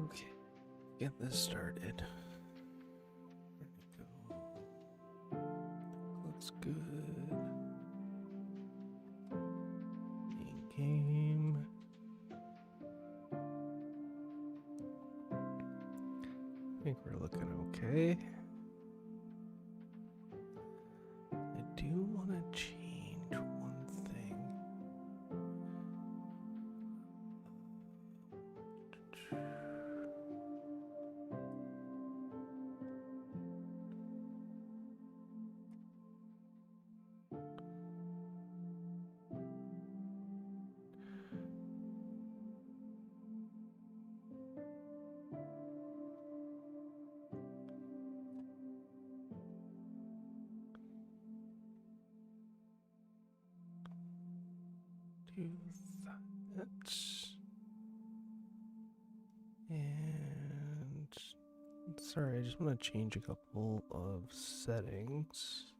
Okay, get this started. There we go. Looks good. In game. I think we're looking okay. I do want to change one thing. Do that. And sorry, I just want to change a couple of settings.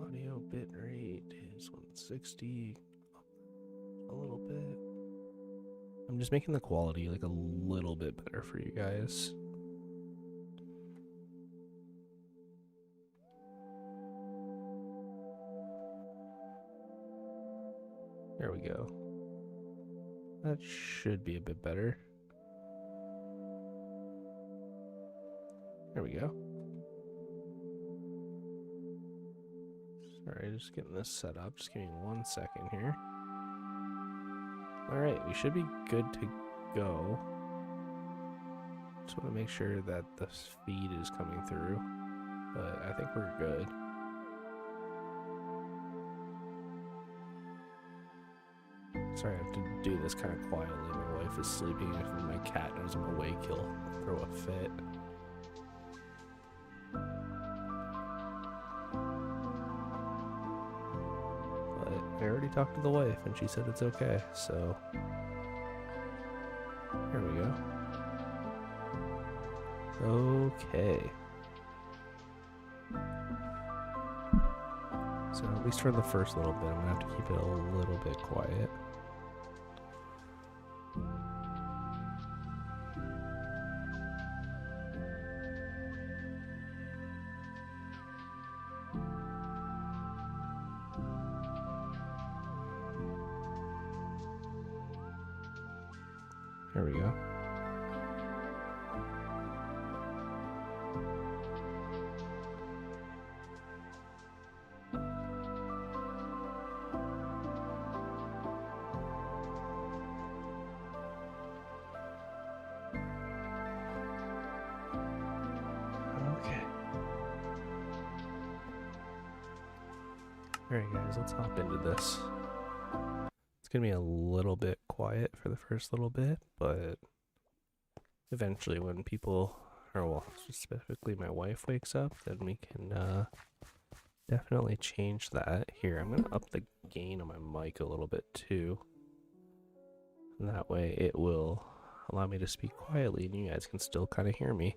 Audio bit rate is 160. A little bit. I'm just making the quality like a little bit better for you guys. There we go. That should be a bit better. There we go. Sorry, just getting this set up. Just give me 1 second here. Alright, we should be good to go. Just want to make sure that the feed is coming through. But I think we're good. Sorry, I have to do this kind of quietly. My wife is sleeping. If my cat knows I'm awake, he'll throw a fit. I already talked to the wife and she said it's okay, so here we go. Okay. So at least for the first little bit, I'm gonna have to keep it a little bit quiet. There we go. Okay. Alright guys, let's hop into this. It's gonna be a little bit quiet for the first little bit, but eventually when people, or well, specifically my wife wakes up, then we can definitely change that. Here, I'm gonna up the gain on my mic a little bit too. And that way it will allow me to speak quietly and you guys can still kind of hear me.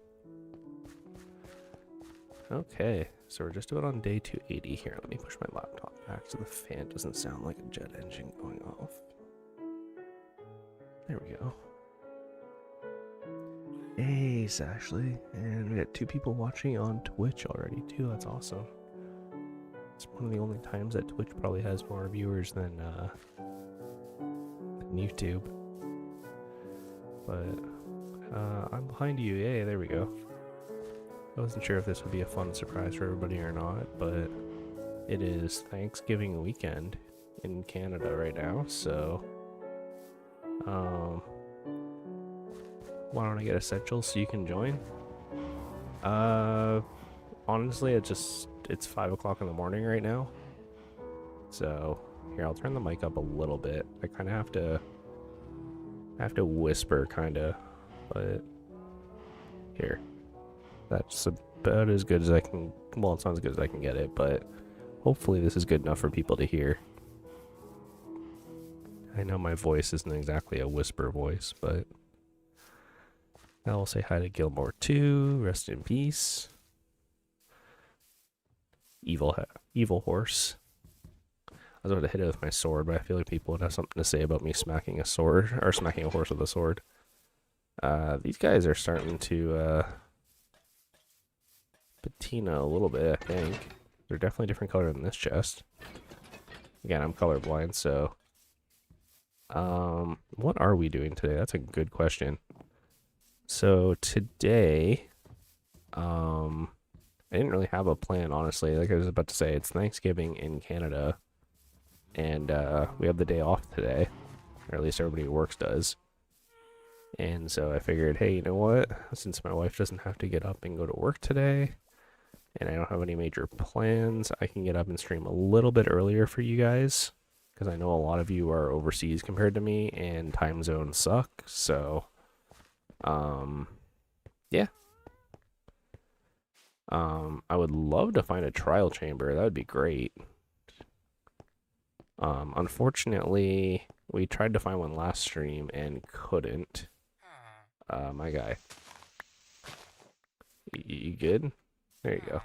Okay, so we're just about on day 280 here. Let me push my laptop back so the fan doesn't sound like a jet engine going off. There we go. Hey, Ashley. And we got 2 people watching on Twitch already too. That's awesome. It's one of the only times that Twitch probably has more viewers than YouTube. But I'm behind you. Yay, there we go. I wasn't sure if this would be a fun surprise for everybody or not, but it is Thanksgiving weekend in Canada right now, so why don't I get essentials so you can join? Honestly, it's 5 o'clock in the morning right now, so here, I'll turn the mic up a little bit. I kind of have to whisper kind of, but here. That's about as good as I can, well, it's not as good as I can get it, but hopefully this is good enough for people to hear. I know my voice isn't exactly a whisper voice, but Now we'll say hi to Gilmore too. Rest in peace. Evil horse. I was about to hit it with my sword, but I feel like people would have something to say about me smacking a sword, or smacking a horse with a sword. These guys are starting to patina a little bit, I think. They're definitely different color than this chest. Again, I'm colorblind, so... what are we doing today? That's a good question. So today, I didn't really have a plan, honestly. Like I was about to say, it's Thanksgiving in Canada, and we have the day off today, or at least everybody who works does. And so I figured, hey, you know what? Since my wife doesn't have to get up and go to work today, and I don't have any major plans, I can get up and stream a little bit earlier for you guys, because I know a lot of you are overseas compared to me, and time zones suck, so, yeah. I would love to find a trial chamber. That would be great. Unfortunately, we tried to find one last stream and couldn't. My guy. You good? There you go.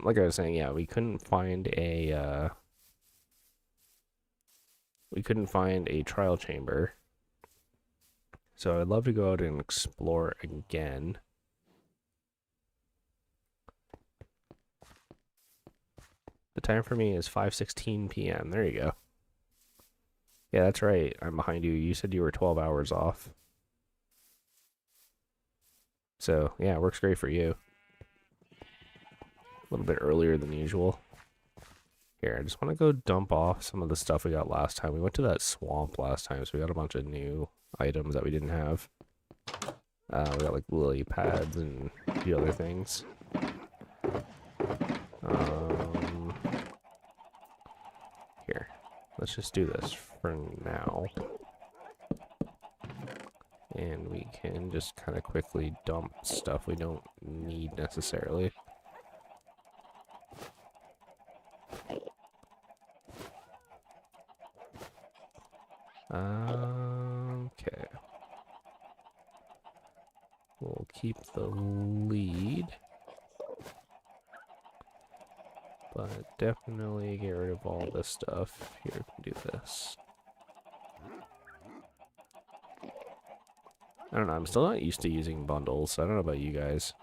Like I was saying, yeah, we couldn't find a trial chamber. So I'd love to go out and explore again. The time for me is 5:16 p.m. There you go. Yeah, that's right. I'm behind you. You said you were 12 hours off. So, yeah, it works great for you. A little bit earlier than usual. Here, I just want to go dump off some of the stuff we got last time. We went to that swamp last time, so we got a bunch of new items that we didn't have. We got like lily pads and a few other things. Here, let's just do this for now. And we can just kind of quickly dump stuff we don't need necessarily. Okay. We'll keep the lead. But definitely get rid of all this stuff. Here, we can do this. I don't know, I'm still not used to using bundles. I don't know about you guys.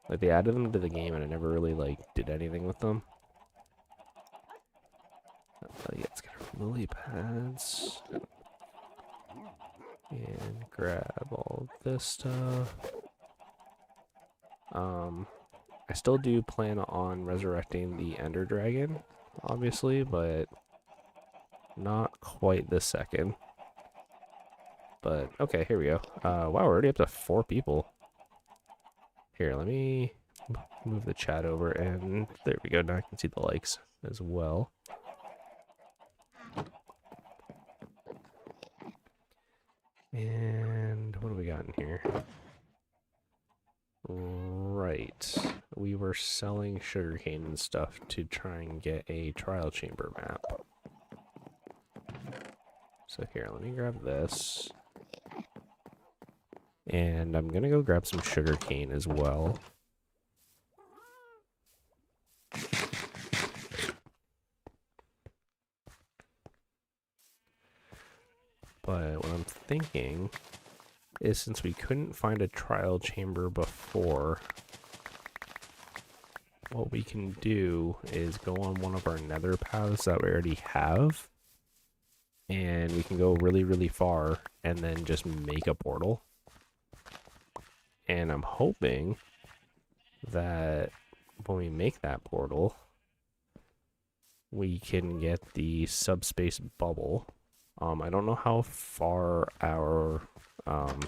Like, they added them to the game and I never really, like, did anything with them. Yeah, let's get our lily pads. And grab all this stuff. I still do plan on resurrecting the Ender Dragon, obviously, but not quite this second. But, okay, here we go. Wow, we're already up to 4 people. Here, let me move the chat over, and there we go. Now I can see the likes as well. And what do we got in here? Right. We were selling sugarcane and stuff to try and get a trial chamber map. So here, let me grab this. And I'm gonna go grab some sugarcane as well. But what I'm thinking is, since we couldn't find a trial chamber before, what we can do is go on one of our nether paths that we already have, and we can go really, really far and then just make a portal. And I'm hoping that when we make that portal, we can get the subspace bubble. I don't know how far our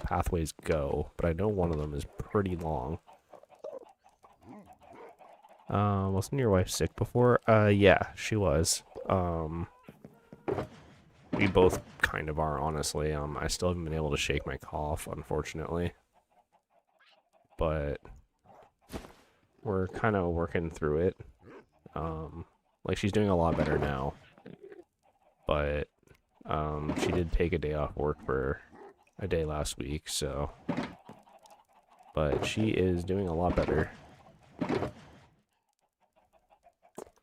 pathways go, but I know one of them is pretty long. Wasn't your wife sick before? Yeah, she was. We both kind of are, honestly. I still haven't been able to shake my cough, unfortunately. But we're kind of working through it. Like, she's doing a lot better now. But She did take a day off work for a day last week, so... But she is doing a lot better.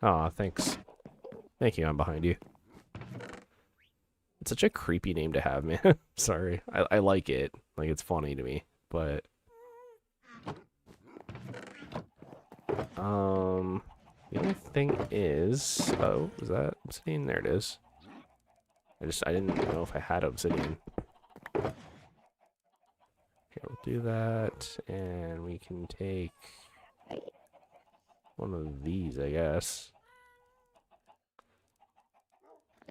Aw, thanks. Thank you, I'm behind you. It's such a creepy name to have, man. Sorry. I like it. Like, it's funny to me, but... The only thing is... Oh, is that obsidian? There it is. I didn't know if I had obsidian. Okay, we'll do that, and we can take one of these, I guess.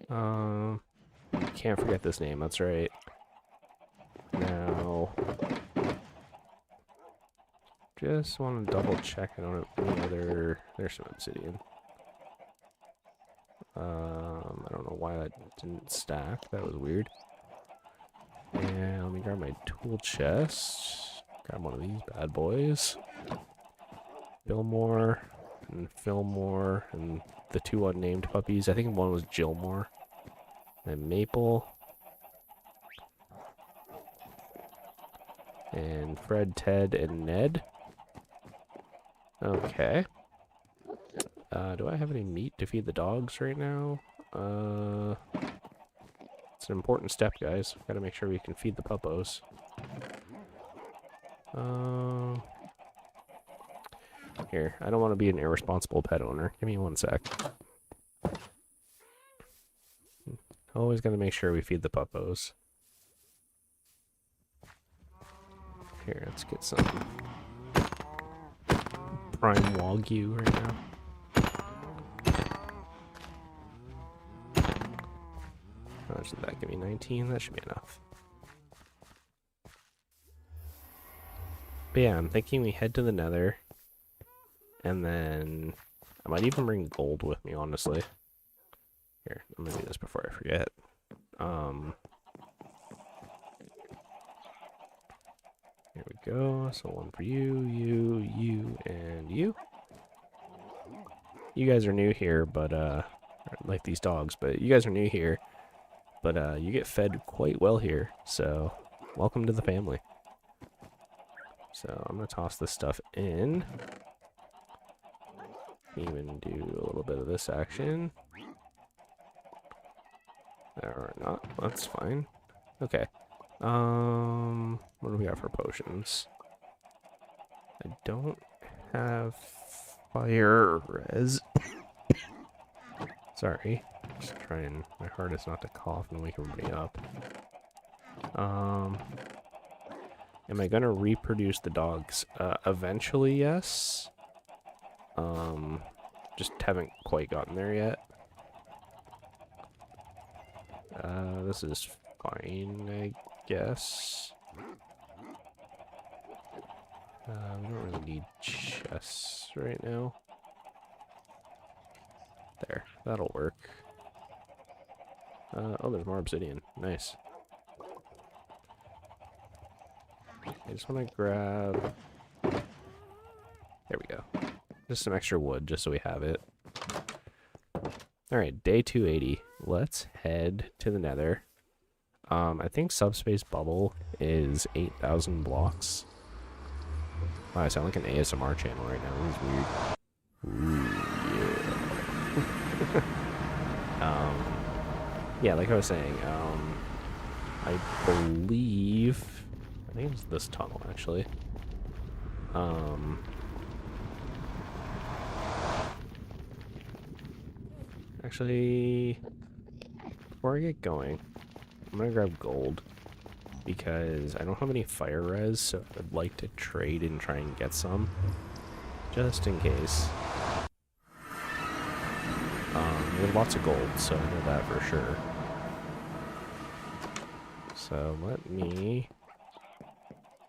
Can't forget this name, that's right. Now, just want to double check I don't have any other... There's some obsidian. I don't know why that didn't stack, that was weird. And let me grab my tool chest. Grab one of these bad boys. Fillmore and Fillmore and the two unnamed puppies. I think one was Gilmore. And Maple. And Fred, Ted, and Ned. Okay. Do I have any meat to feed the dogs right now? It's an important step, guys. Gotta make sure we can feed the puppos. Here, I don't want to be an irresponsible pet owner. Give me one sec. Always gotta make sure we feed the puppos. Here, let's get some prime Wagyu right now. How much did that give me? 19? That should be enough. But yeah, I'm thinking we head to the Nether. And then I might even bring gold with me, honestly. Here, I'm gonna do this before I forget. Here we go. So one for you, you, and you. You guys are new here, but like these dogs, but you guys are new here. But you get fed quite well here, so welcome to the family. So I'm gonna toss this stuff in. Even do a little bit of this action. Or not, that's fine. Okay. What do we got for potions? I don't have fire res. Sorry. Just trying my hardest not to cough and wake everybody up. Am I gonna reproduce the dogs? Eventually, yes. Just haven't quite gotten there yet. This is fine, I guess. We don't really need chests right now. There, that'll work. Oh, there's more obsidian. Nice. I just want to grab... There we go. Just some extra wood, just so we have it. Alright, day 280. Let's head to the Nether. I think Subspace Bubble is 8,000 blocks. Wow, I sound like an ASMR channel right now. This is weird. Ooh, yeah. Yeah, like I was saying, I believe... I think it's this tunnel, actually. Actually, before I get going, I'm gonna grab gold because I don't have any fire res, so I'd like to trade and try and get some, just in case. We have lots of gold, so I know that for sure. So let me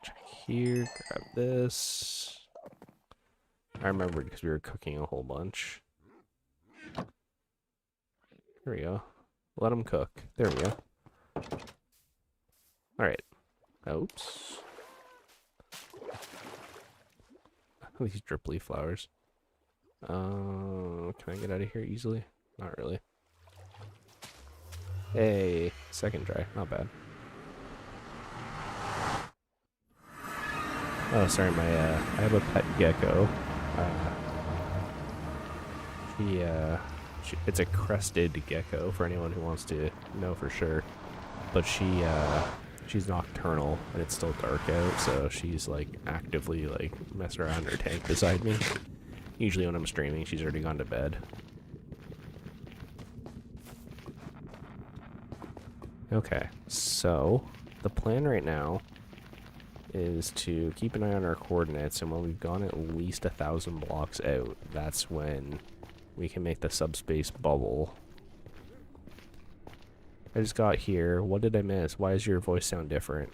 check here, grab this. I remembered because we were cooking a whole bunch. There we go. Let them cook. There we go. Alright. Oops. These drip leaf flowers. Can I get out of here easily? Not really. Hey, second try, not bad. Oh, sorry, I have a pet gecko. It's a crested gecko for anyone who wants to know for sure. But she's nocturnal and it's still dark out, so she's like actively like messing around in her tank beside me. Usually when I'm streaming, she's already gone to bed. Okay, so the plan right now is to keep an eye on our coordinates, and when we've gone at least 1,000 blocks out, that's when we can make the subspace bubble. I just got here. What did I miss? Why does your voice sound different?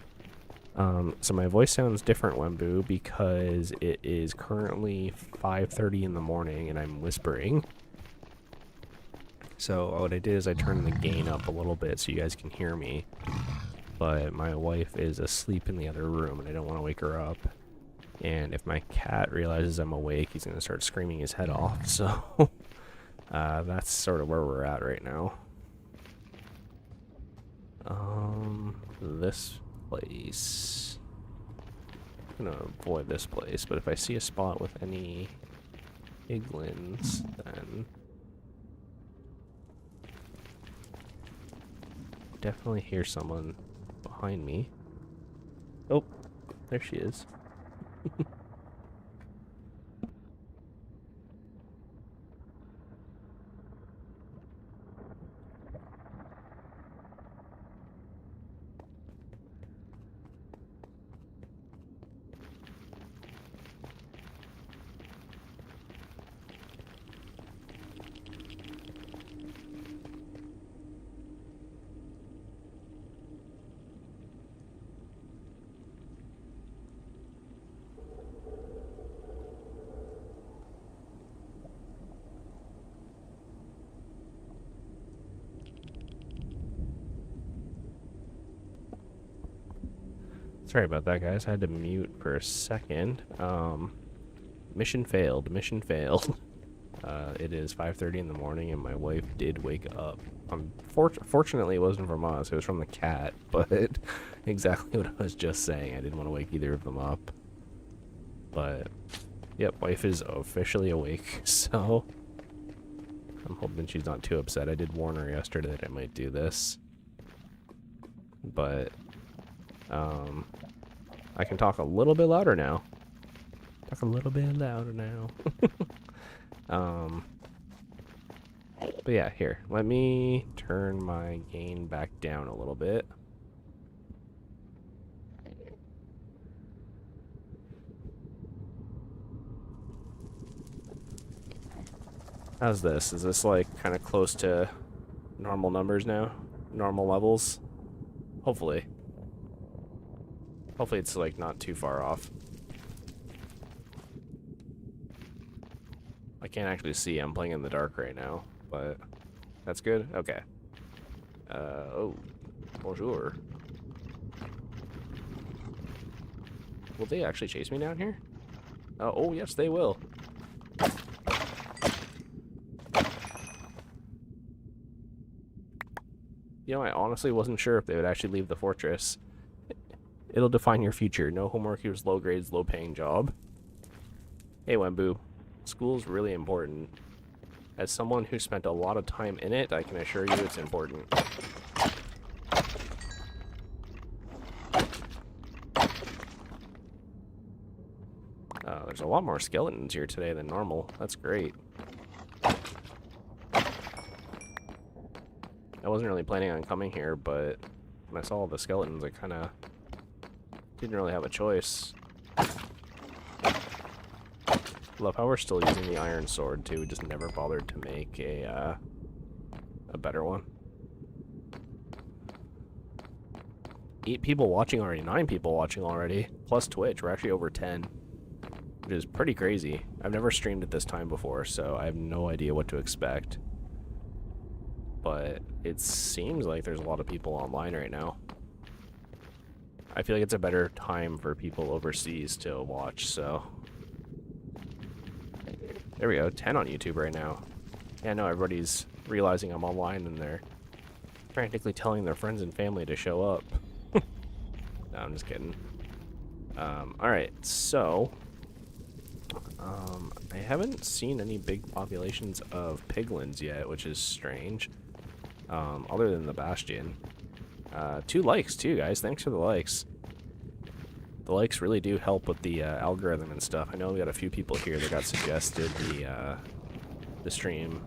So my voice sounds different, Wembu, because it is currently 5:30 in the morning and I'm whispering. So what I did is I turned the gain up a little bit so you guys can hear me. But my wife is asleep in the other room and I don't want to wake her up. And if my cat realizes I'm awake, he's going to start screaming his head off. So that's sort of where we're at right now. This place. I'm gonna avoid this place, but if I see a spot with any piglins, then definitely hear someone behind me. Oh, there she is. Sorry about that, guys. I had to mute for a second. Mission failed. Mission failed. It is 5:30 in the morning, and my wife did wake up. Fortunately, it wasn't from us. It was from the cat, but exactly what I was just saying. I didn't want to wake either of them up. But, yep, wife is officially awake, so I'm hoping she's not too upset. I did warn her yesterday that I might do this. But, I can talk a little bit louder now. Talk a little bit louder now. But yeah, here. Let me turn my gain back down a little bit. How's this? Is this like kind of close to normal numbers now? Normal levels? Hopefully. Hopefully it's like not too far off. I can't actually see. I'm playing in the dark right now, but that's good. Okay. Oh, bonjour. Will they actually chase me down here? Oh, yes, they will. You know, I honestly wasn't sure if they would actually leave the fortress. It'll define your future. No homework equals low grades, low paying job. Hey, Wembu. School's really important. As someone who spent a lot of time in it, I can assure you it's important. There's a lot more skeletons here today than normal. That's great. I wasn't really planning on coming here, but when I saw all the skeletons, I kind of didn't really have a choice. Love how we're still using the iron sword too. We just never bothered to make a better one. 8 people watching already. 9 people watching already. Plus Twitch. We're actually over 10. Which is pretty crazy. I've never streamed at this time before, so I have no idea what to expect. But it seems like there's a lot of people online right now. I feel like it's a better time for people overseas to watch, so... There we go, 10 on YouTube right now. Yeah, no, everybody's realizing I'm online and they're frantically telling their friends and family to show up. No, I'm just kidding. Alright, so... I haven't seen any big populations of piglins yet, which is strange. Other than the Bastion. 2 likes, too, guys. Thanks for the likes. The likes really do help with the algorithm and stuff. I know we got a few people here that got suggested the stream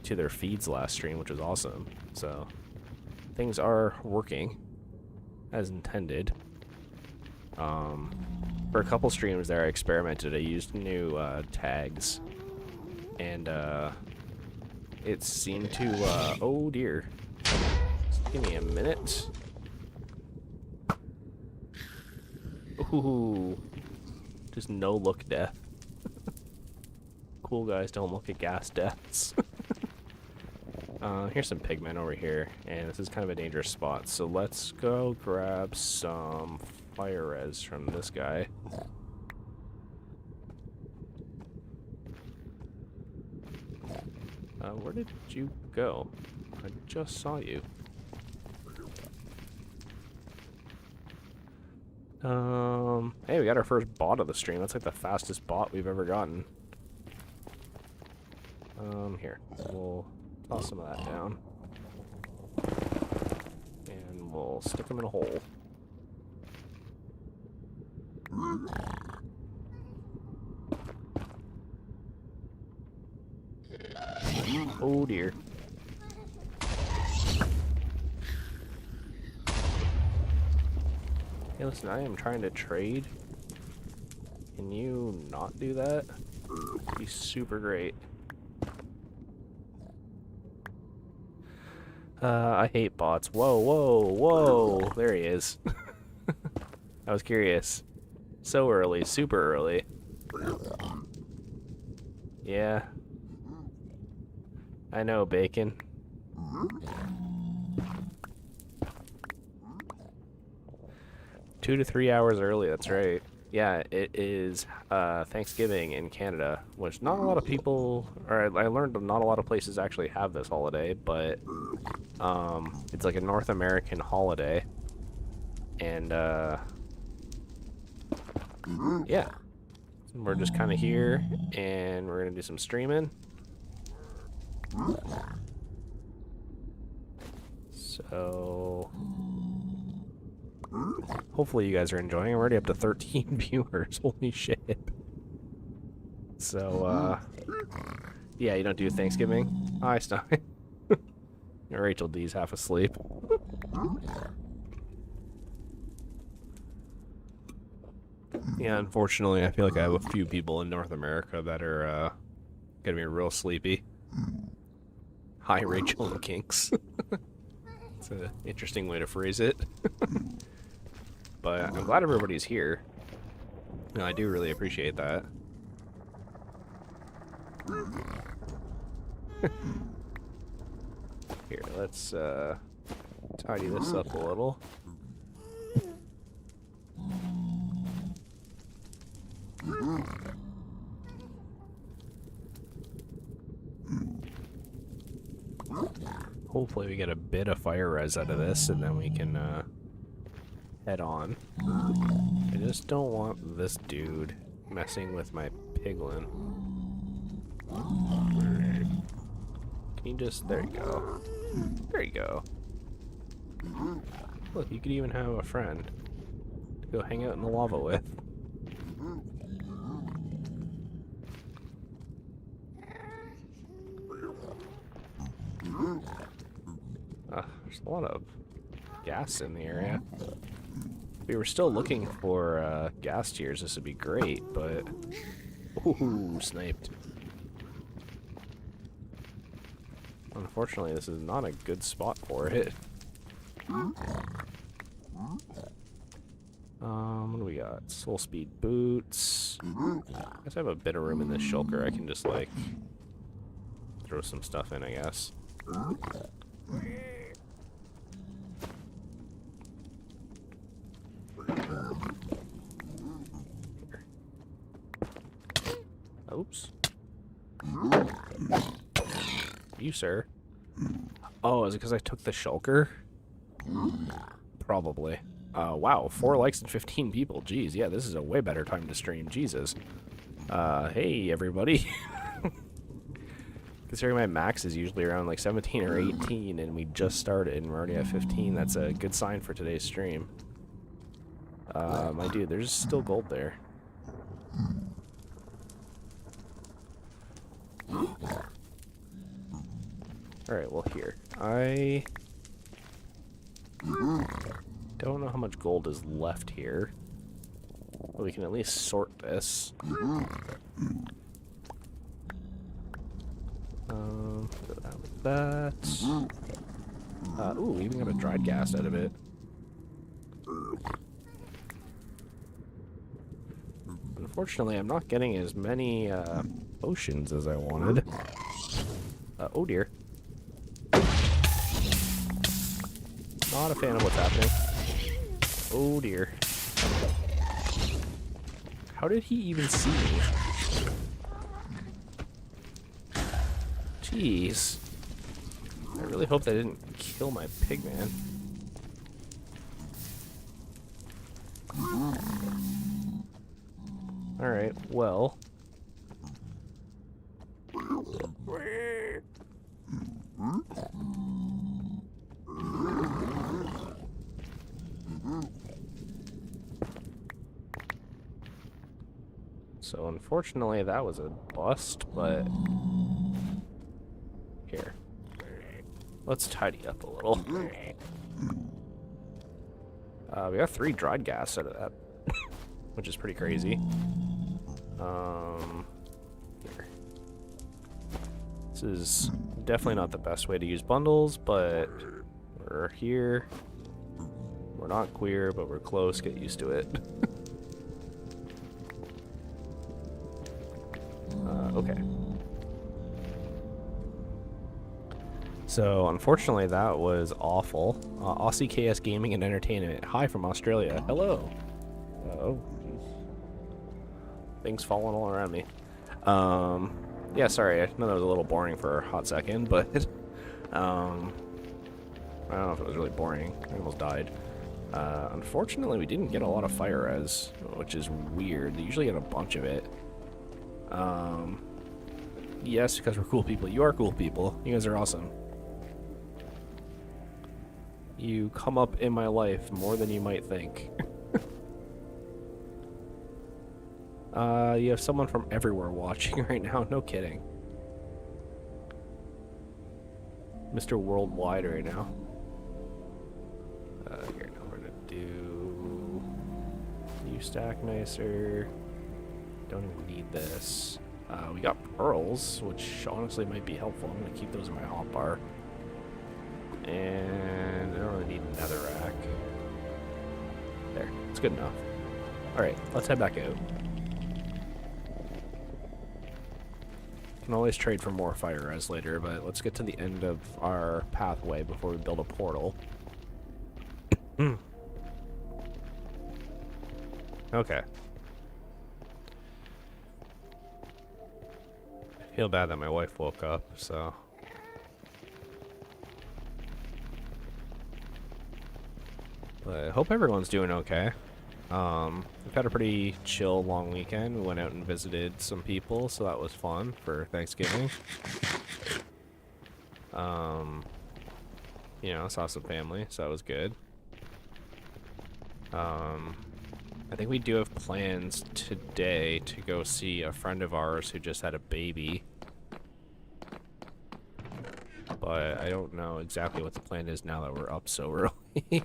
to their feeds last stream, which was awesome. So, things are working as intended. For a couple streams there I experimented. I used new tags, and it seemed to, oh dear. Just give me a minute. Ooh, just no look death. Cool guys don't look at gas deaths. Here's some pigmen over here, and this is kind of a dangerous spot, so let's go grab some fire res from this guy. Where did you go? I just saw you. Hey, we got our first bot of the stream. That's like the fastest bot we've ever gotten. Here. We'll toss some of that down. And we'll stick them in a hole. Oh dear. Hey, listen, I am trying to trade. Can you not do that? It'd be super great. I hate bots. Whoa, whoa, whoa! There he is. I was curious. So early, super early. Yeah. I know, Bacon. 2 to 3 hours early, that's right. Yeah, it is Thanksgiving in Canada, which not a lot of people, or I learned that not a lot of places actually have this holiday, but it's like a North American holiday. And yeah, we're just kind of here, and we're gonna do some streaming. So hopefully you guys are enjoying. I'm already up to 13 viewers. Holy shit. So yeah, you don't do Thanksgiving? Hi, Stein. Rachel D's half asleep. Yeah, unfortunately, I feel like I have a few people in North America that are gonna be real sleepy. Hi, Rachel and Kinks. It's an interesting way to phrase it. But I'm glad everybody's here. No, I do really appreciate that. Here, let's tidy this up a little. Hopefully we get a bit of fire res out of this, and then we can head on. I just don't want this dude messing with my piglin. Can you just... there you go. There you go. Look, you could even have a friend to go hang out in the lava with. There's a lot of gas in the area. If we were still looking for gas tiers, this would be great, but... ooh, sniped. Unfortunately, this is not a good spot for it. What do we got? Soul speed boots. I guess I have a bit of room in this shulker. I can just, like, throw some stuff in, I guess. Oops. You, sir. Oh, is it because I took the shulker? Probably. Wow, 4 likes and 15 people. Jeez, yeah, this is a way better time to stream. Jesus. Hey, everybody. Considering my max is usually around like 17 or 18, and we just started and we're already at 15, that's a good sign for today's stream. My dude, there's still gold there. Alright, well here. I don't know how much gold is left here. But we can at least sort this. That. Ooh, we even got a dried gas out of it. Unfortunately, I'm not getting as many potions as I wanted. Oh dear. Not a fan of what's happening. Oh dear. How did he even see me? Jeez. I really hope that didn't kill my pigman. Alright, well. So unfortunately that was a bust, but here. Let's tidy up a little. We got 3 dried gas out of that, which is pretty crazy. Here. This is definitely not the best way to use bundles, but we're here. We're not queer, but we're close. Get used to it. Okay. So, unfortunately, that was awful. Aussie KS Gaming and Entertainment. Hi from Australia. Hello. Oh, jeez. Things falling all around me. Yeah, sorry. I know that was a little boring for a hot second, but I don't know if it was really boring. I almost died. Unfortunately, we didn't get a lot of fire res, which is weird. They usually get a bunch of it. Yes, because we're cool people. You are cool people. You guys are awesome. You come up in my life more than you might think. You have someone from everywhere watching right now. No kidding. Mr. Worldwide right now. Here, now we're gonna do... You stack nicer. Don't even need this. We got pearls, which honestly might be helpful. I'm gonna keep those in my hotbar. And I don't really need another rack. There, it's good enough. Alright, let's head back out. Can always trade for more fire res later, but let's get to the end of our pathway before we build a portal. Okay. I feel bad that my wife woke up, so... But I hope everyone's doing okay. We've had a pretty chill long weekend. We went out and visited some people, so that was fun for Thanksgiving. You know, saw some family, so that was good. I think we do have plans today to go see a friend of ours who just had a baby. But I don't know exactly what the plan is now that we're up so early.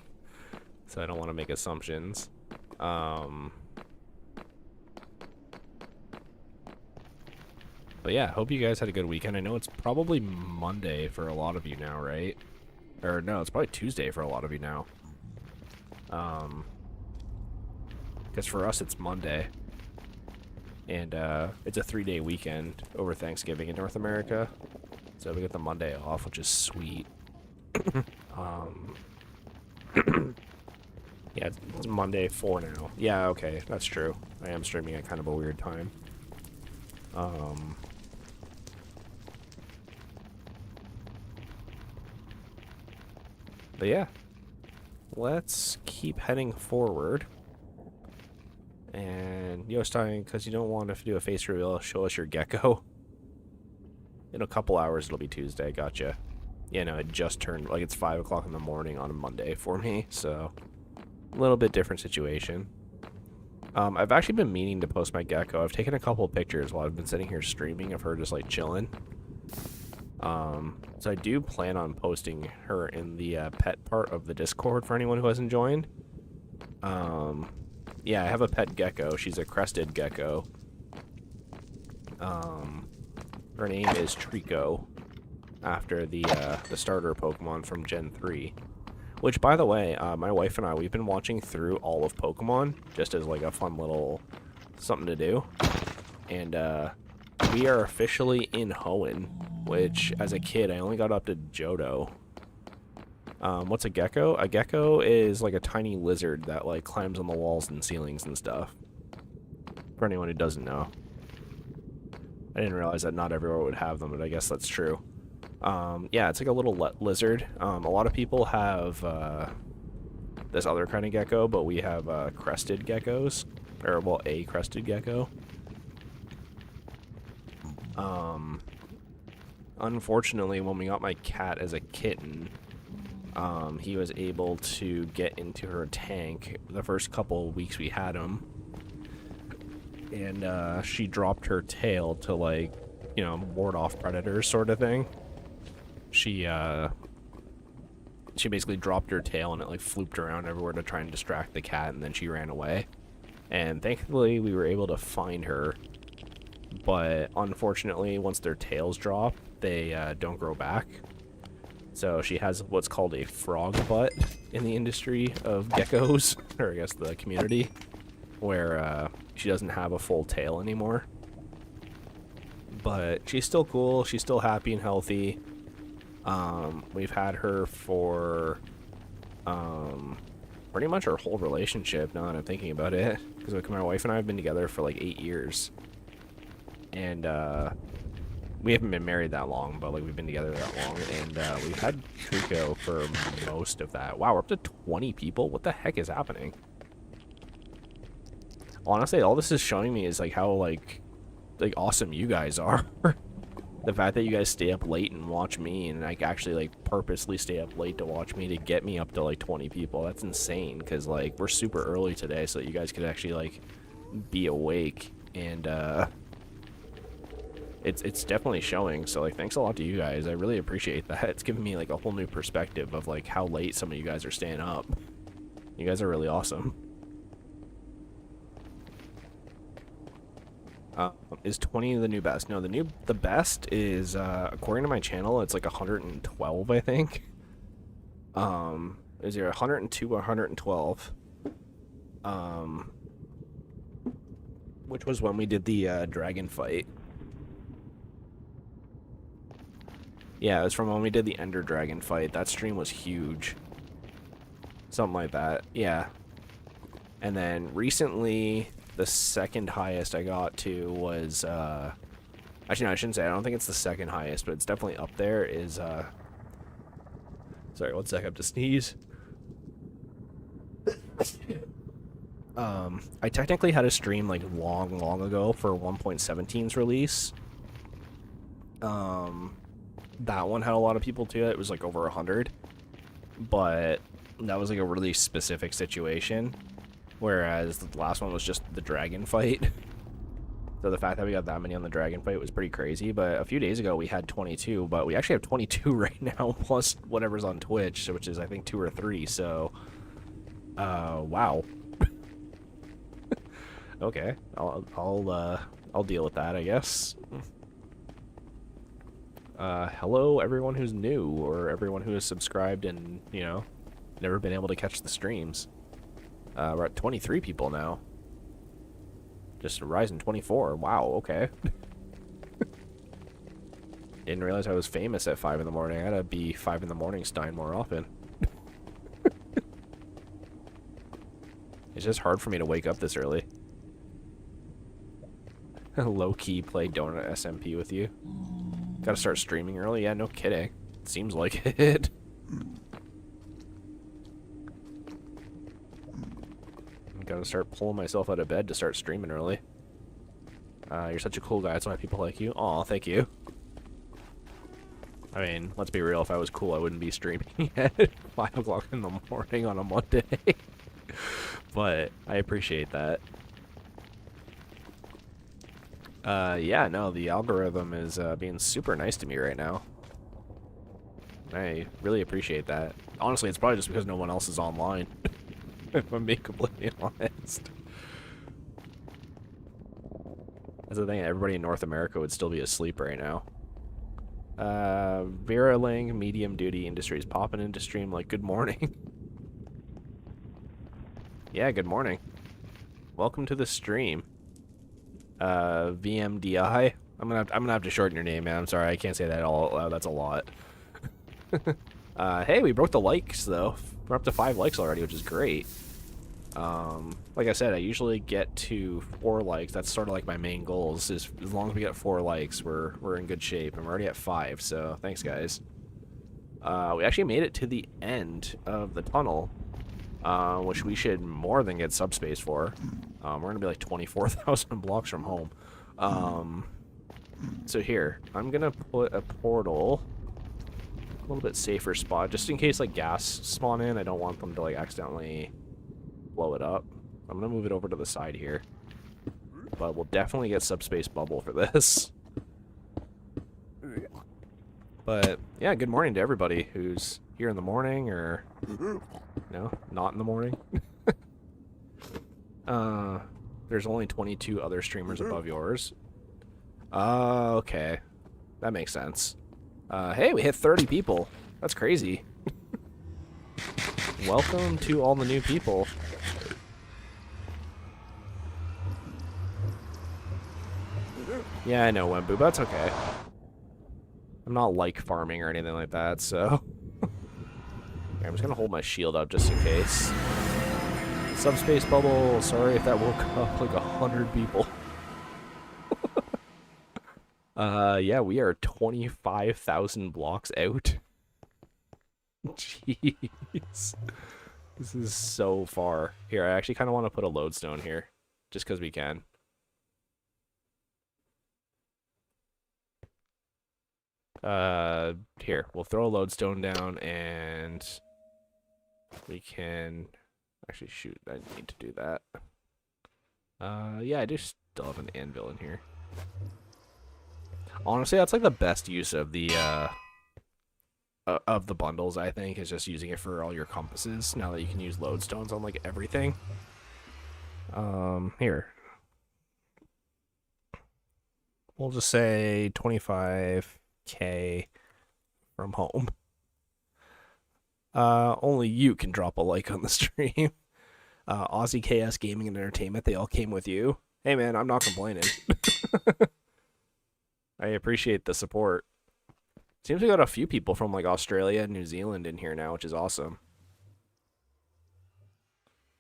So I don't want to make assumptions. But yeah, hope you guys had a good weekend. I know it's probably Monday for a lot of you now, right? Or no, it's probably Tuesday for a lot of you now. Because for us it's Monday. And it's a 3-day weekend over Thanksgiving in North America. So we get the Monday off, which is sweet. Yeah, it's Monday 4 now. Yeah, okay, that's true. I am streaming at kind of a weird time. But yeah, let's keep heading forward. And yo, Stein, because you don't want to do a face reveal, show us your gecko. In a couple hours, it'll be Tuesday. Gotcha. Yeah, no, it just turned, like, it's 5 o'clock in the morning on a Monday for me, so a little bit different situation. I've actually been meaning to post my gecko. I've taken a couple of pictures while I've been sitting here streaming of her just, like, chilling. So I do plan on posting her in the pet part of the Discord for anyone who hasn't joined. Yeah, I have a pet gecko. She's a crested gecko. Her name is Trico, after the starter Pokemon from Gen 3. Which, by the way, my wife and I, we've been watching through all of Pokemon, just as like a fun little something to do. And we are officially in Hoenn, which, as a kid, I only got up to Johto. What's a gecko? A gecko is like a tiny lizard that like climbs on the walls and ceilings and stuff. For anyone who doesn't know. I didn't realize that not everywhere would have them, but I guess that's true. Yeah, it's like a little lizard. A lot of people have this other kind of gecko, but we have crested geckos. Or, well, a crested gecko. Unfortunately, when we got my cat as a kitten, he was able to get into her tank the first couple of weeks we had him. And she dropped her tail to, like, you know, ward off predators sort of thing. She basically dropped her tail and it, like, flooped around everywhere to try and distract the cat, and then she ran away. And thankfully, we were able to find her. But unfortunately, once their tails drop, they don't grow back. So she has what's called a frog butt in the industry of geckos, or I guess the community, where she doesn't have a full tail anymore. But she's still cool, she's still happy and healthy. We've had her for pretty much our whole relationship, now that I'm thinking about it. Because like, my wife and I have been together for like 8 years. And we haven't been married that long, but like we've been together that long. And we've had Trico for most of that. Wow, we're up to 20 people? What the heck is happening? Honestly, all this is showing me is like how like awesome you guys are. The fact that you guys stay up late and watch me, and like actually like purposely stay up late to watch me to get me up to like 20 people. That's insane, because like we're super early today, so you guys could actually like be awake, and it's definitely showing. So like thanks a lot to you guys. I really appreciate that. It's given me like a whole new perspective of like how late some of you guys are staying up. You guys are really awesome. Is 20 the new best? No, the best is according to my channel, it's like 112, I think. Is there 102 or 112? Which was when we did the dragon fight. Yeah, it was from when we did the Ender Dragon fight. That stream was huge. Something like that. Yeah. And then recently, the second highest I got to was, actually, no, I shouldn't say. I don't think it's the second highest, but it's definitely up there, is, sorry, 1 sec, I have to sneeze. I technically had a stream, like, long ago for 1.17's release. That one had a lot of people to it. It was, like, over 100. But that was, like, a really specific situation. Whereas the last one was just the dragon fight. So the fact that we got that many on the dragon fight was pretty crazy. But a few days ago we had 22, but we actually have 22 right now, plus whatever's on Twitch, which is I think 2 or 3. So, wow. Okay, I'll deal with that, I guess. Hello everyone who's new, or everyone who is subscribed and, you know, never been able to catch the streams. We're at 23 people now. Just rising 24. Wow, okay. Didn't realize I was famous at 5 in the morning. I gotta be 5 in the morning Stein more often. It's just hard for me to wake up this early. Low-key play Donut SMP with you. Gotta start streaming early? Yeah, no kidding. Seems like it. gonna start pulling myself out of bed to start streaming early. You're such a cool guy, that's why people like you. Aw, thank you. I mean, let's be real, if I was cool, I wouldn't be streaming at 5 o'clock in the morning on a Monday. But I appreciate that. Yeah, no, the algorithm is being super nice to me right now. I really appreciate that. Honestly, it's probably just because no one else is online, if I'm being completely honest. That's the thing, everybody in North America would still be asleep right now. Vera Ling, Medium Duty Industries, popping into stream like, good morning. Yeah, good morning. Welcome to the stream. VMDI. I'm gonna have to shorten your name, man. I'm sorry, I can't say that all. That's a lot. Hey, we broke the likes though. We're up to 5 likes already, which is great. Like I said, I usually get to 4 likes. That's sort of like my main goals. Is as long as we get 4 likes, we're in good shape. I'm already at 5, so thanks, guys. We actually made it to the end of the tunnel, which we should more than get subspace for. We're gonna be like 24,000 blocks from home. So here, I'm gonna put a portal. A little bit safer spot, just in case like gas spawn in. I don't want them to like accidentally blow it up. I'm gonna move it over to the side here, but we'll definitely get subspace bubble for this. But yeah, good morning to everybody who's here in the morning, or no, not in the morning. There's only 22 other streamers above yours. Okay, that makes sense. Hey, we hit 30 people. That's crazy. Welcome to all the new people. Yeah, I know, Wembu, but that's okay. I'm not like farming or anything like that, so... Okay, I'm just gonna hold my shield up just in case. Subspace bubble, sorry if that woke up like 100 people. Yeah, we are 25,000 blocks out. Jeez. This is so far. Here, I actually kind of want to put a lodestone here, just because we can. Here, we'll throw a lodestone down, and we can... Actually, shoot, I need to do that. Yeah, I do still have an anvil in here. Honestly, that's like the best use of the bundles, I think, is just using it for all your compasses, now that you can use lodestones on, like, everything. Here. We'll just say 25k from home. Only you can drop a like on the stream. Aussie KS Gaming and Entertainment, they all came with you. Hey, man, I'm not complaining. I appreciate the support. Seems we got a few people from like Australia and New Zealand in here now, which is awesome.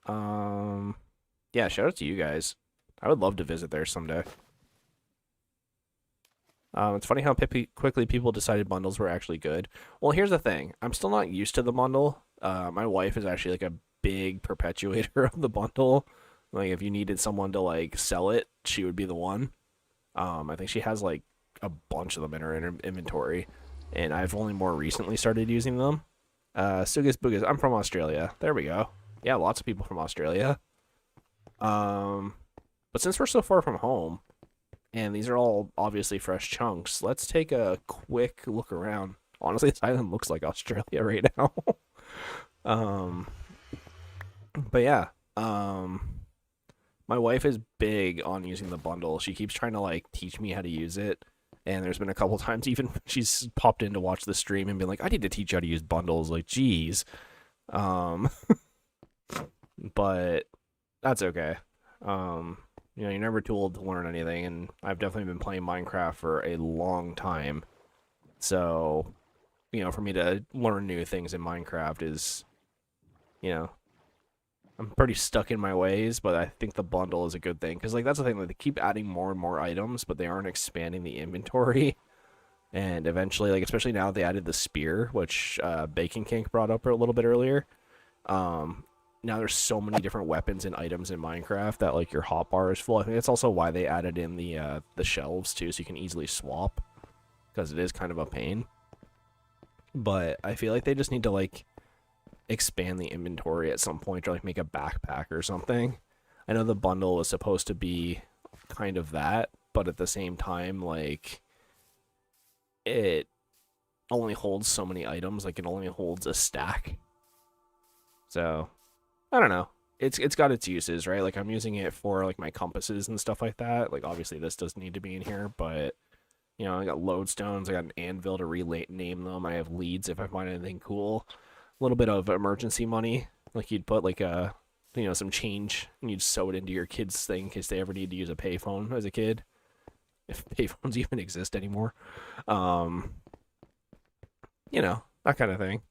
Yeah, shout out to you guys. I would love to visit there someday. It's funny how quickly people decided bundles were actually good. Well, here's the thing. I'm still not used to the bundle. My wife is actually like a big perpetuator of the bundle. Like, if you needed someone to like sell it, she would be the one. I think she has like a bunch of them in her inventory, and I've only more recently started using them. Sugas Boogas, I'm from Australia. There we go. Yeah, lots of people from Australia. But since we're so far from home, and these are all obviously fresh chunks, let's take a quick look around. Honestly, this island looks like Australia right now. But yeah, my wife is big on using the bundle. She keeps trying to like teach me how to use it. And there's been a couple times even she's popped in to watch the stream and been like, I need to teach you how to use bundles. Like, geez. But that's okay. You know, you're never too old to learn anything, and I've definitely been playing Minecraft for a long time. So, you know, for me to learn new things in Minecraft is, you know, I'm pretty stuck in my ways, but I think the bundle is a good thing. Because, like, that's the thing. Like, they keep adding more and more items, but they aren't expanding the inventory. And eventually, like, especially now they added the spear, which Bacon Kink brought up a little bit earlier. now there's so many different weapons and items in Minecraft that like your hotbar is full. I think that's also why they added in the shelves too, so you can easily swap, because it is kind of a pain. But I feel like they just need to like expand the inventory at some point, or like make a backpack or something. I know the bundle was supposed to be kind of that, but at the same time, like, it only holds so many items. Like, it only holds a stack. So I don't know. It's got its uses, right? Like, I'm using it for like my compasses and stuff like that. Like, obviously this doesn't need to be in here, but you know, I got lodestones, I got an anvil to rename them, I have leads if I find anything cool. A little bit of emergency money, like you'd put like a, you know, some change and you'd sew it into your kid's thing in case they ever need to use a payphone as a kid, if payphones even exist anymore. You know, that kind of thing.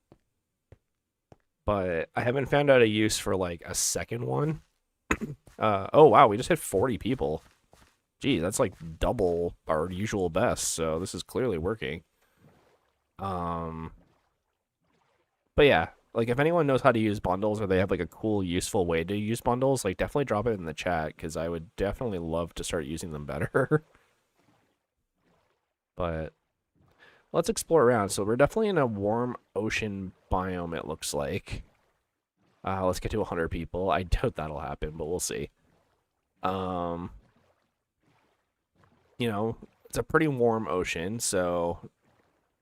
But I haven't found out a use for like a second one. Oh wow, we just hit 40 people. Geez, that's like double our usual best, so this is clearly working. But yeah, like if anyone knows how to use bundles or they have like a cool, useful way to use bundles, like definitely drop it in the chat, because I would definitely love to start using them better. But let's explore around. So we're definitely in a warm ocean biome, it looks like. Let's get to 100 people. I doubt that'll happen, but we'll see. You know, it's a pretty warm ocean, so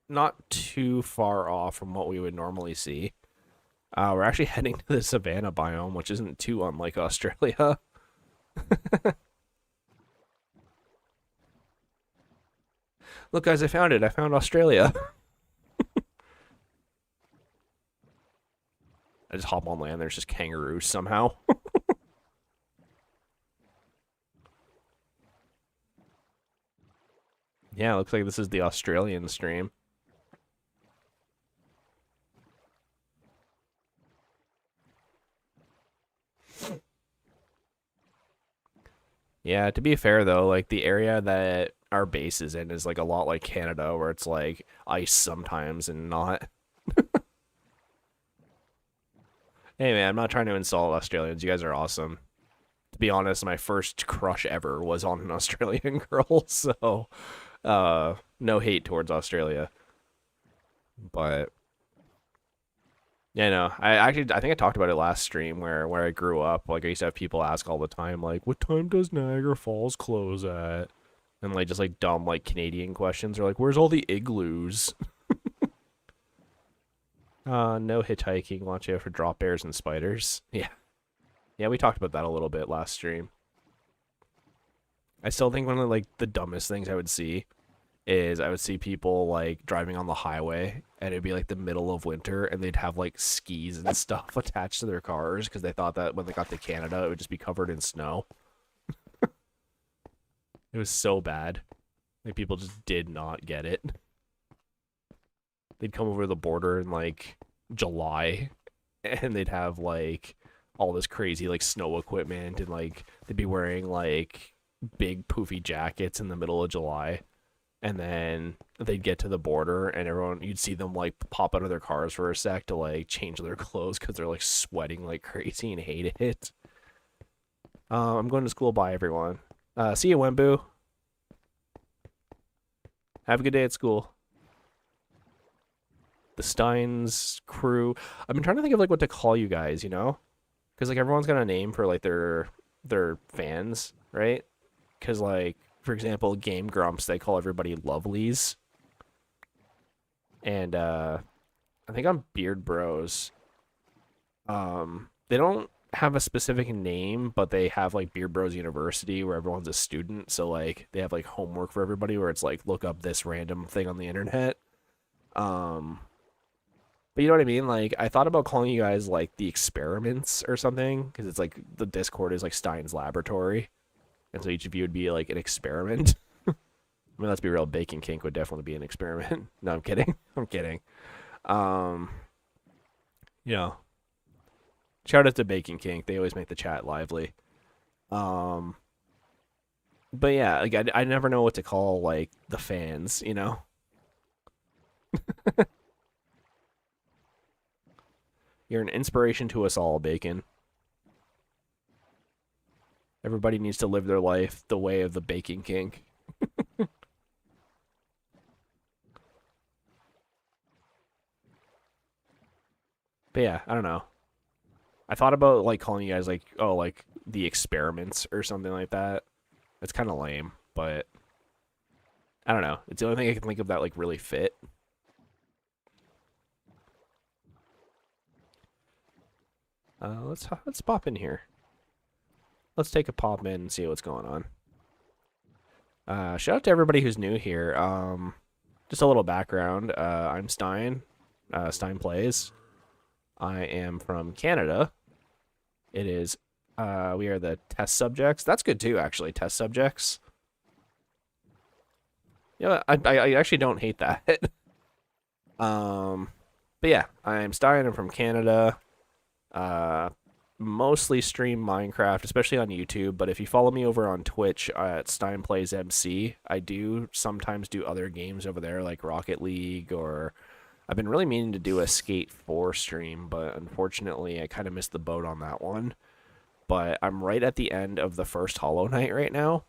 not too far off from what we would normally see. We're actually heading to the savanna biome, which isn't too unlike Australia. Look, guys, I found it. I found Australia. I just hop on land. There's just kangaroos somehow. Yeah, looks like this is the Australian stream. Yeah, to be fair though, like the area that our base is in is like a lot like Canada, where it's like ice sometimes and not. Hey man, I'm not trying to insult Australians. You guys are awesome. To be honest, my first crush ever was on an Australian girl, so no hate towards Australia. But yeah, no, I think I talked about it last stream where I grew up. Like I used to have people ask all the time, like, what time does Niagara Falls close at? And like just like dumb like Canadian questions, or like, where's all the igloos? No hitchhiking. Watch out for drop bears and spiders. Yeah. Yeah, we talked about that a little bit last stream. I still think one of like the dumbest things I would see is I would see people like driving on the highway, and it'd be like the middle of winter and they'd have like skis and stuff attached to their cars because they thought that when they got to Canada it would just be covered in snow. It was so bad. Like people just did not get it. They'd come over the border in like July and they'd have like all this crazy like snow equipment, and like they'd be wearing like big poofy jackets in the middle of July. And then they'd get to the border and everyone, you'd see them like pop out of their cars for a sec to like change their clothes because they're like sweating like crazy and hated it. I'm going to school. Bye, everyone. See you, Wembu. Have a good day at school. The Stein's crew. I've been trying to think of like what to call you guys, you know? Because like everyone's got a name for like their fans, right? Because like, for example, Game Grumps, they call everybody Lovelies. And I think on Beard Bros, they don't have a specific name, but they have like Beard Bros University where everyone's a student. So like they have like homework for everybody where it's like look up this random thing on the internet. But you know what I mean? Like I thought about calling you guys like the Experiments or something, because it's like the Discord is like Stein's laboratory. And so each of you would be like an experiment. I mean, let's be real, Bacon Kink would definitely be an experiment. No, I'm kidding. I'm kidding. You know, shout out to Bacon Kink. They always make the chat lively. But yeah, like I never know what to call like the fans, you know? You're an inspiration to us all, Bacon. Everybody needs to live their life the way of the Baking King. But yeah, I don't know. I thought about like calling you guys like, oh, like the experiments or something like that. It's kind of lame, but I don't know. It's the only thing I can think of that like really fit. Let's pop in here. Let's take a pop in and see what's going on. Shout out to everybody who's new here. Just a little background. I'm Stein. Stein Plays. I am from Canada. It is. We are the test subjects. That's good too, actually. Test subjects. Yeah, I actually don't hate that. But yeah, I'm Stein. I'm from Canada. Mostly stream Minecraft, especially on YouTube. But if you follow me over on Twitch at Stein Plays MC, I do sometimes do other games over there, like Rocket League, or I've been really meaning to do a Skate 4 stream, but unfortunately I kind of missed the boat on that one. But I'm right at the end of the first Hollow Knight right now.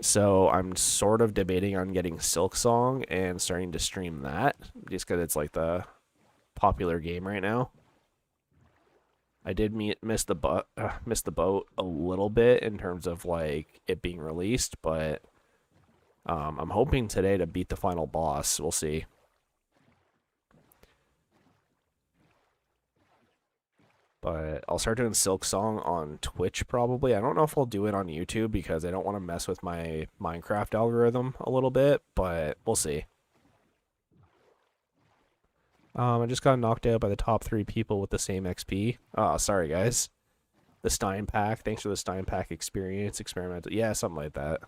So I'm sort of debating on getting Silksong and starting to stream that, just because it's like the popular game right now. I did miss the boat a little bit in terms of like it being released, but I'm hoping today to beat the final boss. We'll see. But I'll start doing Silksong on Twitch probably. I don't know if I'll do it on YouTube because I don't want to mess with my Minecraft algorithm a little bit, but we'll see. I just got knocked out by the top 3 people with the same XP. Oh, sorry guys. The Stein Pack. Thanks for the Stein Pack experience. Experimental. Yeah, something like that.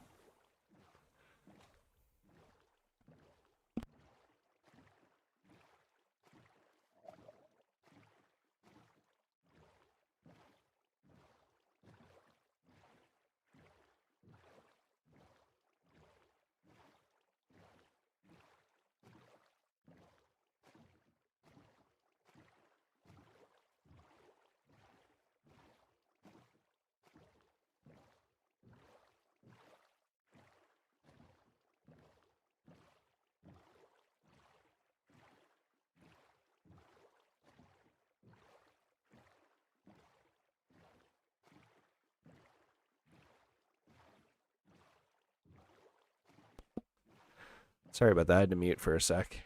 Sorry about that. I had to mute for a sec.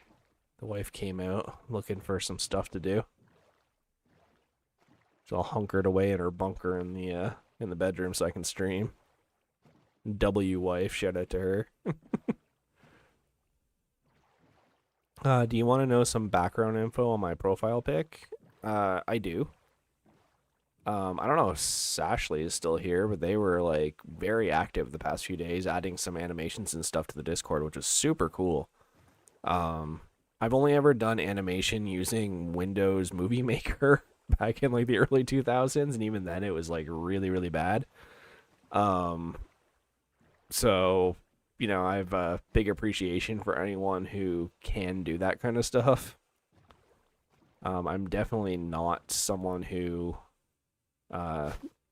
The wife came out looking for some stuff to do. She's all hunkered away in her bunker in the bedroom so I can stream. W wife, shout out to her. Do you want to know some background info on my profile pic? I do. I don't know if Sashley is still here, but they were like very active the past few days, adding some animations and stuff to the Discord, which was super cool. I've only ever done animation using Windows Movie Maker back in like the early 2000s, and even then it was like really, really bad. So, you know, I have a big appreciation for anyone who can do that kind of stuff. I'm definitely not someone who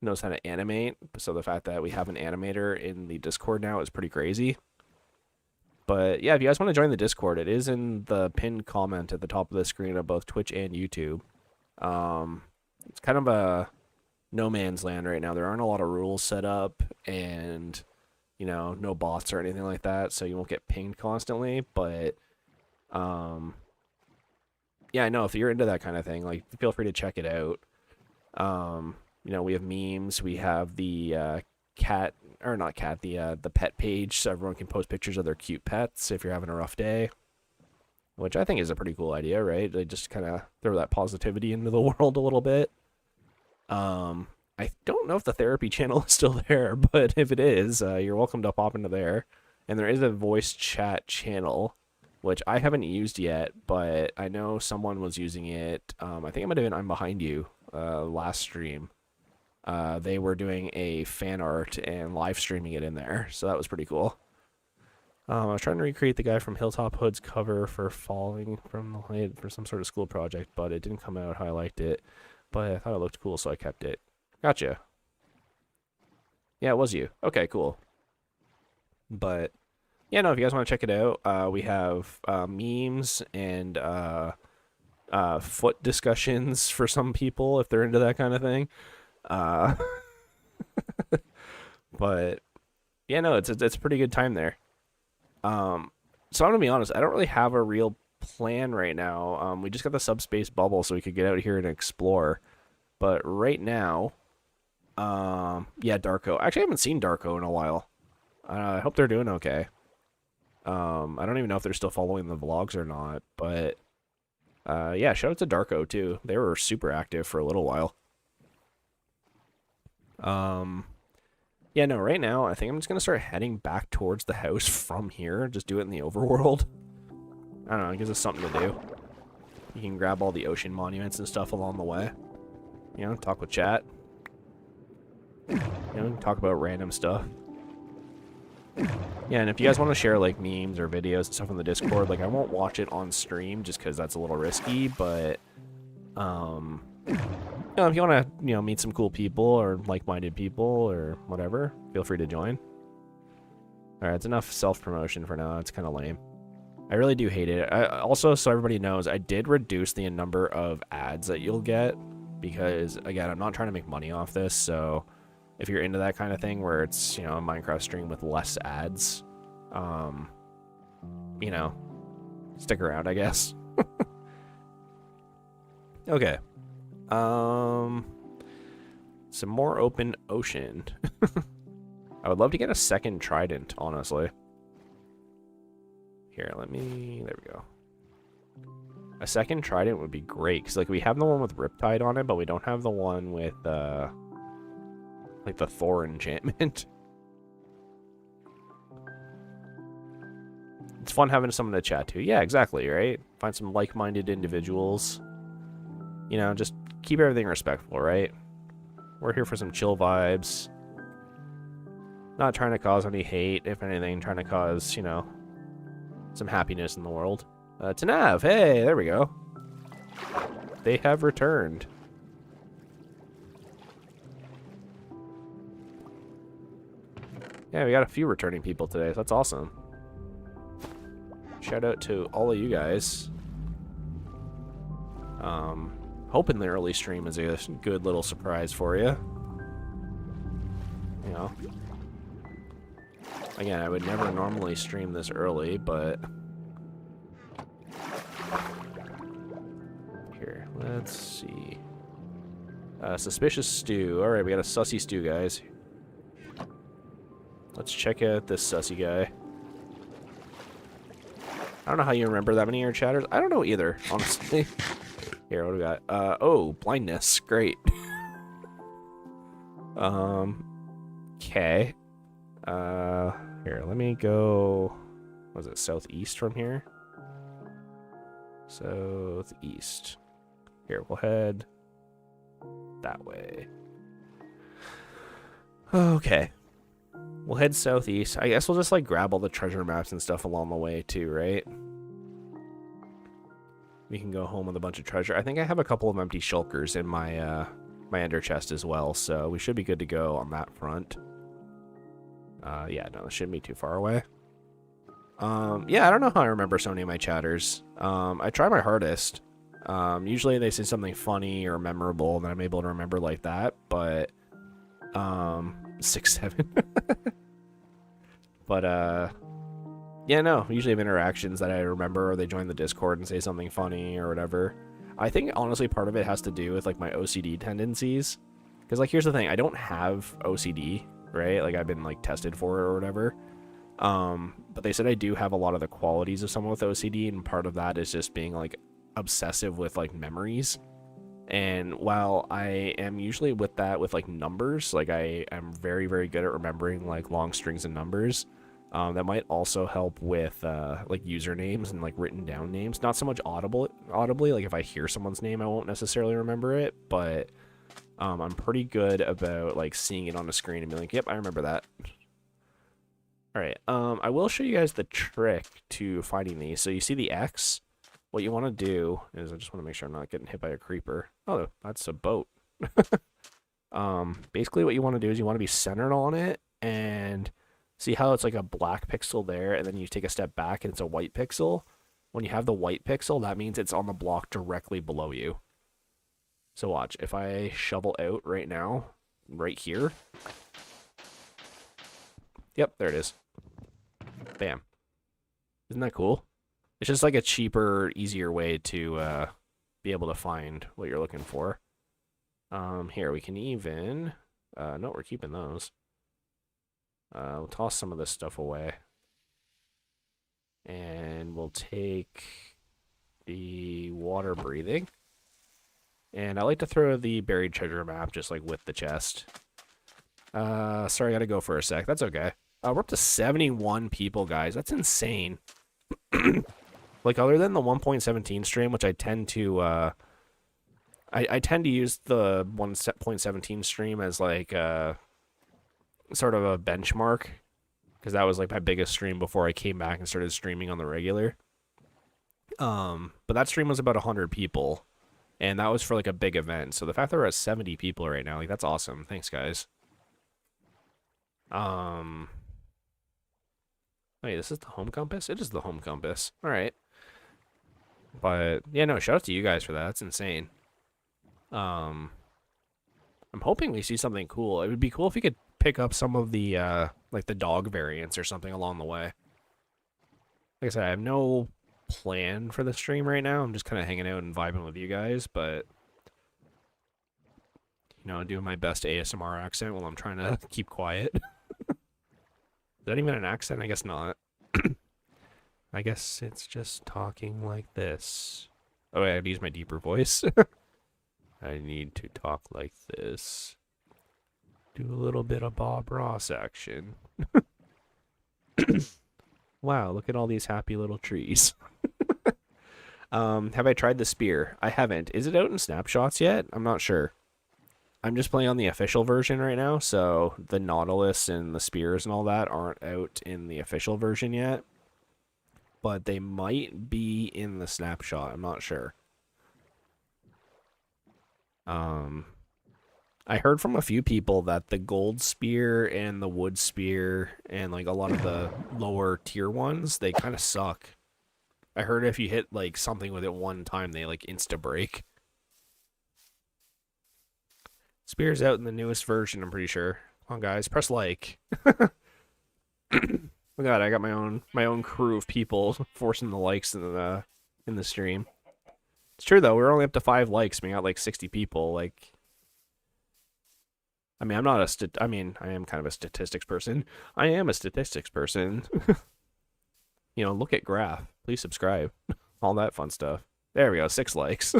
knows how to animate, so the fact that we have an animator in the Discord now is pretty crazy. But yeah, if you guys want to join the Discord, it is in the pinned comment at the top of the screen of both Twitch and YouTube. It's kind of a no man's land right now. There aren't a lot of rules set up, and you know, no bots or anything like that, so you won't get pinged constantly. But yeah, I know if you're into that kind of thing, like feel free to check it out. You know, we have memes, we have the cat, or not cat, the pet page, so everyone can post pictures of their cute pets if you're having a rough day, which I think is a pretty cool idea, right? They just kind of throw that positivity into the world a little bit. I don't know if the therapy channel is still there, but if it is, you're welcome to pop into there. And there is a voice chat channel, which I haven't used yet, but I know someone was using it. I think it might have been I'm Behind You last stream. They were doing a fan art and live streaming it in there, so that was pretty cool. I was trying to recreate the guy from Hilltop Hood's cover for Falling from the Height for some sort of school project, but it didn't come out how I liked it. But I thought it looked cool, so I kept it. Gotcha. Yeah, it was you. Okay, cool. But yeah, no, if you guys want to check it out, we have memes and foot discussions for some people if they're into that kind of thing. Uh, but yeah, no, it's a pretty good time there. So I'm gonna be honest, I don't really have a real plan right now. We just got the subspace bubble so we could get out here and explore. But right now, yeah, Darko. Actually, I haven't seen Darko in a while. I hope they're doing okay. I don't even know if they're still following the vlogs or not, but yeah, shout out to Darko too. They were super active for a little while. Yeah, no, right now I think I'm just gonna start heading back towards the house from here. Just do it in the overworld. I don't know, it gives us something to do. You can grab all the ocean monuments and stuff along the way. You know, talk with chat. You know, talk about random stuff. Yeah, and if you guys want to share like memes or videos and stuff on the Discord, like I won't watch it on stream just because that's a little risky, but you know, if you want to, you know, meet some cool people or like-minded people or whatever, feel free to join. All right, it's enough self-promotion for now. It's kind of lame. I really do hate it. Also, so everybody knows, I did reduce the number of ads that you'll get because, again, I'm not trying to make money off this. So if you're into that kind of thing where it's, you know, a Minecraft stream with less ads, you know, stick around, I guess. Okay. Some more open ocean. I would love to get a second trident, honestly. Here, there we go. A second trident would be great, because, like, we have the one with Riptide on it, but we don't have the one with, like, the Thor enchantment. It's fun having someone to chat to. Yeah, exactly, right? Find some like-minded individuals. You know, just keep everything respectful, right? We're here for some chill vibes. Not trying to cause any hate, if anything, trying to cause, you know, some happiness in the world. Tanav, hey, there we go. They have returned. Yeah, we got a few returning people today, so that's awesome. Shout out to all of you guys. Hoping the early stream is a good little surprise for you. You know. Again, I would never normally stream this early, but... Here, let's see. Suspicious stew. Alright, we got a sussy stew, guys. Let's check out this sussy guy. I don't know how you remember that many of your chatters. I don't know either, honestly. Here, what do we got? Oh, blindness. Great. Okay. Here, let me go... Was it southeast from here? Southeast. Here, we'll head that way. Okay. We'll head southeast. I guess we'll just, like, grab all the treasure maps and stuff along the way, too, right? We can go home with a bunch of treasure. I think I have a couple of empty shulkers in my, my ender chest as well, so we should be good to go on that front. Yeah, no, it shouldn't be too far away. Yeah, I don't know how I remember so many of my chatters. I try my hardest. Usually they say something funny or memorable, and I'm able to remember like that, but... 6, 7. But, yeah, no, usually have interactions that I remember, or they join the Discord and say something funny or whatever. I think, honestly, part of it has to do with, like, my OCD tendencies. Because, like, here's the thing, I don't have OCD, right? Like, I've been, like, tested for it or whatever. But they said I do have a lot of the qualities of someone with OCD, and part of that is just being, like, obsessive with, like, memories. And while I am usually with that with, like, numbers, like, I am very, very good at remembering, like, long strings of numbers. That might also help with, like, usernames and, like, written down names. Not so much audibly, like, if I hear someone's name, I won't necessarily remember it, but I'm pretty good about, like, seeing it on the screen and being like, yep, I remember that. Alright, I will show you guys the trick to finding these. So you see the X? What you want to do is, I just want to make sure I'm not getting hit by a creeper. Oh, that's a boat. Basically what you want to do is you want to be centered on it, and see how it's like a black pixel there, and then you take a step back and it's a white pixel. When you have the white pixel, that means it's on the block directly below you. So watch, if I shovel out right now, right here. Yep, there it is. Bam. Isn't that cool? It's just like a cheaper, easier way to be able to find what you're looking for. Here, we can even... no, we're keeping those. We'll toss some of this stuff away. And we'll take the water breathing. And I like to throw the buried treasure map just like with the chest. Sorry, I gotta go for a sec. That's okay. We're up to 71 people, guys. That's insane. Like, other than the 1.17 stream, which I tend to, I tend to use the 1.17 stream as, like, sort of a benchmark. Because that was, like, my biggest stream before I came back and started streaming on the regular. But that stream was about 100 people. And that was for, like, a big event. So the fact that we're at 70 people right now, like, that's awesome. Thanks, guys. Wait, this is the home compass? It is the home compass. Alright. But, yeah, no, shout out to you guys for that. That's insane. I'm hoping we see something cool. It would be cool if we could pick up some of the, like, the dog variants or something along the way. Like I said, I have no plan for the stream right now. I'm just kind of hanging out and vibing with you guys, but... You know, doing my best ASMR accent while I'm trying to keep quiet. Is that even an accent? I guess not. I guess it's just talking like this. Oh, I have to use my deeper voice. I need to talk like this. Do a little bit of Bob Ross action. Wow, look at all these happy little trees. Have I tried the spear? I haven't. Is it out in snapshots yet? I'm not sure. I'm just playing on the official version right now, so the Nautilus and the spears and all that aren't out in the official version yet. But they might be in the snapshot, I'm not sure. I heard from a few people that the gold spear and the wood spear and like a lot of the lower tier ones, they kind of suck. I heard if you hit like something with it one time, they like insta-break. Spear's out in the newest version, I'm pretty sure. Come on, guys, press like. Oh god, I got my own crew of people forcing the likes in the stream. It's true though, we're only up to 5 likes. We got like 60 people. Like, I mean, I am kind of a statistics person. I am a statistics person. You know, look at graph. Please subscribe. All that fun stuff. There we go, 6 likes.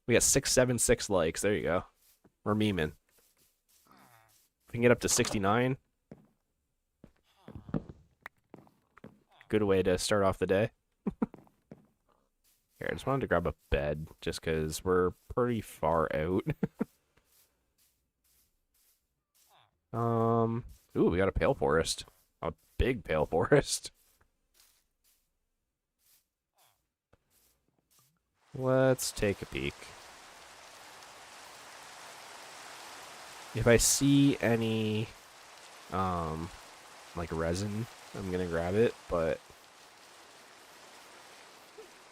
We got 676 likes. There you go. We're memeing. If we can get up to 69. Good way to start off the day. Here, I just wanted to grab a bed just because we're pretty far out. Ooh, we got a pale forest. A big pale forest. Let's take a peek. If I see any, like resin, I'm gonna grab it, but...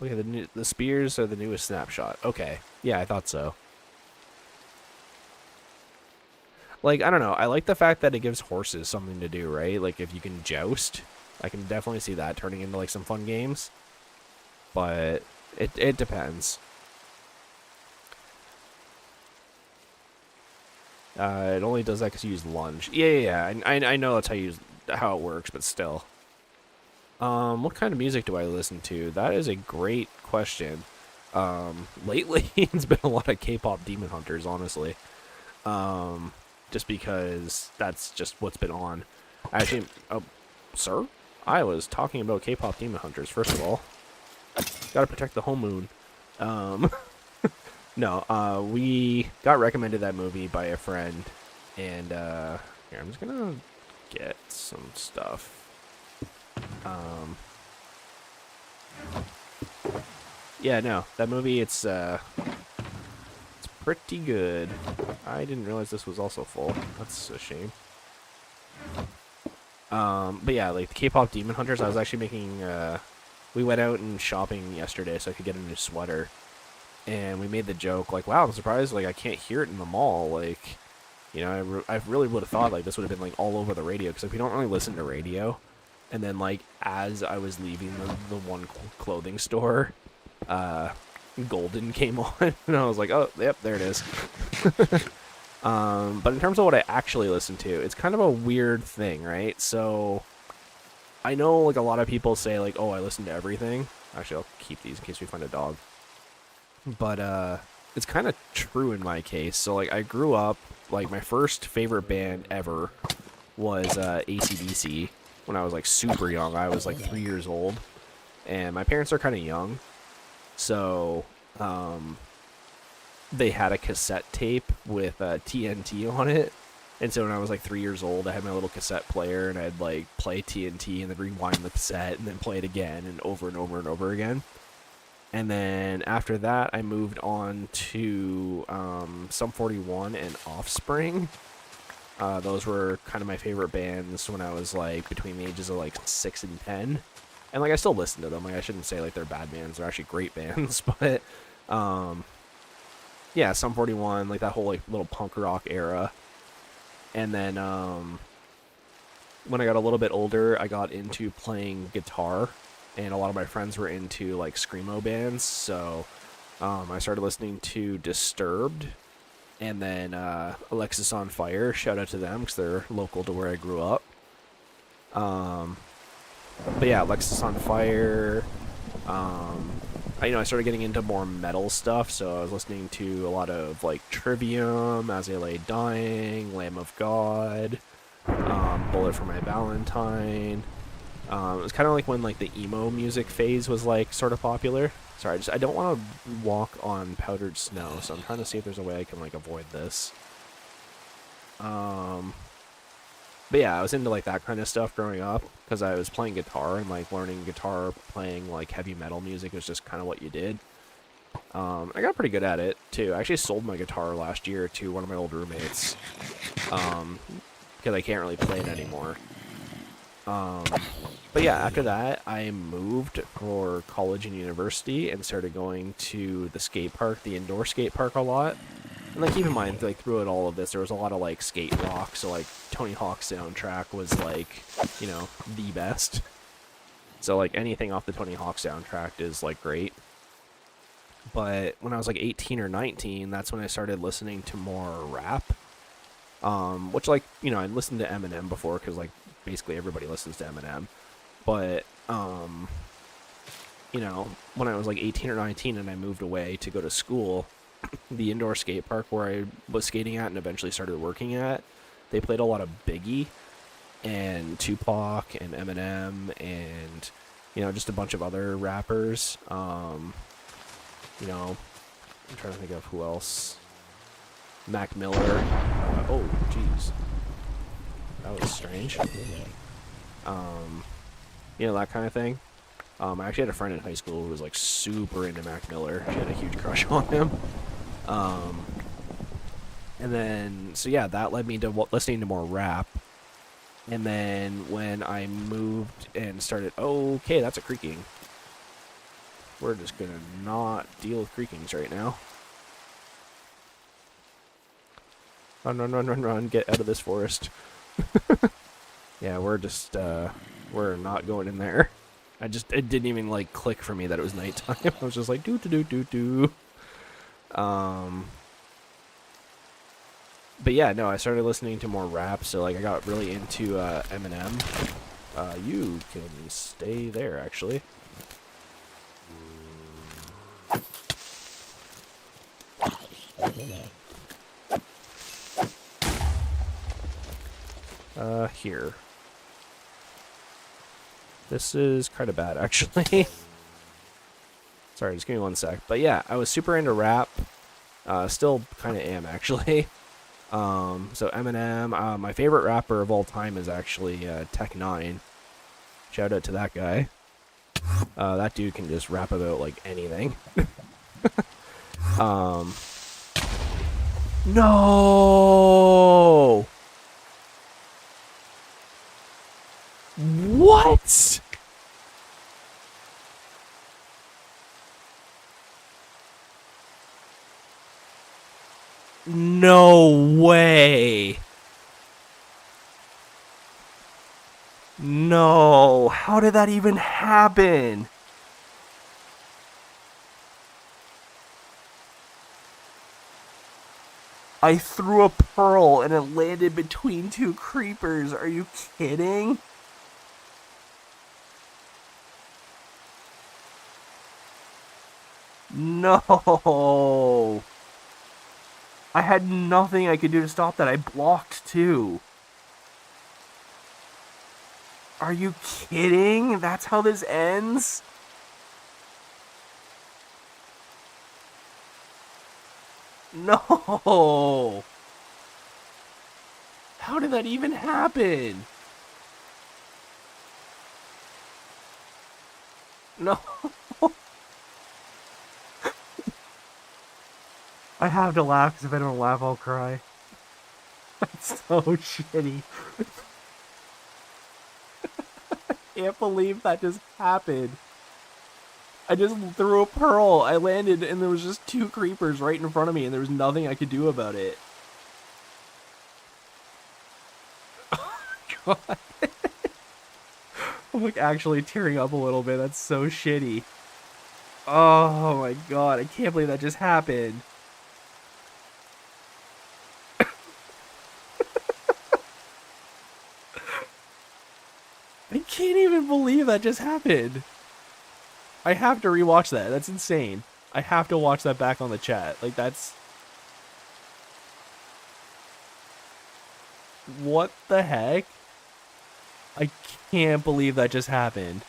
Look at the spears are the newest snapshot. Okay, yeah, I thought so. Like, I don't know, I like the fact that it gives horses something to do, right? Like, if you can joust, I can definitely see that turning into, like, some fun games. But... It depends. It only does that because you use lunge. Yeah. I know that's how it works, but still. What kind of music do I listen to? That is a great question. Lately it's been a lot of K-pop Demon Hunters, honestly. Just because that's just what's been on. Actually, sir? I was talking about K-pop Demon Hunters, first of all. Gotta protect the home moon. No, we got recommended that movie by a friend, and here, I'm just gonna get some stuff. Yeah, no, that movie, it's pretty good. I didn't realize this was also full. That's a shame. But yeah, like the K-pop Demon Hunters, I was actually making, we went out and shopping yesterday so I could get a new sweater. And we made the joke, like, wow, I'm surprised, like, I can't hear it in the mall. Like, you know, I really would have thought, like, this would have been, like, all over the radio. Because, like, we don't really listen to radio. And then, like, as I was leaving the one clothing store, Golden came on. And I was like, oh, yep, there it is. But in terms of what I actually listen to, it's kind of a weird thing, right? So, I know, like, a lot of people say, like, oh, I listen to everything. Actually, I'll keep these in case we find a dog. But, it's kind of true in my case. So, like, I grew up, like, my first favorite band ever was AC/DC. When I was, like, super young. I was, like, 3 years old. And my parents are kind of young. So, they had a cassette tape with TNT on it. And so when I was, like, 3 years old, I had my little cassette player. And I'd, like, play TNT and then rewind the cassette and then play it again and over and over and over again. And then after that, I moved on to Sum 41 and Offspring. Those were kind of my favorite bands when I was, like, between the ages of, like, 6 and 10. And, like, I still listen to them. Like, I shouldn't say, like, they're bad bands. They're actually great bands. But, yeah, Sum 41, like, that whole, like, little punk rock era. And then, when I got a little bit older, I got into playing guitar. And a lot of my friends were into, like, screamo bands. So, I started listening to Disturbed. And then Alexis on Fire, shout out to them because they're local to where I grew up. But yeah, Alexis on Fire. I started getting into more metal stuff, so I was listening to a lot of like Trivium, As I Lay Dying, Lamb of God, Bullet for My Valentine. It was kind of like when like the emo music phase was like sort of popular. Sorry, I don't want to walk on powdered snow, so I'm trying to see if there's a way I can, like, avoid this. But yeah, I was into, like, that kind of stuff growing up, because I was playing guitar, and, like, learning guitar, playing, like, heavy metal music was just kind of what you did. I got pretty good at it, too. I actually sold my guitar last year to one of my old roommates, because I can't really play it anymore. But yeah, after that, I moved for college and university and started going to the skate park, the indoor skate park a lot. And like, keep in mind, like, throughout all of this, there was a lot of, like, skate rock. So, like, Tony Hawk's soundtrack was, like, you know, the best. So, like, anything off the Tony Hawk soundtrack is, like, great. But when I was, like, 18 or 19, that's when I started listening to more rap. Which, like, you know, I'd listened to Eminem before because, like, basically everybody listens to Eminem. But, you know, when I was like 18 or 19 and I moved away to go to school, the indoor skate park where I was skating at and eventually started working at, they played a lot of Biggie and Tupac and Eminem and, you know, just a bunch of other rappers. You know, I'm trying to think of who else. Mac Miller. Oh, jeez. That was strange. You know, that kind of thing. I actually had a friend in high school who was, like, super into Mac Miller. She had a huge crush on him. And then, so yeah, that led me to listening to more rap. And then when I moved and started, okay, that's a creaking. We're just gonna not deal with creakings right now. Run, run, run, run, run, get out of this forest. Yeah, we're just, we're not going in there. It didn't even, like, click for me that it was nighttime. I was just like, do. But yeah, no, I started listening to more rap, so, like, I got really into, Eminem. You can stay there, actually. Here. This is kind of bad, actually. Sorry, just give me one sec. But yeah, I was super into rap. Still kind of am, actually. So Eminem, my favorite rapper of all time is actually Tech9. Shout out to that guy. That dude can just rap about, like, anything. No! What? No way. No. How did that even happen? I threw a pearl and it landed between two creepers. Are you kidding? No. I had nothing I could do to stop that. I blocked too. Are you kidding? That's how this ends? No. How did that even happen? No. I have to laugh because if I don't laugh, I'll cry. That's so shitty. I can't believe that just happened. I just threw a pearl. I landed and there was just two creepers right in front of me and there was nothing I could do about it. Oh my god. I'm like actually tearing up a little bit. That's so shitty. Oh my god. I can't believe that just happened. I can't even believe that just happened. I have to rewatch that. That's insane. I have to watch that back on the chat. Like, that's... What the heck? I can't believe that just happened.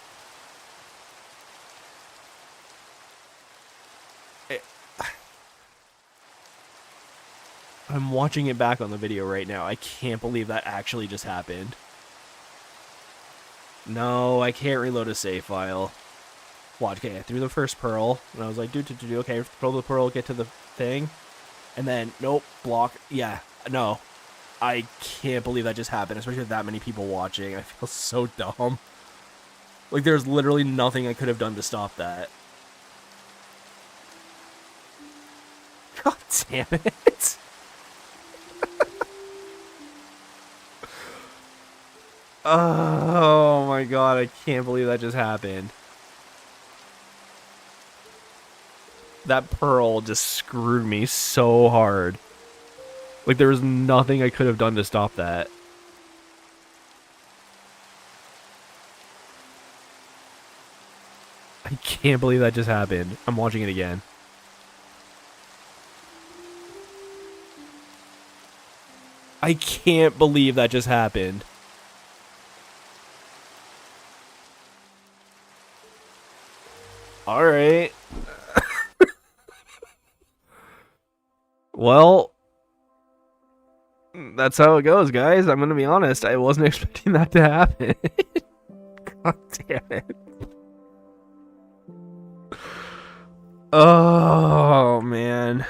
I'm watching it back on the video right now. I can't believe that actually just happened. No, I can't reload a save file. Watch, okay, I threw the first pearl, and I was like, okay, throw the pearl, get to the thing, and then, nope, block, yeah, no. I can't believe that just happened, especially with that many people watching. I feel so dumb. Like, there's literally nothing I could have done to stop that. God damn it. Oh my god, I can't believe that just happened. That pearl just screwed me so hard. Like, there was nothing I could have done to stop that. I can't believe that just happened. I'm watching it again. I can't believe that just happened. Alright. Well, that's how it goes, guys. I'm gonna be honest. I wasn't expecting that to happen. God damn it. Oh, man.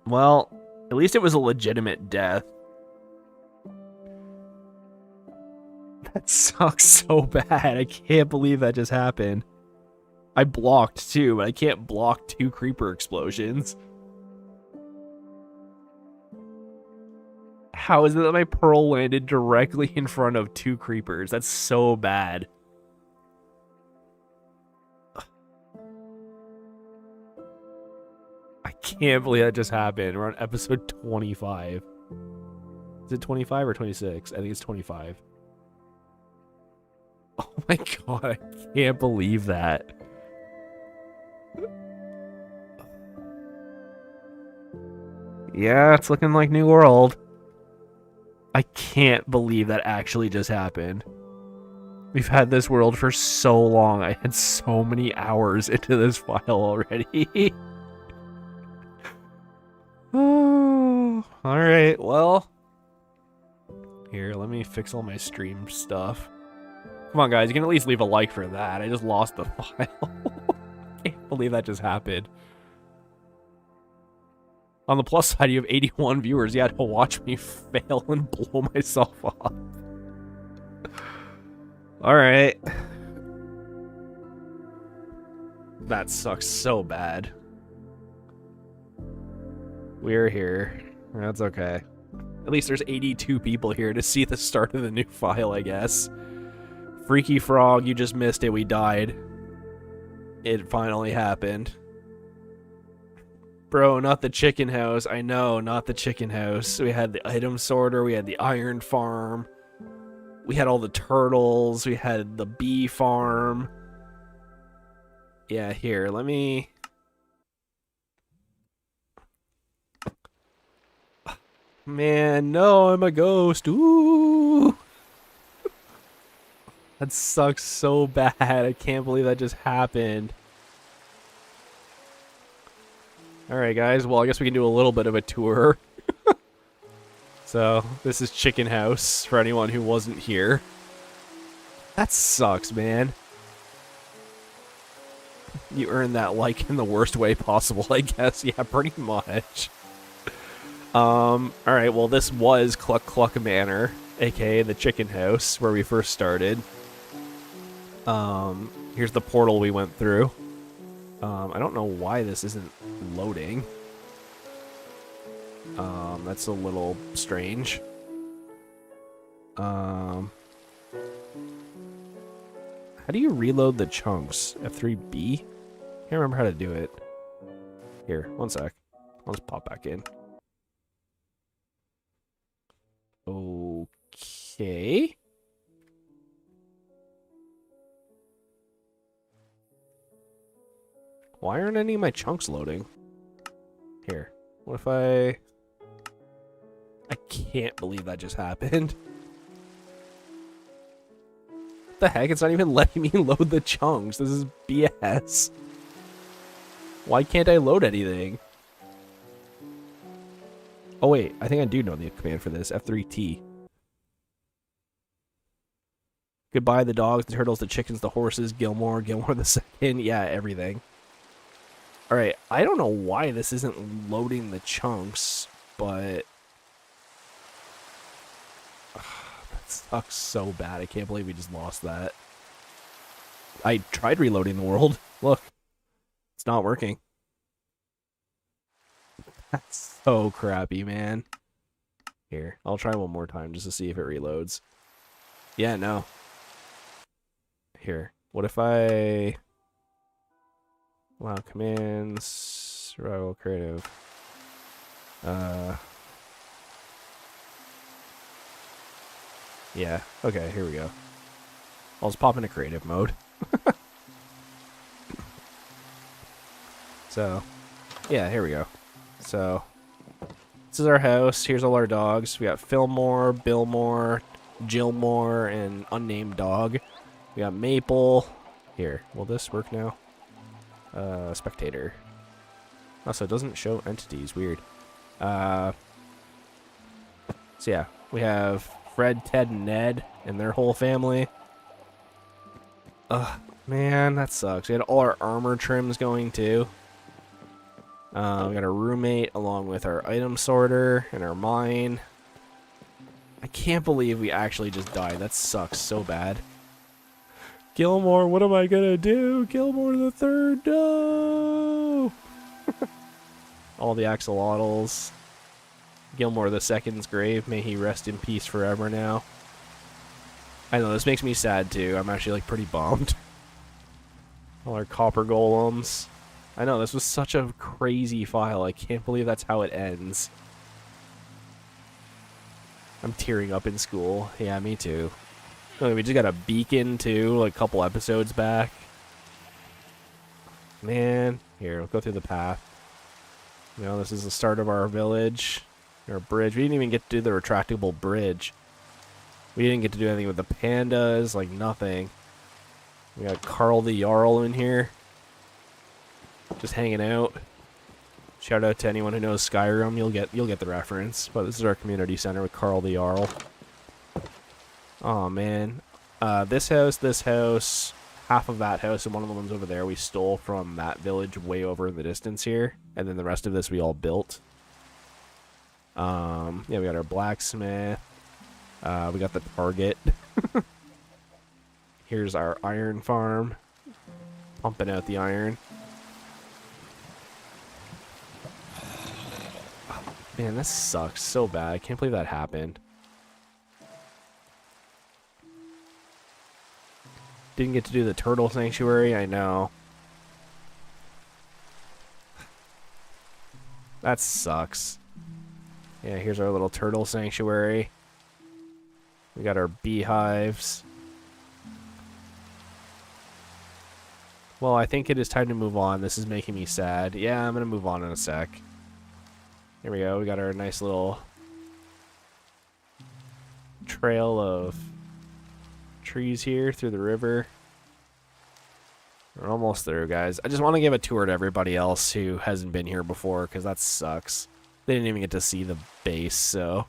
Well, at least it was a legitimate death. That sucks so bad. I can't believe that just happened. I blocked too, but I can't block two creeper explosions. How is it that my pearl landed directly in front of two creepers? That's so bad. I can't believe that just happened. We're on episode 25. Is it 25 or 26? I think it's 25. Oh my god, I can't believe that. Yeah, it's looking like New World. I can't believe that actually just happened. We've had this world for so long. I had so many hours into this file already. Oh, alright, well. Here, let me fix all my stream stuff. Come on, guys, you can at least leave a like for that. I just lost the file. I can't believe that just happened. On the plus side, you have 81 viewers. You had to watch me fail and blow myself up. Alright. That sucks so bad. We're here. That's okay. At least there's 82 people here to see the start of the new file, I guess. Freaky Frog, you just missed it. We died. It finally happened. Bro, not the chicken house. I know, not the chicken house. We had the item sorter. We had the iron farm. We had all the turtles. We had the bee farm. Yeah, here, let me... Man, no, I'm a ghost. Ooh. That sucks so bad. I can't believe that just happened. Alright, guys. Well, I guess we can do a little bit of a tour. So, this is Chicken House for anyone who wasn't here. That sucks, man. You earned that like in the worst way possible, I guess. Yeah, pretty much. Alright, well, this was Cluck Cluck Manor, aka the Chicken House, where we first started. Here's the portal we went through. I don't know why this isn't loading. That's a little strange. How do you reload the chunks? F3B? Can't remember how to do it. Here, one sec. I'll just pop back in. Okay. Why aren't any of my chunks loading? Here. What if I can't believe that just happened. What the heck? It's not even letting me load the chunks. This is BS. Why can't I load anything? Oh wait, I think I do know the command for this. F3T. Goodbye the dogs, the turtles, the chickens, the horses, Gilmore the second. Yeah, everything. Alright, I don't know why this isn't loading the chunks, but... that sucks so bad. I can't believe we just lost that. I tried reloading the world. Look. It's not working. That's so crappy, man. Here, I'll try one more time just to see if it reloads. Yeah, no. Here, what if I... Wow, commands, survival, creative. Yeah, okay, here we go. I'll just pop into creative mode. So, yeah, here we go. So, this is our house. Here's all our dogs. We got Fillmore, Billmore, Jillmore, and unnamed dog. We got Maple. Here, will this work now? Spectator. Also, it doesn't show entities. Weird. So yeah, we have Fred, Ted, and Ned, and their whole family. Ugh, man, that sucks. We had all our armor trims going too. We got our roommate along with our item sorter and our mine. I can't believe we actually just died. That sucks so bad. Gilmore, what am I gonna do? Gilmore the third, no! All the axolotls. Gilmore the second's grave. May he rest in peace forever now. I know, this makes me sad too. I'm actually like pretty bummed. All our copper golems. I know, this was such a crazy file. I can't believe that's how it ends. I'm tearing up in school. Yeah, me too. Oh, we just got a beacon too, like a couple episodes back. Man, here, we'll go through the path. You know, this is the start of our village. Our bridge. We didn't even get to do the retractable bridge. We didn't get to do anything with the pandas, like nothing. We got Carl the Jarl in here. Just hanging out. Shout out to anyone who knows Skyrim. You'll get the reference. But this is our community center with Carl the Jarl. Oh man. This house, half of that house, and one of the ones over there we stole from that village way over in the distance here. And then the rest of this we all built. Yeah, we got our blacksmith. We got the target. Here's our iron farm. Pumping out the iron. Oh, man, this sucks so bad. I can't believe that happened. Didn't get to do the turtle sanctuary, I know. That sucks. Yeah, here's our little turtle sanctuary. We got our beehives. Well, I think it is time to move on. This is making me sad. Yeah, I'm going to move on in a sec. Here we go. We got our nice little trail of trees here through the river. We're almost there, guys. I just want to give a tour to everybody else who hasn't been here before, because that sucks. They didn't even get to see the base, so...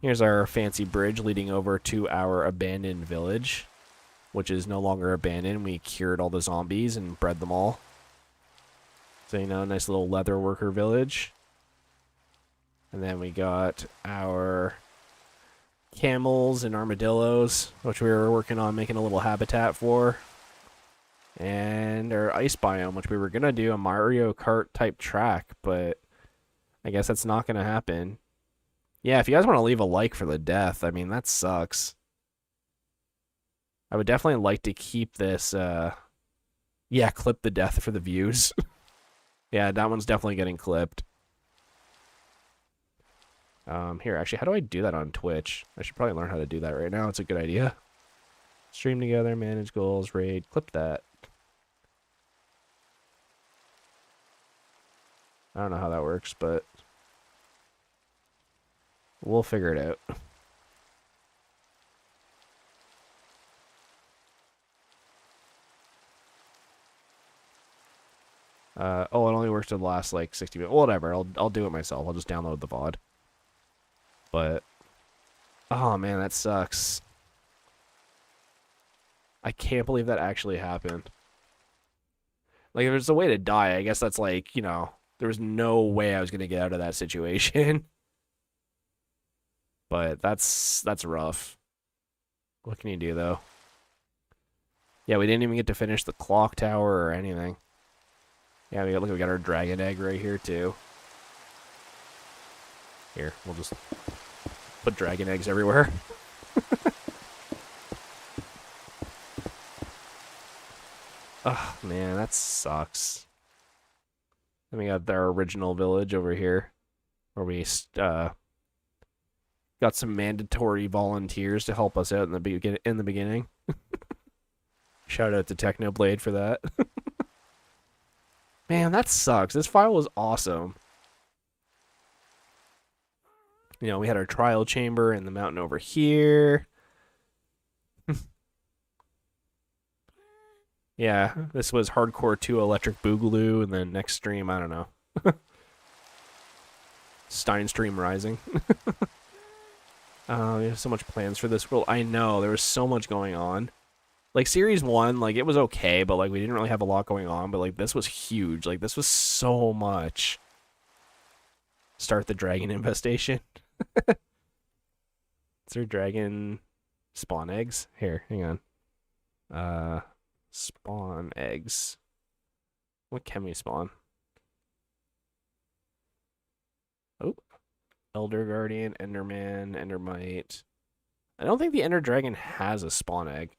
Here's our fancy bridge leading over to our abandoned village, which is no longer abandoned. We cured all the zombies and bred them all. So, you know, nice little leather worker village. And then we got our camels and armadillos, which we were working on making a little habitat for. And our ice biome, which we were going to do a Mario Kart type track, but I guess that's not going to happen. Yeah, if you guys want to leave a like for the death, I mean, that sucks. I would definitely like to keep this, yeah, clip the death for the views. Yeah, that one's definitely getting clipped. Here, actually, how do I do that on Twitch? I should probably learn how to do that right now. It's a good idea. Stream together, manage goals, raid, clip that. I don't know how that works, but we'll figure it out. Oh, it only works to the last, like, 60 minutes. Whatever, I'll do it myself. I'll just download the VOD. But, oh, man, that sucks. I can't believe that actually happened. Like, if there's a way to die, I guess that's, like, you know, there was no way I was going to get out of that situation. But that's rough. What can you do, though? Yeah, we didn't even get to finish the clock tower or anything. Yeah, look, we got our dragon egg right here, too. Here, we'll just put dragon eggs everywhere. Oh, man, that sucks. Then we got our original village over here, where we got some mandatory volunteers to help us out in the beginning. Shout out to Technoblade for that. Man, that sucks. This file was awesome. You know, we had our trial chamber in the mountain over here. Yeah, this was Hardcore 2 Electric Boogaloo, and then next stream, I don't know. Stein stream rising. We have so much plans for this world. I know, there was so much going on. Like, Series 1, like, it was okay, but, like, we didn't really have a lot going on, but, like, this was huge. Like, this was so much. Start the dragon infestation. Is there dragon spawn eggs? Here, hang on. Spawn eggs. What can we spawn? Oh. Elder Guardian, Enderman, Endermite. I don't think the Ender Dragon has a spawn egg.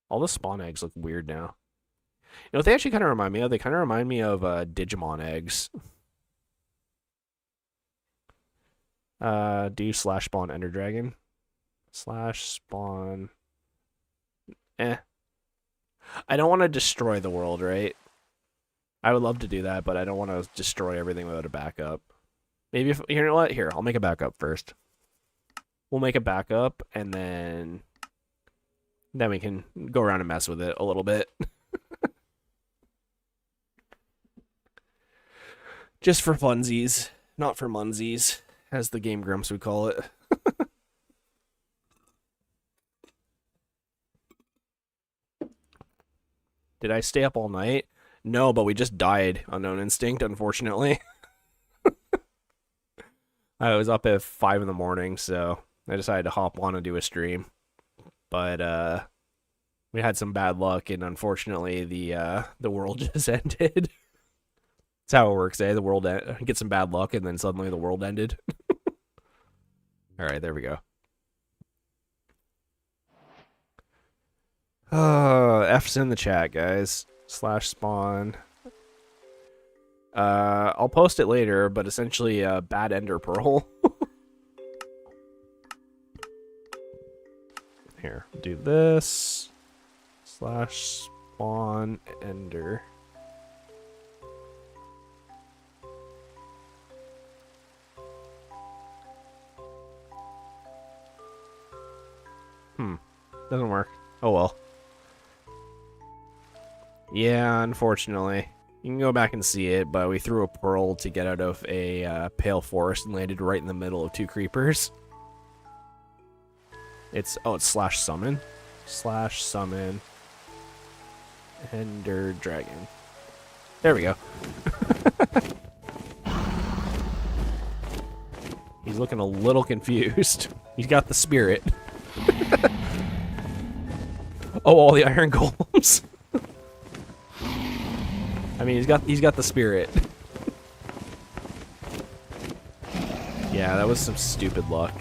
All the spawn eggs look weird now. You know what they actually kind of remind me of? They kind of remind me of Digimon eggs. Do slash spawn Ender Dragon. Slash spawn. I don't want to destroy the world, right? I would love to do that, but I don't want to destroy everything without a backup. Maybe if, you know what? Here, I'll make a backup first. We'll make a backup, and then we can go around and mess with it a little bit. Just for funsies, not for munsies, as the Game Grumps would call it. Did I stay up all night? No, but we just died Unknown Instinct, unfortunately. I was up at 5 in the morning, so I decided to hop on and do a stream. But we had some bad luck, and unfortunately the world just ended. That's how it works, eh? The world get some bad luck, and then suddenly the world ended. All right, there we go. F's in the chat, guys. /spawn. I'll post it later, but essentially bad ender pearl. Here, do this. /spawn ender. Doesn't work. Oh well. Yeah, unfortunately. You can go back and see it, but we threw a pearl to get out of a pale forest and landed right in the middle of 2 creepers. It's /summon. /summon Ender Dragon. There we go. He's looking a little confused. He's got the spirit. Oh, all the iron golems. I mean, he's got the spirit. Yeah, that was some stupid luck.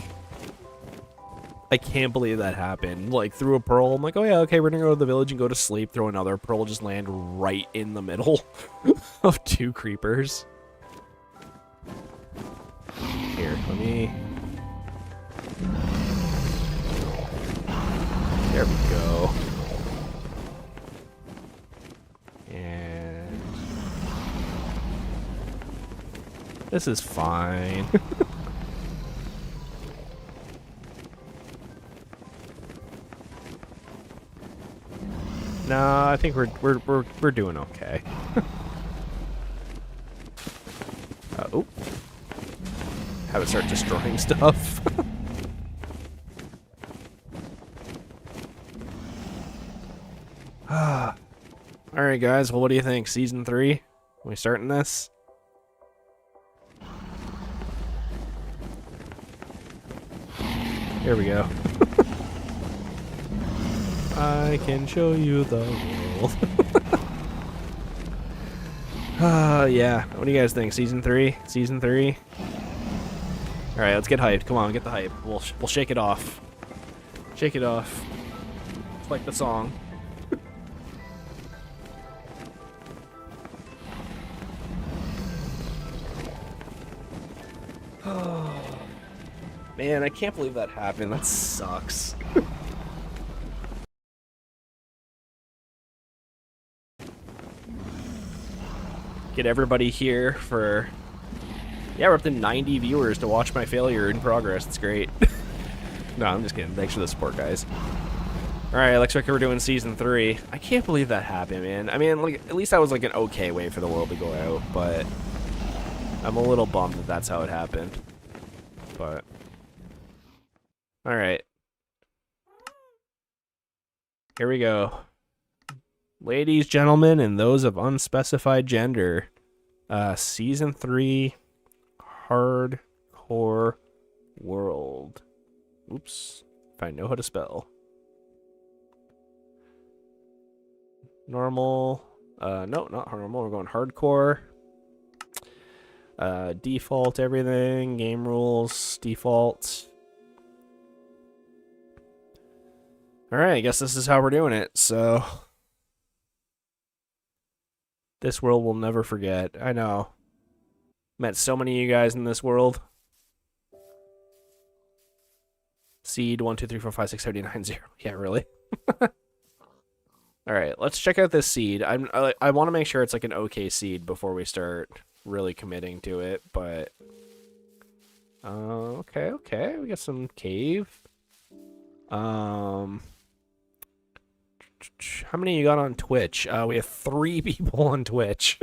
I can't believe that happened. Like, threw a pearl. I'm like, oh yeah, okay, we're gonna go to the village and go to sleep. Throw another pearl, just land right in the middle of 2 creepers. Here, let me... There we go. And... this is fine. No, I think we're doing okay. Oh, have it start destroying stuff. All right, guys. Well, what do you think? Season 3? Are we starting this? Here we go. I can show you the world. Yeah. What do you guys think? Season 3? Season 3? Alright, let's get hyped. Come on, get the hype. We'll shake it off. Shake it off. It's like the song. Man, I can't believe that happened. That sucks. Get everybody here for... yeah, we're up to 90 viewers to watch my failure in progress. It's great. No, I'm just kidding. Thanks for the support, guys. Alright, looks like we're doing Season 3. I can't believe that happened, man. I mean, like, at least that was like an okay way for the world to go out, but... I'm a little bummed that that's how it happened. But... alright. Here we go. Ladies, gentlemen, and those of unspecified gender, Season 3 Hardcore World. Oops. If I know how to spell. Normal. No, not normal. We're going hardcore. Default everything. Game rules. Default. Alright, I guess this is how we're doing it, so... this world will never forget. I know. Met so many of you guys in this world. Seed 1, 2, 3, 4, 5, 6, 7, 8, 9, 0. Yeah, really? Alright, let's check out this seed. I want to make sure it's like an okay seed before we start really committing to it, but... okay. We got some cave. How many you got on Twitch? We have 3 people on Twitch.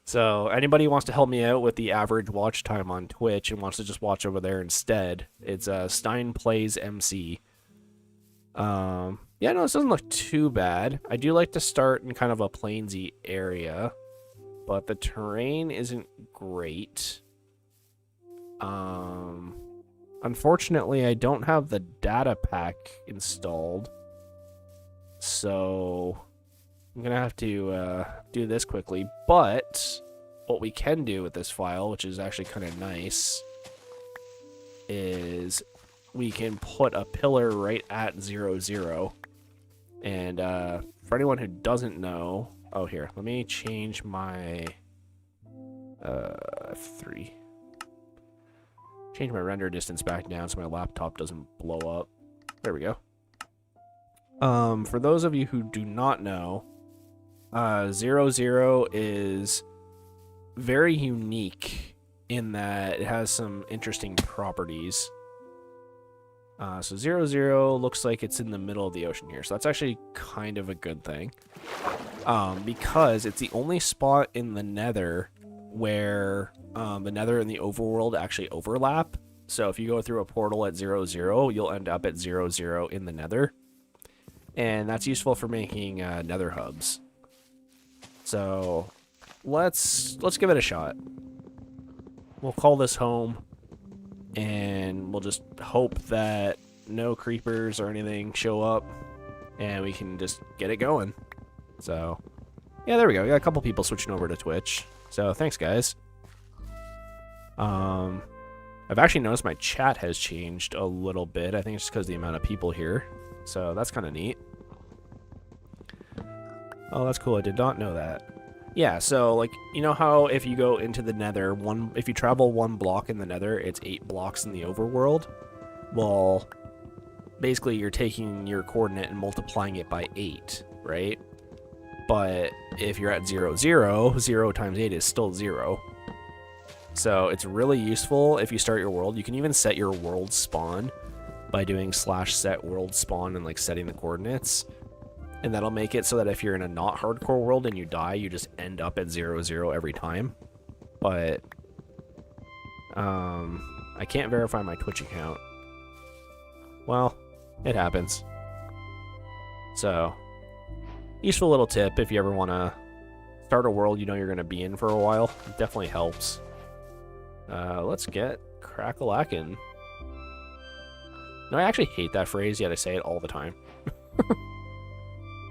So anybody who wants to help me out with the average watch time on Twitch and wants to just watch over there instead, it's Stein Plays MC. Yeah, no, this doesn't look too bad. I do like to start in kind of a plainsy area, but the terrain isn't great. Unfortunately, I don't have the data pack installed, so I'm gonna have to do this quickly. But what we can do with this file, which is actually kind of nice, is we can put a pillar right at 0, 0. And for anyone who doesn't know, oh, here, let me change my F3. Change my render distance back down so my laptop doesn't blow up. There we go. For those of you who do not know, 0, 0 is very unique in that it has some interesting properties. So 0, 0 looks like it's in the middle of the ocean here. So that's actually kind of a good thing. Because it's the only spot in the nether where the nether and the overworld actually overlap. So if you go through a portal at 0, 0, you'll end up at 0, 0 in the nether. And that's useful for making nether hubs. So let's give it a shot. We'll call this home. And we'll just hope that no creepers or anything show up. And we can just get it going. So, yeah, there we go. We got a couple people switching over to Twitch. So, thanks, guys. I've actually noticed my chat has changed a little bit. I think it's just because of the amount of people here. So, that's kind of neat. Oh, that's cool. I did not know that. Yeah, so, like, you know how if you go into the nether, if you travel 1 block in the nether, it's 8 blocks in the overworld? Well, basically you're taking your coordinate and multiplying it by 8, right? But if you're at 0, 0, 0 times 8 is still 0. So it's really useful if you start your world. You can even set your world spawn by doing /set world spawn and like setting the coordinates. And that'll make it so that if you're in a not hardcore world and you die, you just end up at 0, 0 every time. But I can't verify my Twitch account. Well, it happens. So, useful little tip if you ever want to start a world you know you're going to be in for a while. It definitely helps. Let's get crack-a-lackin'. No, I actually hate that phrase, yet I say it all the time.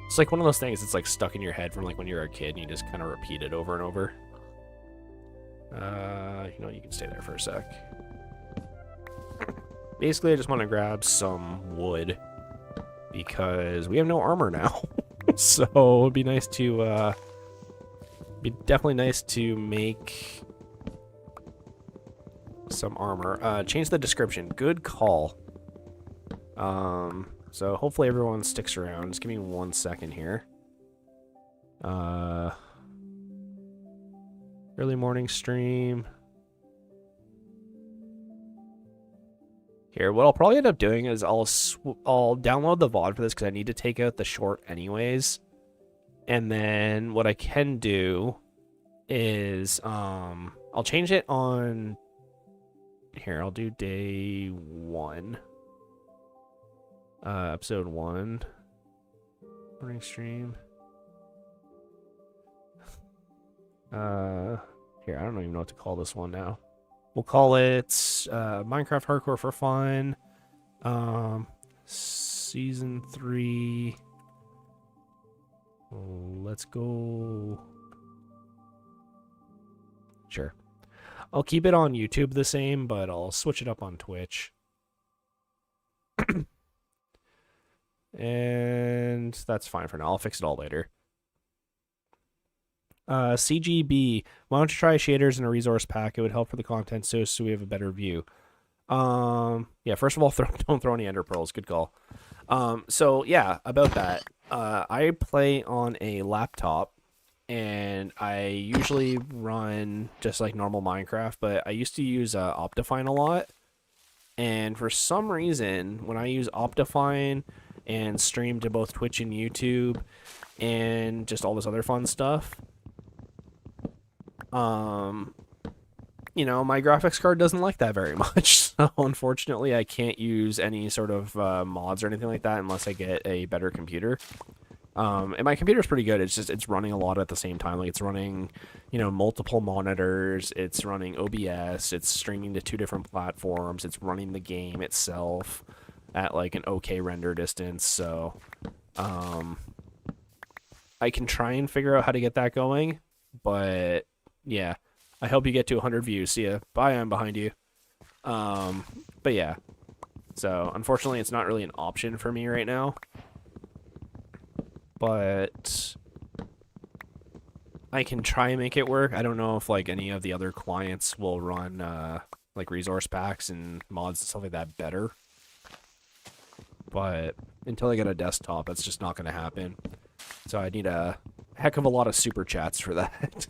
It's like one of those things that's like stuck in your head from like when you're a kid and you just kind of repeat it over and over. You know, you can stay there for a sec. Basically, I just want to grab some wood because we have no armor now. So it would be nice to, definitely nice to make some armor. Change the description. Good call. So hopefully everyone sticks around. Just give me 1 second here. Early morning stream. Here, what I'll probably end up doing is I'll download the VOD for this because I need to take out the short anyways. And then what I can do is I'll change it on here. I'll do day 1. Episode 1. Morning stream. Here, I don't even know what to call this one now. We'll call it Minecraft Hardcore for Fun. Season 3. Let's go. Sure. I'll keep it on YouTube the same, but I'll switch it up on Twitch. And that's fine for now. I'll fix it all later. CGB, why don't you try shaders in a resource pack? It would help for the content so we have a better view. Yeah, first of all, don't throw any ender pearls. Good call. So yeah, about that. I play on a laptop, and I usually run just like normal Minecraft, but I used to use Optifine a lot. And for some reason, when I use Optifine and stream to both Twitch and YouTube and just all this other fun stuff, you know, my graphics card doesn't like that very much. So unfortunately, I can't use any sort of mods or anything like that unless I get a better computer. And my computer's pretty good. It's just, it's running a lot at the same time. Like, it's running, you know, multiple monitors. It's running OBS. It's streaming to 2 different platforms. It's running the game itself at, like, an okay render distance. So, I can try and figure out how to get that going. But, yeah. I hope you get to 100 views. See ya. Bye, I'm behind you. But, yeah. So, unfortunately, it's not really an option for me right now. But I can try and make it work. I don't know if, like, any of the other clients will run, like, resource packs and mods and stuff like that better. But until I get a desktop, that's just not going to happen. So I need a heck of a lot of super chats for that.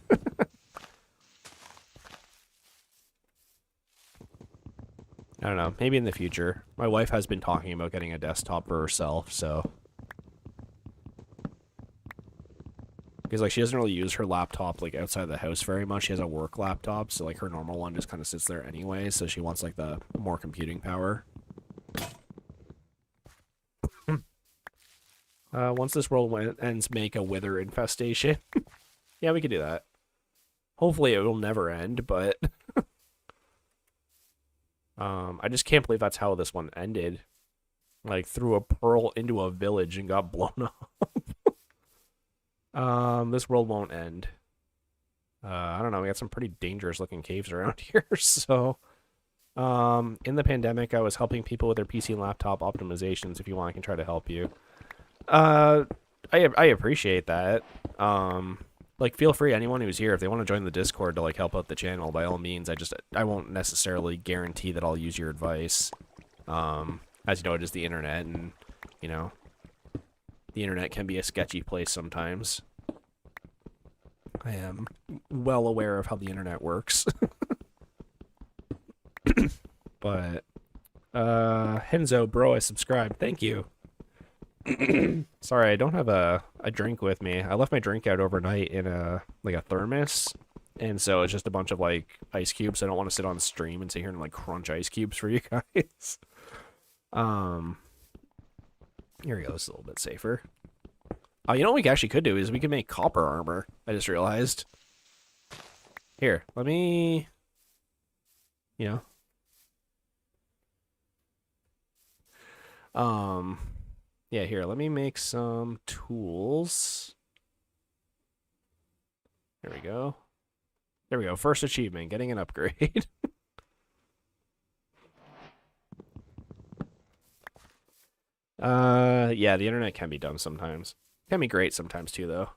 I don't know. Maybe in the future. My wife has been talking about getting a desktop for herself, so... Because, like, she doesn't really use her laptop, like, outside the house very much. She has a work laptop, so, like, her normal one just kind of sits there anyway, so she wants, like, the more computing power. Once this world ends, make a wither infestation. Yeah, we could do that. Hopefully it will never end, but... I just can't believe that's how this one ended. Like, threw a pearl into a village and got blown up. This world won't end. I don't know, we got some pretty dangerous looking caves around here, so... in the pandemic, I was helping people with their PC and laptop optimizations. If you want, I can try to help you. I appreciate that. Like, feel free, anyone who's here, if they want to join the Discord to, like, help out the channel, by all means. I won't necessarily guarantee that I'll use your advice. As you know, it is the internet, and, you know, the internet can be a sketchy place sometimes. I am well aware of how the internet works. But, Henzo, bro, I subscribed. Thank you. Sorry, I don't have a drink with me. I left my drink out overnight in a thermos, and so it's just a bunch of, like, ice cubes. I don't want to sit on stream and sit here and, like, crunch ice cubes for you guys. Here we go. This is a little bit safer. You know what we actually could do is we could make copper armor. I just realized. Here, let me... You know. Yeah, here, let me make some tools. There we go. There we go. First achievement, getting an upgrade. Yeah, the internet can be dumb sometimes. Can be great sometimes too, though.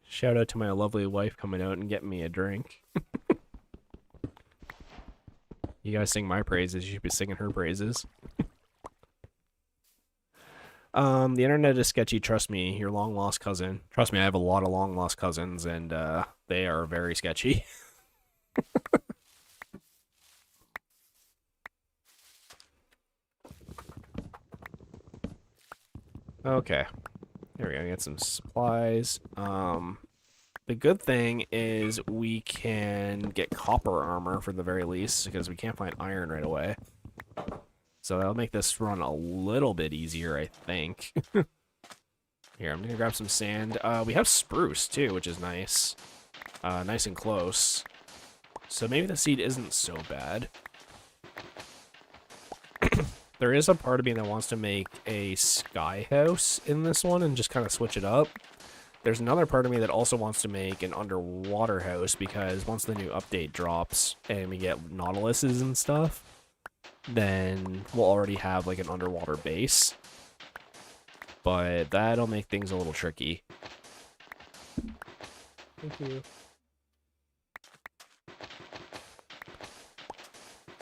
Shout out to my lovely wife coming out and getting me a drink. You guys sing my praises, you should be singing her praises. The internet is sketchy, trust me, your long-lost cousin. Trust me, I have a lot of long-lost cousins, and, they are very sketchy. Okay. There we go, get some supplies. The good thing is we can get copper armor for the very least, because we can't find iron right away. So that'll make this run a little bit easier, I think. Here, I'm gonna grab some sand. We have spruce, too, which is nice. Nice and close. So maybe the seed isn't so bad. There is a part of me that wants to make a sky house in this one and just kind of switch it up. There's another part of me that also wants to make an underwater house, because once the new update drops and we get nautiluses and stuff, then we'll already have, like, an underwater base. But that'll make things a little tricky. Thank you.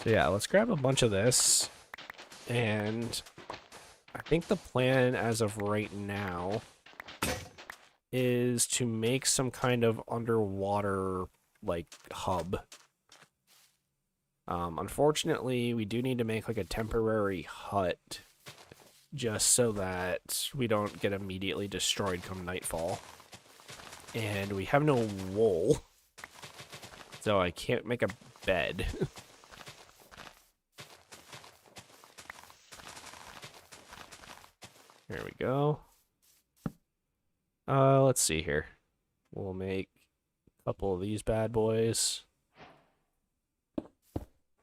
So yeah, let's grab a bunch of this. And I think the plan as of right now is to make some kind of underwater, like, hub. Unfortunately, we do need to make, like, a temporary hut just so that we don't get immediately destroyed come nightfall. And we have no wool, so I can't make a bed. There we go. Let's see here. We'll make a couple of these bad boys.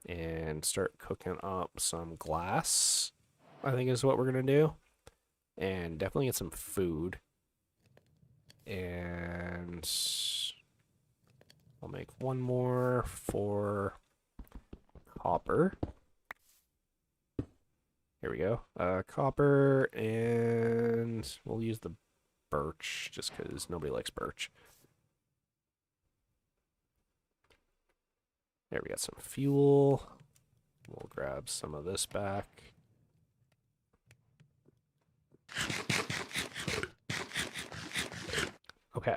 And start cooking up some glass, I think is what we're going to do. And definitely get some food. And I'll make one more for copper. Here we go. Copper, and we'll use the birch just because nobody likes birch. There, we got some fuel. We'll grab some of this back. Okay.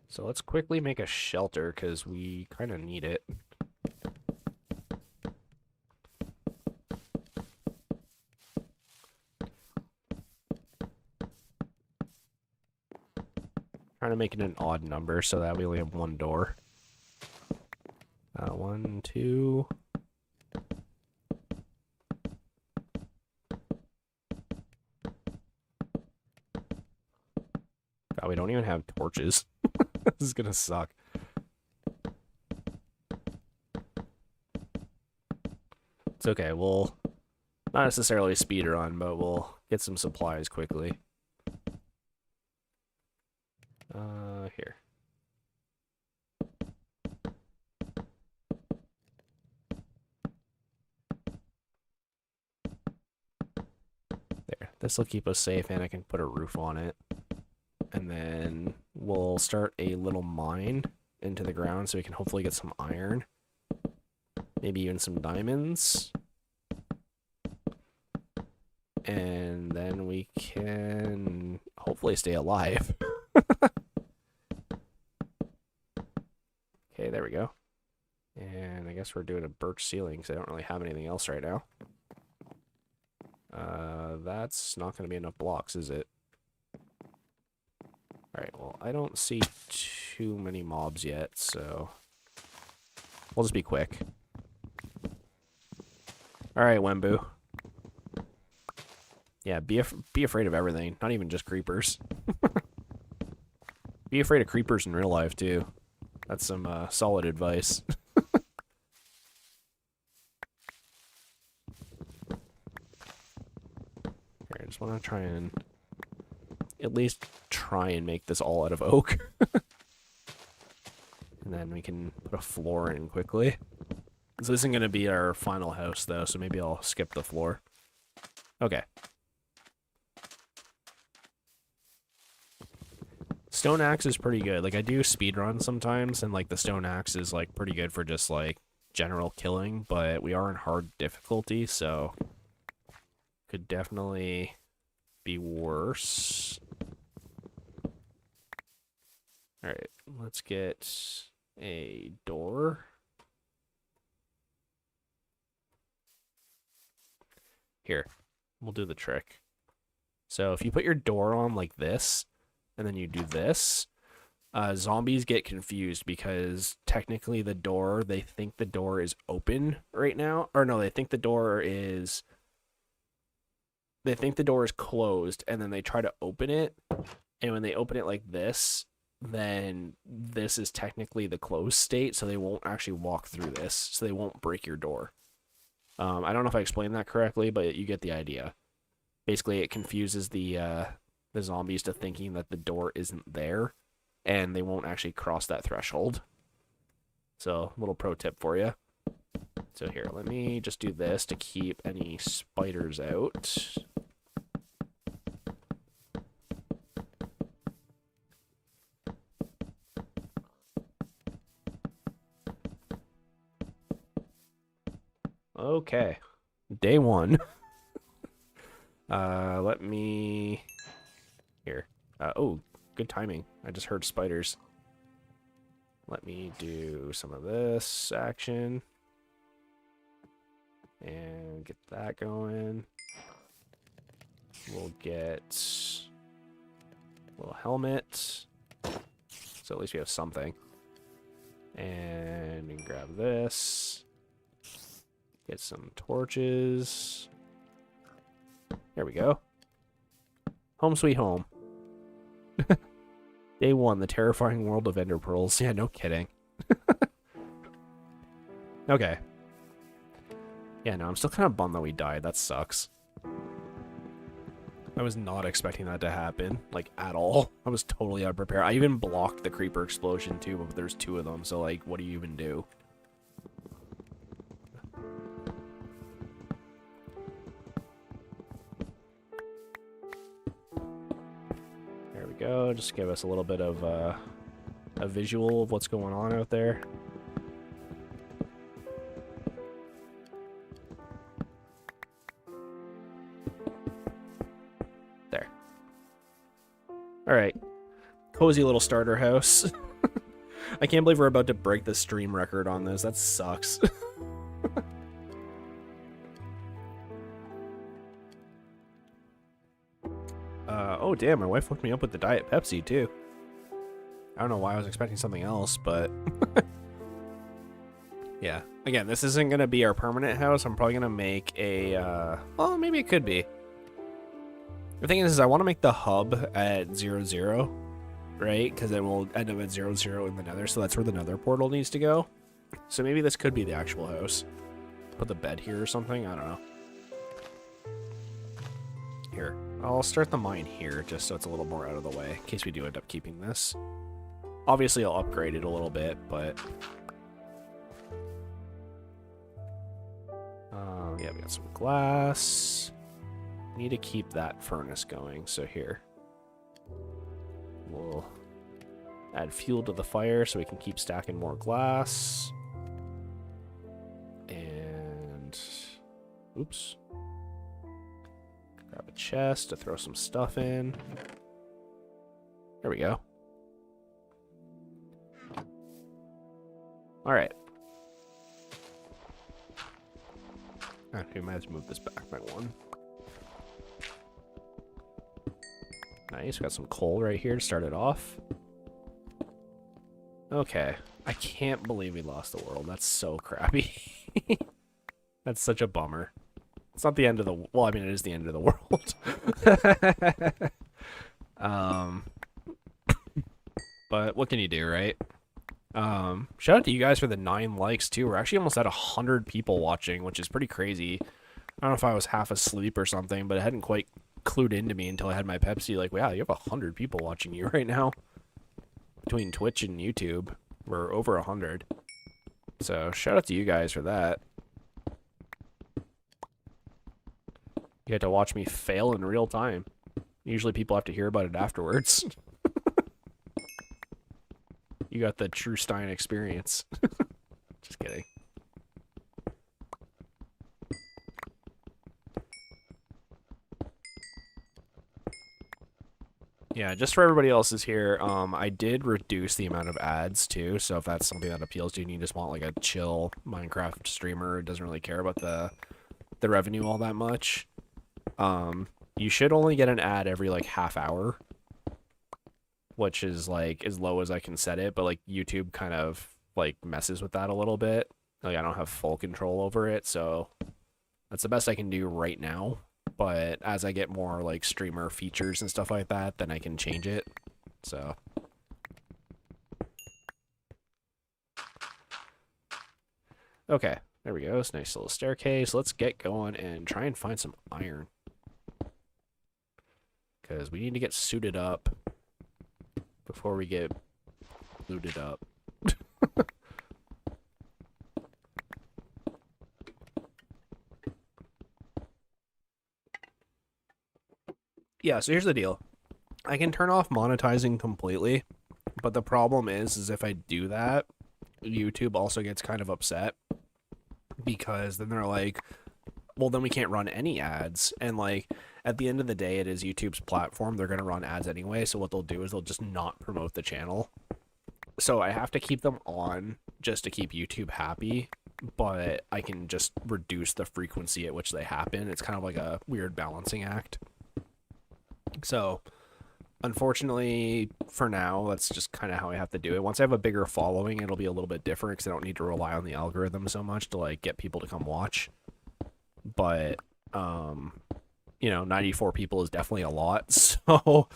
So let's quickly make a shelter because we kind of need it. Trying to make it an odd number so that we only have one door. 1, 2. God, we don't even have torches. This is gonna suck. It's okay, we'll not necessarily speed run, but we'll get some supplies quickly. Here. There. This will keep us safe, and I can put a roof on it. And then we'll start a little mine into the ground so we can hopefully get some iron. Maybe even some diamonds. And then we can hopefully stay alive. Okay, there we go. And I guess we're doing a birch ceiling because I don't really have anything else right now. That's not going to be enough blocks, is it? Alright, well, I don't see too many mobs yet, so we'll just be quick. Alright, Wembu. Yeah, be afraid of everything, not even just creepers. Be afraid of creepers in real life, too. That's some solid advice. Here, I just want to try and at least try and make this all out of oak. And then we can put a floor in quickly. So this isn't going to be our final house, though, so maybe I'll skip the floor. Okay. Stone axe is pretty good. Like, I do speedrun sometimes, and, like, the stone axe is, like, pretty good for just, like, general killing, but we are in hard difficulty, so could definitely be worse. Alright, let's get a door. Here, we'll do the trick. So if you put your door on like this, and then you do this, zombies get confused because technically the door, they think the door is open right now. Or no, they think the door is closed, and then they try to open it. And when they open it like this, then this is technically the closed state, so they won't actually walk through this, so they won't break your door. I don't know if I explained that correctly, but you get the idea. Basically, it confuses the zombies to thinking that the door isn't there, and they won't actually cross that threshold. So, little pro tip for you. So here, let me just do this to keep any spiders out. Okay, day one. Let me... Here. Oh, good timing. I just heard spiders. Let me do some of this action. And get that going. We'll get a little helmet. So at least we have something. And we can grab this. Get some torches. There we go. Home sweet home. Day 1, the terrifying world of ender pearls. Yeah, no kidding. Okay. Yeah, no, I'm still kind of bummed that we died. That sucks. I was not expecting that to happen, like, at all. I was totally unprepared. I even blocked the creeper explosion, too, but there's 2 of them, so, like, what do you even do? There we go. Just give us a little bit of a visual of what's going on out there. There. Alright. Cozy little starter house. I can't believe we're about to break the stream record on this. That sucks. Oh damn, my wife hooked me up with the Diet Pepsi too. I don't know why I was expecting something else, but yeah. Again, this isn't gonna be our permanent house. I'm probably gonna make a well, maybe it could be. The thing is I want to make the hub at 0, right? Because then we'll end up at 0 in the nether, so that's where the nether portal needs to go. So maybe this could be the actual house. Put the bed here or something, I don't know. Here, I'll start the mine here just so it's a little more out of the way in case we do end up keeping this. Obviously I'll upgrade it a little bit, but yeah, we got some glass. Need to keep that furnace going, so here. We'll add fuel to the fire so we can keep stacking more glass. And oops. Grab a chest to throw some stuff in. There we go. Alright. Okay, might have to move this back by 1. Nice, we got some coal right here to start it off. Okay. I can't believe we lost the world. That's so crappy. That's such a bummer. It's not the end of the... Well, I mean, it is the end of the world. But what can you do, right? Shout out to you guys for the 9 likes, too. We're actually almost at 100 people watching, which is pretty crazy. I don't know if I was half asleep or something, but it hadn't quite clued into me until I had my Pepsi. Like, wow, you have 100 people watching you right now. Between Twitch and YouTube, we're over 100. So, shout out to you guys for that. You had to watch me fail in real time. Usually people have to hear about it afterwards. You got the true Stein experience. Just kidding. Yeah, just for everybody else's here, I did reduce the amount of ads too, so if that's something that appeals to you and you just want like a chill Minecraft streamer who doesn't really care about the revenue all that much, you should only get an ad every like half hour, which is like as low as I can set it, but like YouTube kind of like messes with that a little bit. Like I don't have full control over it, so that's the best I can do right now. But as I get more like streamer features and stuff like that, then I can change it. So okay, there we go. It's a nice little staircase. Let's get going and try and find some iron. Because we need to get suited up before we get looted up. Yeah, so here's the deal. I can turn off monetizing completely, but the problem is if I do that, YouTube also gets kind of upset because then they're like, well, then we can't run any ads. And like, at the end of the day, it is YouTube's platform. They're going to run ads anyway. So what they'll do is they'll just not promote the channel. So I have to keep them on just to keep YouTube happy. but I can just reduce the frequency at which they happen. It's kind of like a weird balancing act. So, unfortunately, for now, that's just kind of how I have to do it. Once I have a bigger following, it'll be a little bit different because I don't need to rely on the algorithm so much to like get people to come watch. But, 94 people is definitely a lot. So,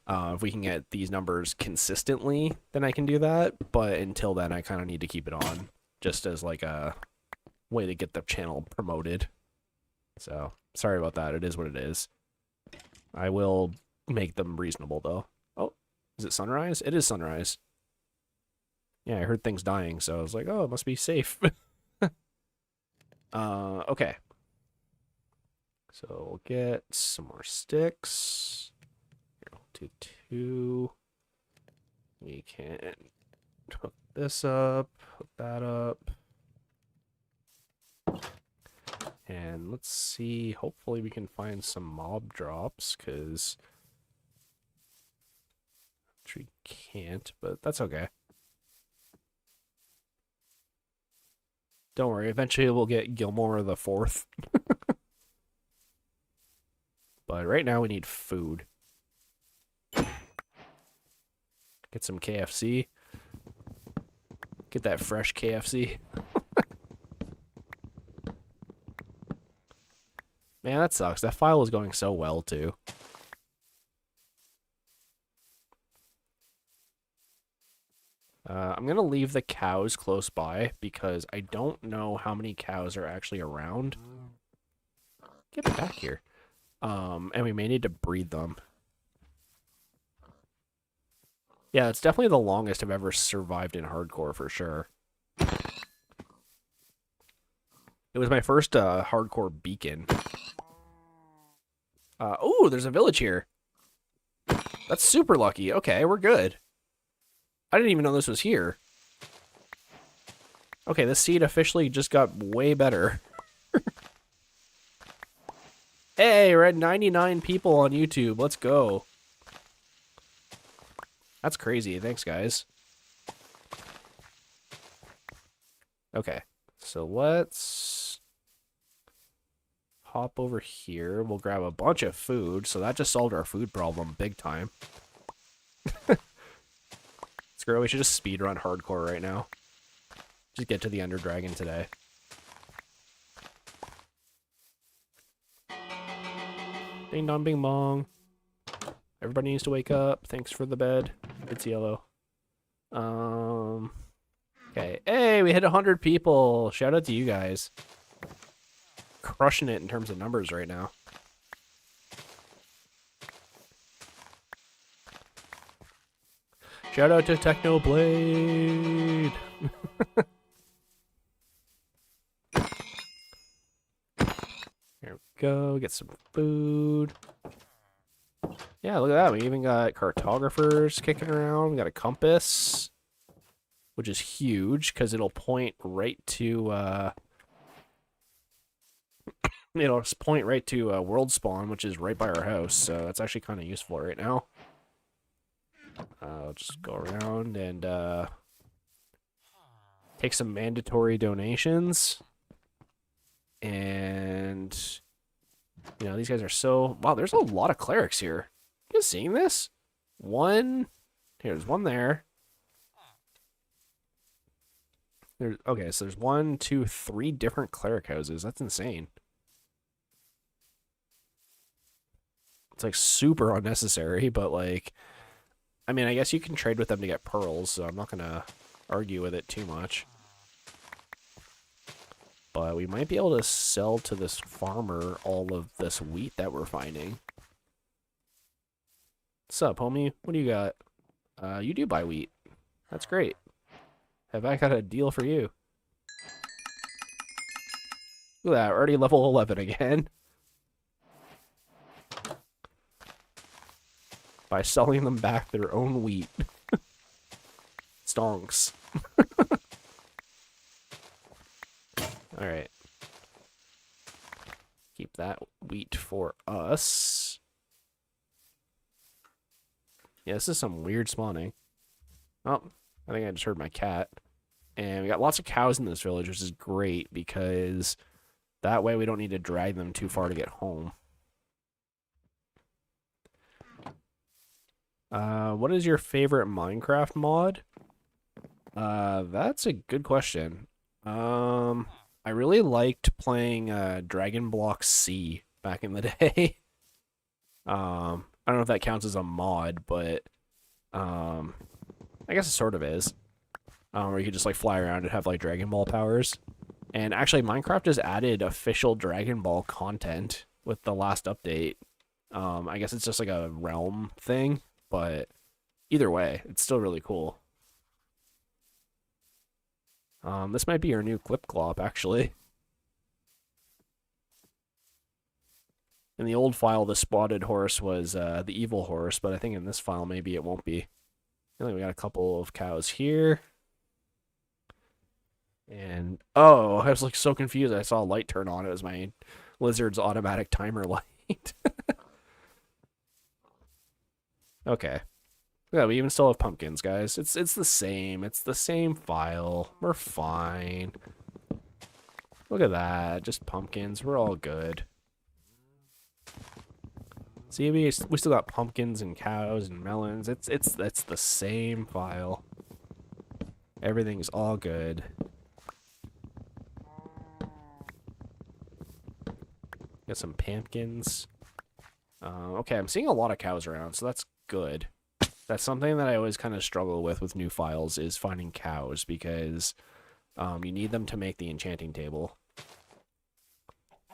if we can get these numbers consistently, then I can do that. But until then, I kind of need to keep it on just as like a way to get the channel promoted. So, sorry about that. It is what it is. I will make them reasonable, though. Oh, is it sunrise? It is sunrise. Yeah, I heard things dying, so I was like, oh, it must be safe. Okay. So we'll get some more sticks. Here, we'll do 2. We can hook this up, hook that up. And let's see, hopefully we can find some mob drops, because we can't, but that's okay. Don't worry, eventually we'll get Gilmore the 4th. But right now we need food. Get some KFC. Get that fresh KFC. Man, that sucks. That file was going so well, too. I'm going to leave the cows close by because I don't know how many cows are actually around. Get back here. And we may need to breed them. Yeah, it's definitely the longest I've ever survived in hardcore for sure. It was my first hardcore beacon. Oh, there's a village here. That's super lucky. Okay, we're good. I didn't even know this was here. Okay, this seed officially just got way better. Hey, we're at 99 people on YouTube. Let's go. That's crazy. Thanks, guys. Okay, so let's hop over here. We'll grab a bunch of food. So that just solved our food problem big time. Screw it, we should just speedrun hardcore right now. Just get to the Ender Dragon today. Ding dong bing bong. Everybody needs to wake up. Thanks for the bed. It's yellow. Okay. Hey, we hit 100 people. Shout out to you guys. Crushing it in terms of numbers right now. Shout out to Technoblade. Here we go. Get some food. Yeah, look at that. We even got cartographers kicking around. We got a compass, which is huge because it'll point right to world spawn, which is right by our house. So that's actually kind of useful right now. I'll just go around and take some mandatory donations. And, these guys are so... Wow, there's a lot of clerics here. You guys seeing this? There's one there. Okay, so there's 1, 2, 3 different cleric houses. That's insane. It's, like, super unnecessary, but, like... I mean, I guess you can trade with them to get pearls, so I'm not going to argue with it too much. But we might be able to sell to this farmer all of this wheat that we're finding. What's up, homie? What do you got? You do buy wheat. That's great. Have I got a deal for you? Look at that, already level 11 again. By selling them back their own wheat. Stonks. Alright. Keep that wheat for us. Yeah, this is some weird spawning. Oh, I think I just heard my cat. And we got lots of cows in this village, which is great because that way we don't need to drag them too far to get home. What is your favorite Minecraft mod? That's a good question. I really liked playing Dragon Block C back in the day. I don't know if that counts as a mod, but I guess it sort of is. Where you could just like fly around and have like Dragon Ball powers. And actually, Minecraft has added official Dragon Ball content with the last update. I guess it's just like a realm thing, but either way, it's still really cool. This might be our new Clip Clop, actually. In the old file, the spotted horse was the evil horse, but I think in this file, maybe it won't be. I think we got a couple of cows here. And, oh, I was like so confused. I saw a light turn on. It was my lizard's automatic timer light. Okay. Yeah, we even still have pumpkins, guys. It's the same. It's the same file. We're fine. Look at that. Just pumpkins. We're all good. See, we still got pumpkins and cows and melons. It's the same file. Everything's all good. Got some pumpkins. Okay, I'm seeing a lot of cows around, so that's good. That's something that I always kind of struggle with new files is finding cows because you need them to make the enchanting table.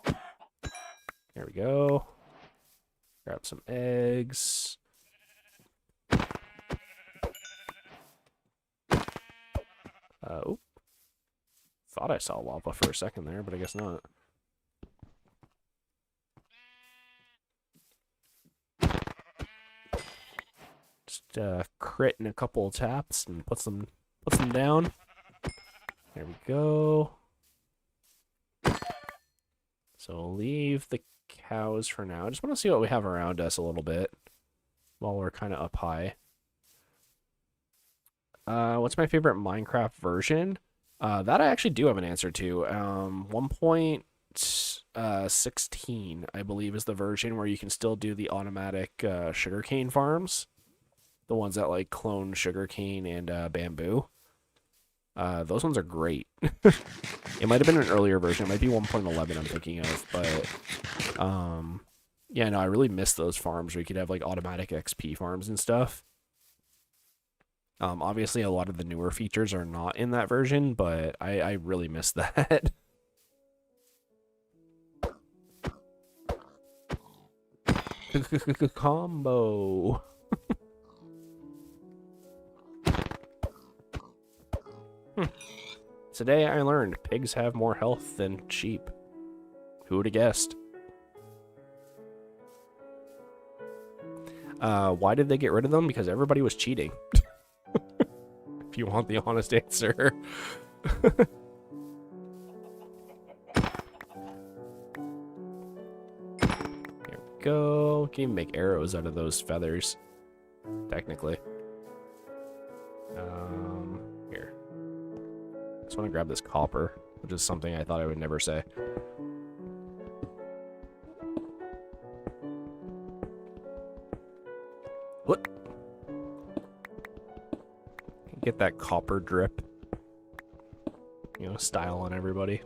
There we go. Grab some eggs. Oh. Thought I saw lava for a second there, but I guess not. Just crit in a couple of taps and puts them down. There we go. So we'll leave the cows for now. I just want to see what we have around us a little bit while we're kind of up high. What's my favorite Minecraft version? That I actually do have an answer to. 1.16, I believe, is the version where you can still do the automatic sugarcane farms. The ones that like clone sugarcane and bamboo. Those ones are great. It might have been an earlier version. It might be 1.11 I'm thinking of, but yeah, no, I really miss those farms where you could have like automatic XP farms and stuff. Obviously a lot of the newer features are not in that version, but I really miss that. Combo. Today I learned pigs have more health than sheep. Who would have guessed? Why did they get rid of them? Because everybody was cheating. If you want the honest answer. There we go. Can even make arrows out of those feathers. Technically. Here. I just want to grab this copper, which is something I thought I would never say. What? Get that copper drip. You know, style on everybody.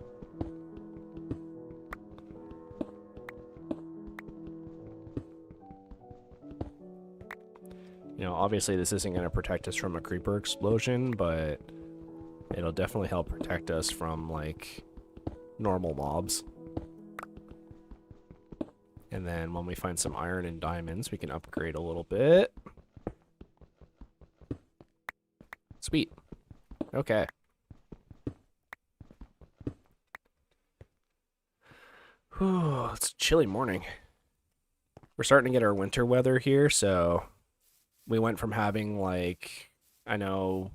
You know, obviously this isn't going to protect us from a creeper explosion, but it'll definitely help protect us from, like, normal mobs. And then when we find some iron and diamonds, we can upgrade a little bit. Sweet. Okay. Whew, it's a chilly morning. We're starting to get our winter weather here, so we went from having, like, I know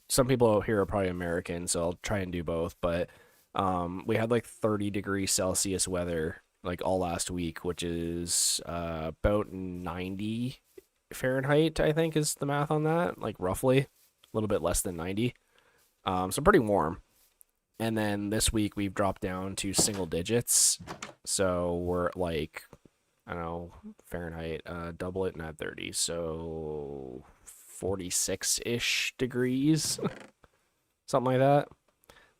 some people out here are probably American, so I'll try and do both, but we had like 30°C weather like all last week, which is about 90 Fahrenheit, I think is the math on that, like roughly, a little bit less than 90. So pretty warm. And then this week we've dropped down to single digits. So we're like, I don't know, Fahrenheit, double it and add 30. So 46-ish degrees, something like that.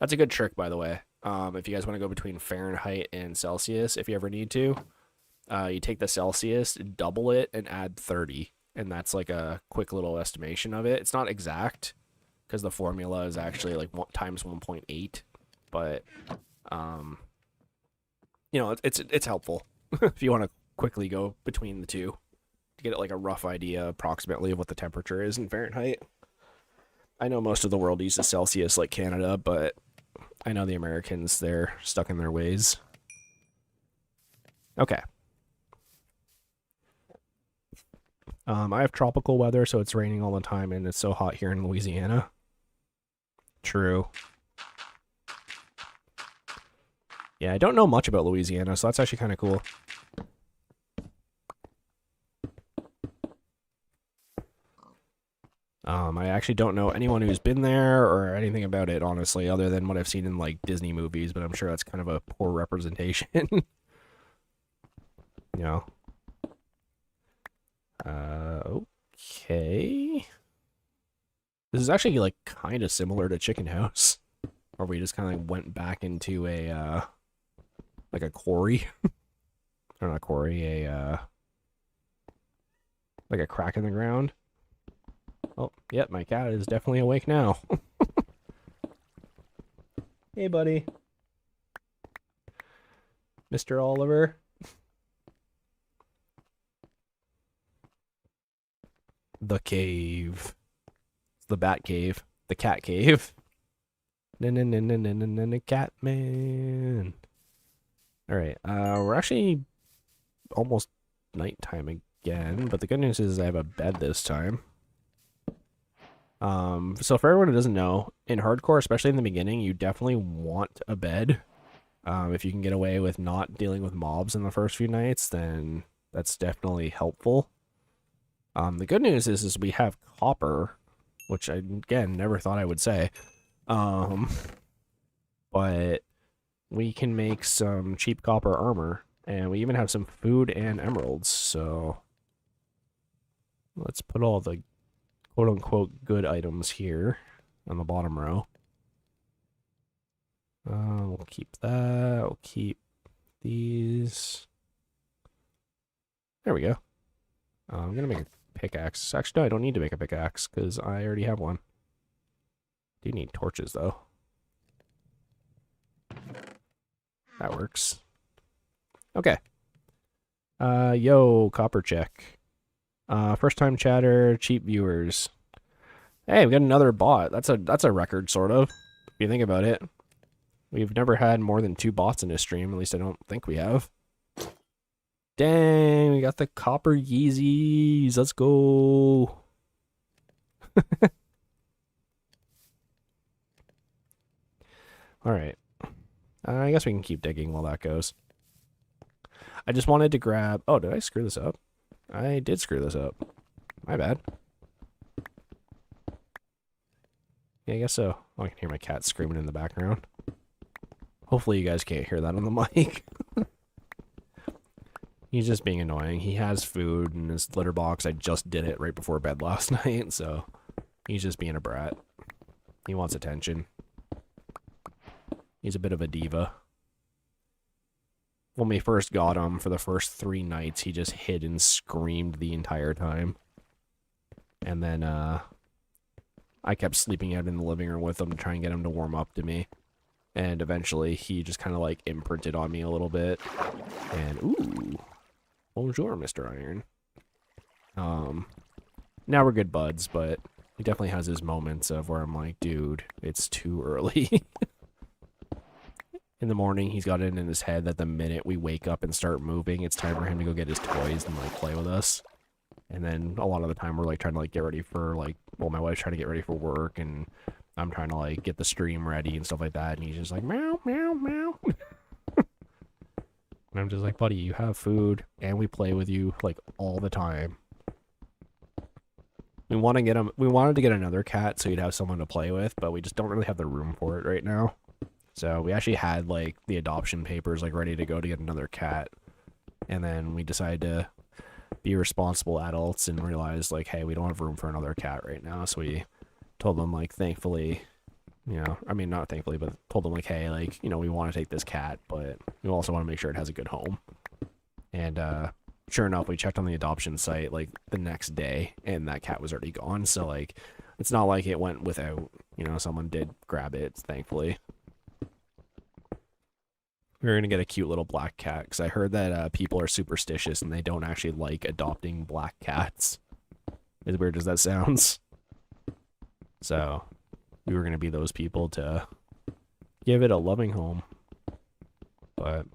That's a good trick, by the way. If you guys want to go between Fahrenheit and Celsius, if you ever need to, you take the Celsius, double it, and add 30. And that's like a quick little estimation of it. It's not exact because the formula is actually like times 1.8. But, you know, it's helpful if you want to quickly go between the two to get like a rough idea approximately of what the temperature is in Fahrenheit. I know most of the world uses Celsius like Canada, but I know the Americans, they're stuck in their ways. Okay. I have tropical weather, so it's raining all the time, and it's so hot here in Louisiana. True. Yeah, I don't know much about Louisiana, so that's actually kind of cool. I actually don't know anyone who's been there or anything about it, honestly, other than what I've seen in, like, Disney movies, but I'm sure that's kind of a poor representation. You know. Okay. This is actually, like, kind of similar to Chicken House, where we just kind of went back into a, like a quarry. Or not quarry, like a crack in the ground. Oh, yep, my cat is definitely awake now. Hey, buddy. Mr. Oliver. The cave. It's the bat cave. The cat cave. Cat man. Alright, we're actually almost nighttime again, but the good news is I have a bed this time. So for everyone who doesn't know, in hardcore, especially in the beginning, you definitely want a bed. If you can get away with not dealing with mobs in the first few nights, then that's definitely helpful. The good news is we have copper, which I, again, never thought I would say. But we can make some cheap copper armor, and we even have some food and emeralds, so let's put all the quote-unquote good items here on the bottom row. We'll keep that. We'll keep these. There we go. I'm going to make a pickaxe. Actually, no, I don't need to make a pickaxe because I already have one. Do need torches, though. That works. Okay. Yo, copper check. First time chatter, cheap viewers. Hey, we got another bot. That's a record, sort of. If you think about it. We've never had more than 2 bots in a stream. At least I don't think we have. Dang, we got the copper Yeezys. Let's go. Alright. I guess we can keep digging while that goes. I just wanted to grab... Oh, did I screw this up? I did screw this up. My bad. Yeah, I guess so. Oh, I can hear my cat screaming in the background. Hopefully you guys can't hear that on the mic. He's just being annoying. He has food in his litter box. I just did it right before bed last night, so he's just being a brat. He wants attention. He's a bit of a diva. When we first got him, for the first 3 nights, he just hid and screamed the entire time. And then, I kept sleeping out in the living room with him to try and get him to warm up to me. And eventually, he just kind of, like, imprinted on me a little bit. And, ooh. Bonjour, Mr. Iron. Now we're good buds, but he definitely has his moments of where I'm like, dude, it's too early. In the morning, he's got it in his head that the minute we wake up and start moving, it's time for him to go get his toys and, like, play with us. And then a lot of the time, we're, like, trying to, like, get ready for, like, well, my wife's trying to get ready for work, and I'm trying to, like, get the stream ready and stuff like that, and he's just like, meow, meow, meow. And I'm just like, buddy, you have food, and we play with you, like, all the time. We want to get him. We wanted to get another cat so he'd have someone to play with, but we just don't really have the room for it right now. So we actually had like the adoption papers like ready to go to get another cat, and then we decided to be responsible adults and realized like, hey, we don't have room for another cat right now. So we told them like, thankfully, you know, I mean not thankfully, but told them like, hey, like, you know, we want to take this cat, but we also want to make sure it has a good home. And sure enough, we checked on the adoption site like the next day, and that cat was already gone. So like, it's not like it went without. You know, someone did grab it, thankfully. We're gonna get a cute little black cat because I heard that people are superstitious and they don't actually like adopting black cats. As weird as that sounds. So we were gonna be those people to give it a loving home. But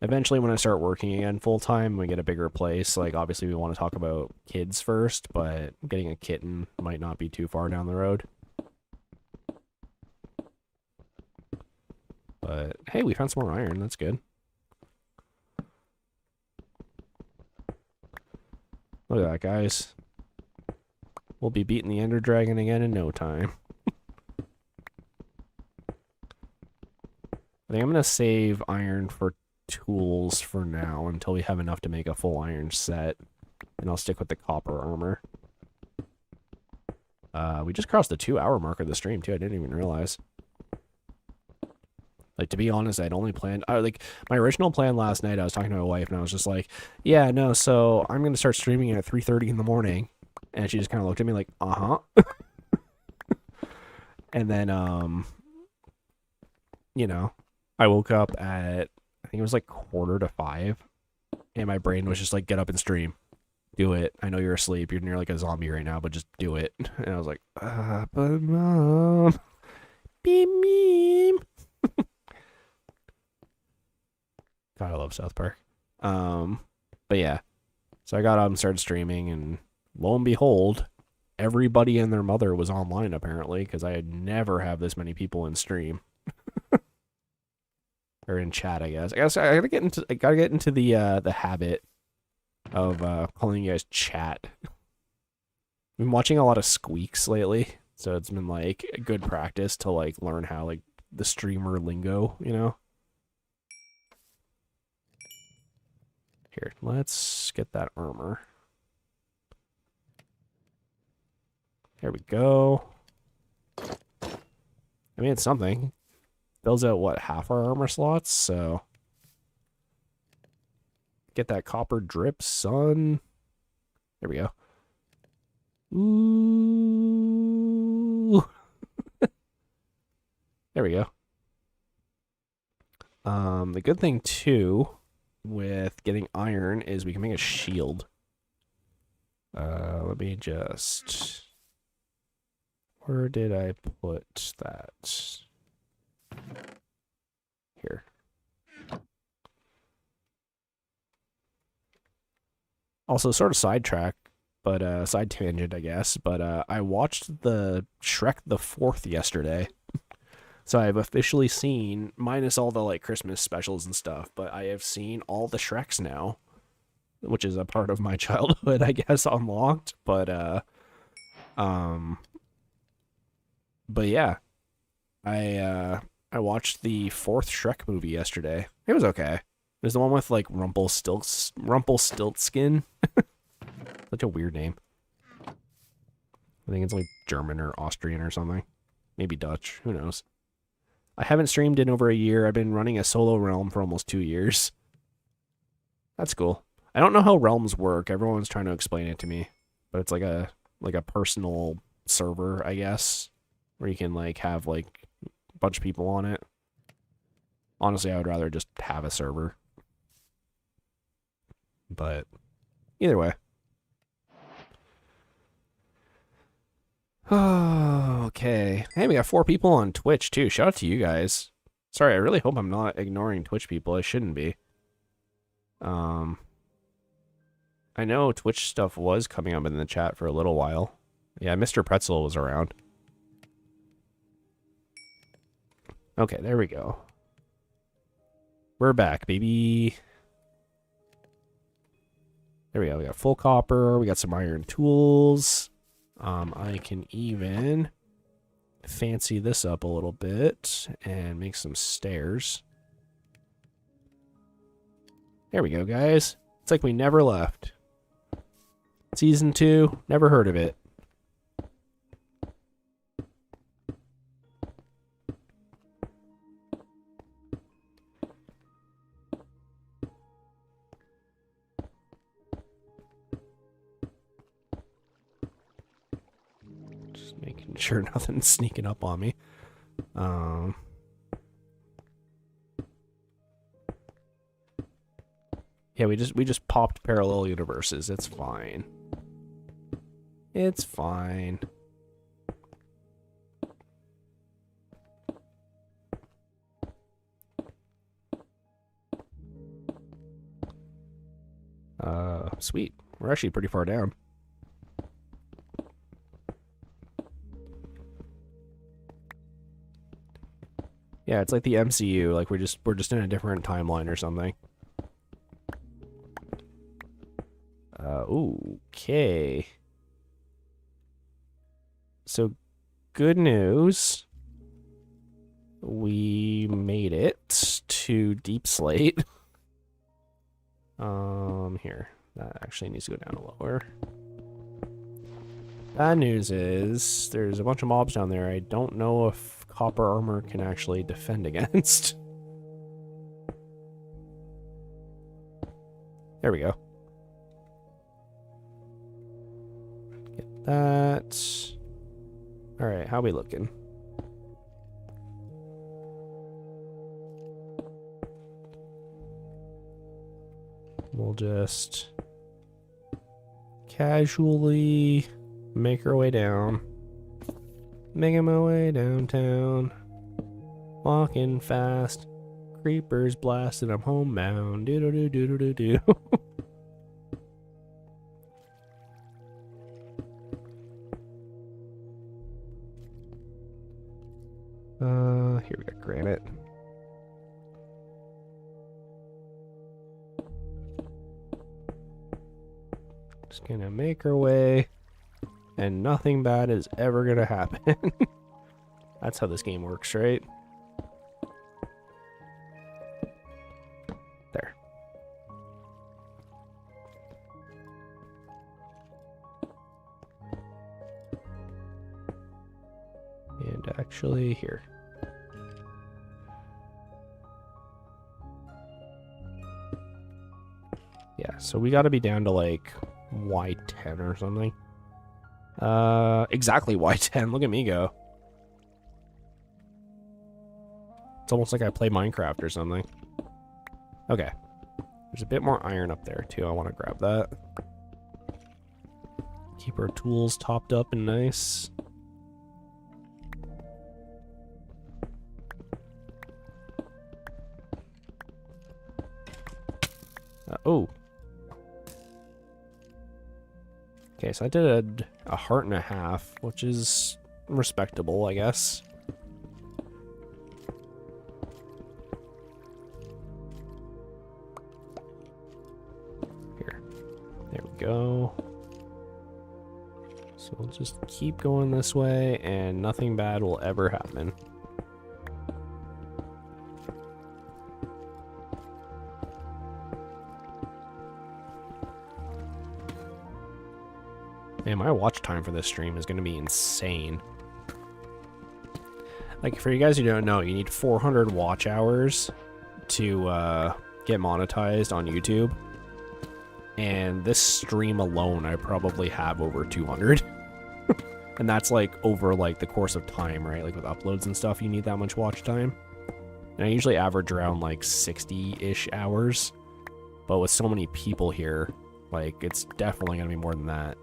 eventually, when I start working again full time, we get a bigger place. Like obviously, we want to talk about kids first, but getting a kitten might not be too far down the road. But hey, we found some more iron. That's good. Look at that, guys. We'll be beating the Ender Dragon again in no time. I think I'm going to save iron for tools for now until we have enough to make a full iron set. And I'll stick with the copper armor. We just crossed the 2-hour mark of the stream, too. I didn't even realize. Like, to be honest, I'd only planned... like, my original plan last night, I was talking to my wife, and I was just like, yeah, no, so I'm going to start streaming at 3:30 in the morning. And she just kind of looked at me like, uh-huh. And then, you know, I woke up at, I think it was like 4:45. And my brain was just like, get up and stream. Do it. I know you're asleep. You're near like a zombie right now, but just do it. And I was like, but mom. Beep, beep. God, I love South Park. But yeah. So I got up and started streaming, and lo and behold, everybody and their mother was online apparently, because I had never have this many people in stream. Or in chat, I guess. I gotta get into the habit of calling you guys chat. I've been watching a lot of squeaks lately, so it's been like a good practice to like learn how like the streamer lingo, you know? Here, let's get that armor. There we go. I mean, it's something. Fills out, what, half our armor slots, so... Get that copper drip, son. There we go. Ooh. There we go. The good thing, too, with getting iron is we can make a shield. Let me just... Where did I put that? Here. Also, sort of sidetrack, but side tangent, I guess. But I watched the Shrek the 4th yesterday. So I've officially seen, minus all the like Christmas specials and stuff, but I have seen all the Shreks now, which is a part of my childhood, I guess, unlocked. But yeah, I watched the 4th Shrek movie yesterday. It was okay. It was the one with like Rumpelstiltskin. Such a weird name. I think it's like German or Austrian or something. Maybe Dutch. Who knows? I haven't streamed in over a year. I've been running a solo realm for almost 2 years. That's cool. I don't know how realms work. Everyone's trying to explain it to me, but it's like a personal server, I guess, where you can like have like a bunch of people on it. Honestly, I would rather just have a server. But either way. Oh, okay. Hey, we got 4 people on Twitch, too. Shout out to you guys. Sorry, I really hope I'm not ignoring Twitch people. I shouldn't be. I know Twitch stuff was coming up in the chat for a little while. Yeah, Mr. Pretzel was around. Okay, there we go. We're back, baby. There we go. We got full copper. We got some iron tools. I can even fancy this up a little bit and make some stairs. There we go, guys. It's like we never left. Season 2, never heard of it. Just making sure nothing's sneaking up on me. Yeah, we just popped parallel universes. It's fine. It's fine. Sweet. We're actually pretty far down. Yeah, it's like the MCU. Like we're just in a different timeline or something. Okay. So, good news. We made it to Deep Slate. Here. That actually needs to go down lower. Bad news is there's a bunch of mobs down there I don't know if copper armor can actually defend against. There we go. Get that. Alright, how we looking? We'll just casually make our way down. Making my way downtown. Walking fast. Creepers blasting, I'm homebound. Do-do-do-do-do-do-do. Here we got granite. Just gonna make our way, and nothing bad is ever gonna happen. That's how this game works, right? There. And actually, here. Yeah, so we gotta be down to like Y10 or something. Exactly Y10. Look at me go. It's almost like I play Minecraft or something. Okay. There's a bit more iron up there too. I want to grab that. Keep our tools topped up and nice. Oh. Okay, so I did a heart and a half, which is respectable, I guess. Here. There we go. So we'll just keep going this way, and nothing bad will ever happen. Man, my watch time for this stream is going to be insane. Like, for you guys who don't know, you need 400 watch hours to get monetized on YouTube. And this stream alone, I probably have over 200. And that's, like, over, like, the course of time, right? Like, with uploads and stuff, you need that much watch time. And I usually average around, like, 60-ish hours. But with so many people here, like, it's definitely going to be more than that.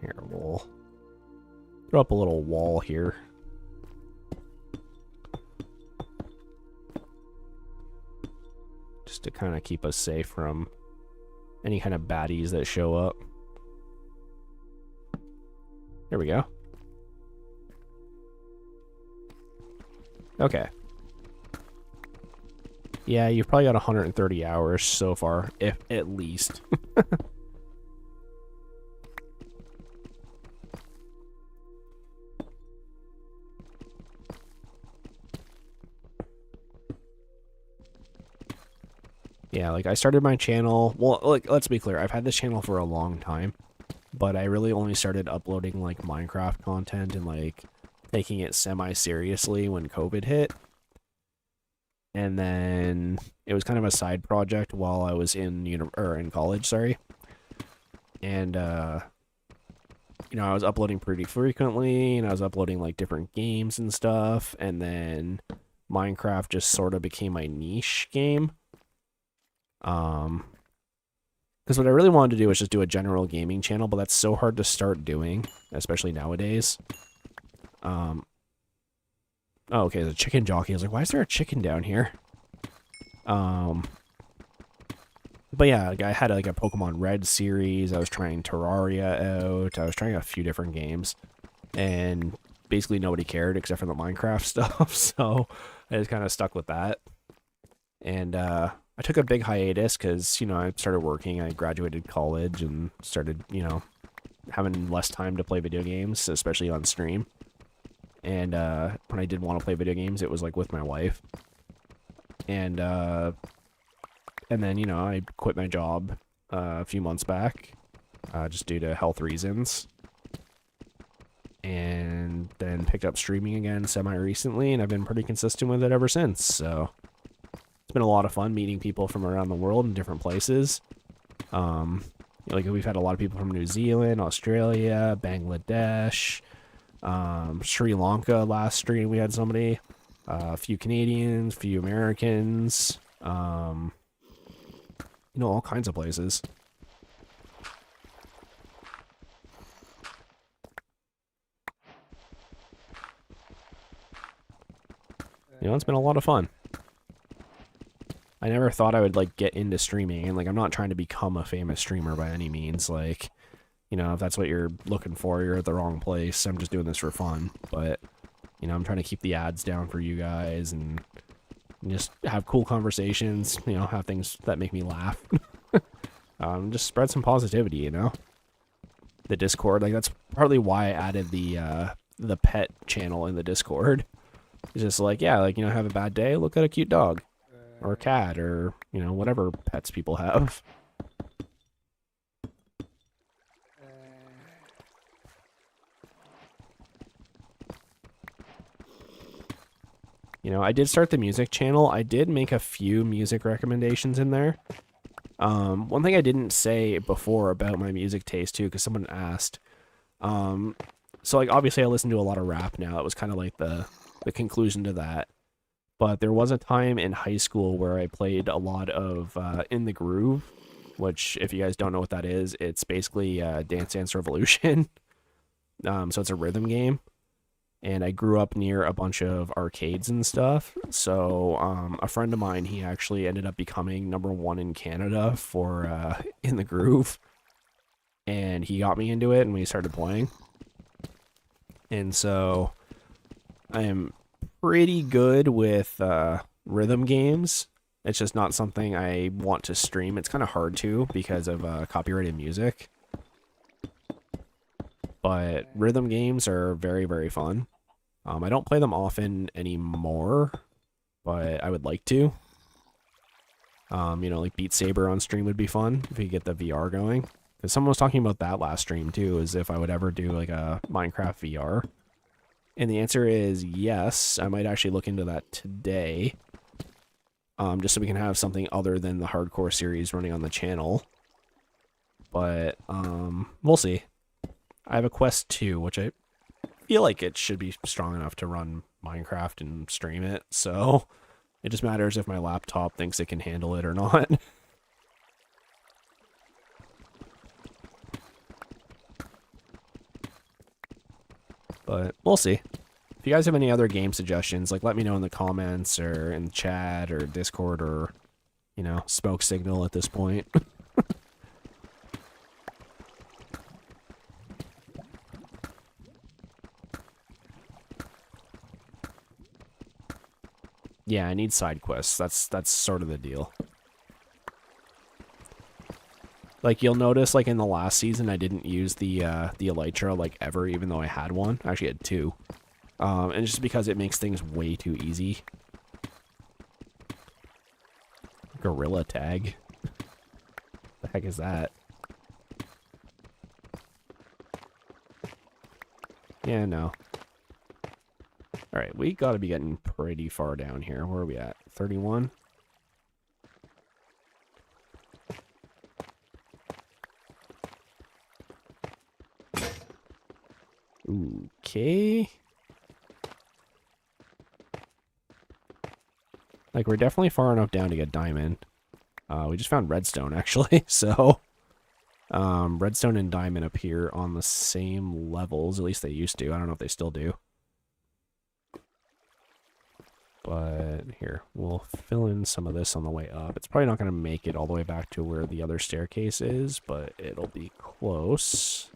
Here, we'll throw up a little wall here. Just to kind of keep us safe from any kind of baddies that show up. There we go. Yeah, you've probably got 130 hours so far, if at least. Yeah, like I started my channel. Well, like let's be clear, I've had this channel for a long time, but I really only started uploading like Minecraft content and like taking it semi-seriously when COVID hit. And then it was kind of a side project while I was in in college, sorry. And you know, I was uploading pretty frequently and I was uploading like different games and stuff, and then Minecraft just sort of became my niche game. Because what I really wanted to do was just do a general gaming channel, but that's so hard to start doing, especially nowadays. Oh, okay, the chicken jockey. I was like, why is there a chicken down here? But yeah, like I had like a Pokemon Red series. I was trying Terraria out. I was trying a few different games, and basically nobody cared except for the Minecraft stuff. So I just kind of stuck with that. And I took a big hiatus because, you know, I started working. I graduated college and started, you know, having less time to play video games, especially on stream. And when I did want to play video games, it was like with my wife. And then, you know, I quit my job a few months back just due to health reasons. And then picked up streaming again semi-recently, and I've been pretty consistent with it ever since. So it's been a lot of fun meeting people from around the world in different places. Like we've had a lot of people from New Zealand, Australia, Bangladesh, Sri Lanka. Last stream we had somebody, a few Canadians, a few Americans, you know, all kinds of places. You know, it's been a lot of fun. I never thought I would like get into streaming, and like I'm not trying to become a famous streamer by any means. Like, you know, if that's what you're looking for, you're at the wrong place. I'm just doing this for fun. But, you know, I'm trying to keep the ads down for you guys and just have cool conversations, you know, have things that make me laugh. Just spread some positivity, you know? The Discord, like that's partly why I added the pet channel in the Discord. It's just like, yeah, like, you know, have a bad day, look at a cute dog. Or a cat, or, you know, whatever pets people have. You know, I did start the music channel. I did make a few music recommendations in there. One thing I didn't say before about my music taste, too, because someone asked. So, like, obviously I listen to a lot of rap now. It was kind of like the conclusion to that. But there was a time in high school where I played a lot of In the Groove, which, if you guys don't know what that is, it's basically Dance Dance Revolution. So it's a rhythm game. And I grew up near a bunch of arcades and stuff. So a friend of mine, he actually ended up becoming #1 in Canada for In the Groove. And he got me into it, and we started playing. And so I am pretty good with rhythm games. It's just not something I want to stream. It's kind of hard to because of copyrighted music. But rhythm games are very, very fun. I don't play them often anymore, but I would like to. You know, like Beat Saber on stream would be fun if you get the VR going. Because someone was talking about that last stream too, as if I would ever do like a Minecraft VR. And the answer is yes. I might actually look into that today. Just so we can have something other than the hardcore series running on the channel. But we'll see. I have a Quest 2, which I feel like it should be strong enough to run Minecraft and stream it. So it just matters if my laptop thinks it can handle it or not. But we'll see. If you guys have any other game suggestions, like let me know in the comments or in the chat or Discord or, you know, smoke signal at this point. Yeah, I need side quests. That's sort of the deal. Like, you'll notice, like, in the last season, I didn't use the elytra, like, ever, even though I had one. I actually had two. And just because it makes things way too easy. Gorilla tag. The heck is that? Yeah, no. Alright, we gotta be getting pretty far down here. Where are we at? 31? Okay. Like, we're definitely far enough down to get diamond. We just found redstone, actually, so... redstone and diamond appear on the same levels, at least they used to. I don't know if they still do. But here, we'll fill in some of this on the way up. It's probably not going to make it all the way back to where the other staircase is, but it'll be close.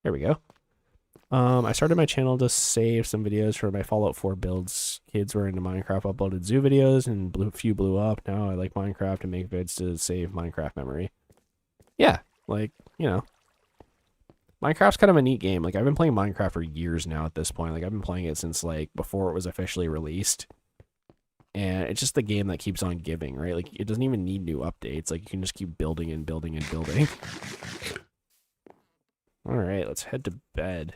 There we go. I started my channel to save some videos for my Fallout 4 builds. Kids were into Minecraft, uploaded zoo videos, and few blew up. Now I like Minecraft and make vids to save Minecraft memory. Yeah, like, you know. Minecraft's kind of a neat game. Like, I've been playing Minecraft for years now at this point. Like, I've been playing it since, like, before it was officially released. And it's just the game that keeps on giving, right? Like, it doesn't even need new updates. Like, you can just keep building and building and building. Alright, let's head to bed.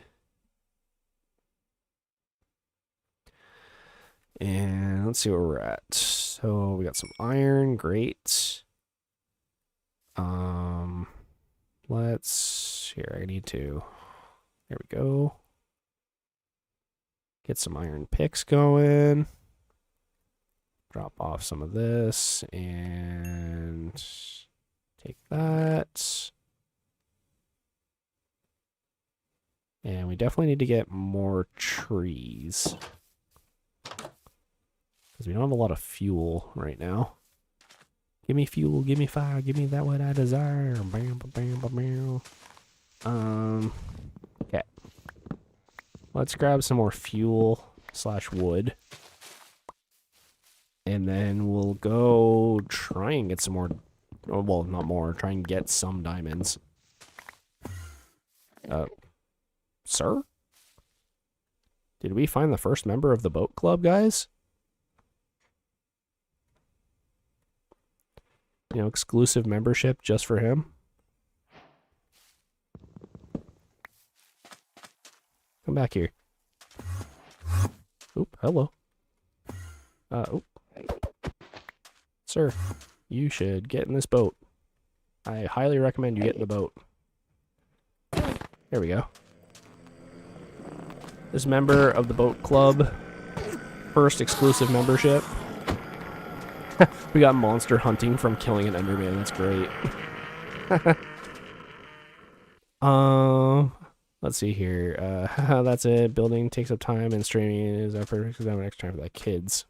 And let's see where we're at. So we got some iron, great. Here, I need to, there we go. Get some iron picks going. Drop off some of this and take that. And we definitely need to get more trees. Because we don't have a lot of fuel right now. Give me fuel, give me fire, give me that what I desire. Bam, bam, bam, bam. Okay. Let's grab some more fuel / wood. And then we'll go try and get some more, well, not more, try and get some diamonds. Sir? Did we find the first member of the boat club, guys? You know, exclusive membership just for him. Come back here. Oop, hello. Oop. Sir, you should get in this boat. I highly recommend you get in the boat. There we go. This member of the boat club. First exclusive membership. We got monster hunting from killing an Enderman. That's great. Let's see here. That's it. Building takes up time and streaming is effort because I have an extra time for that kids.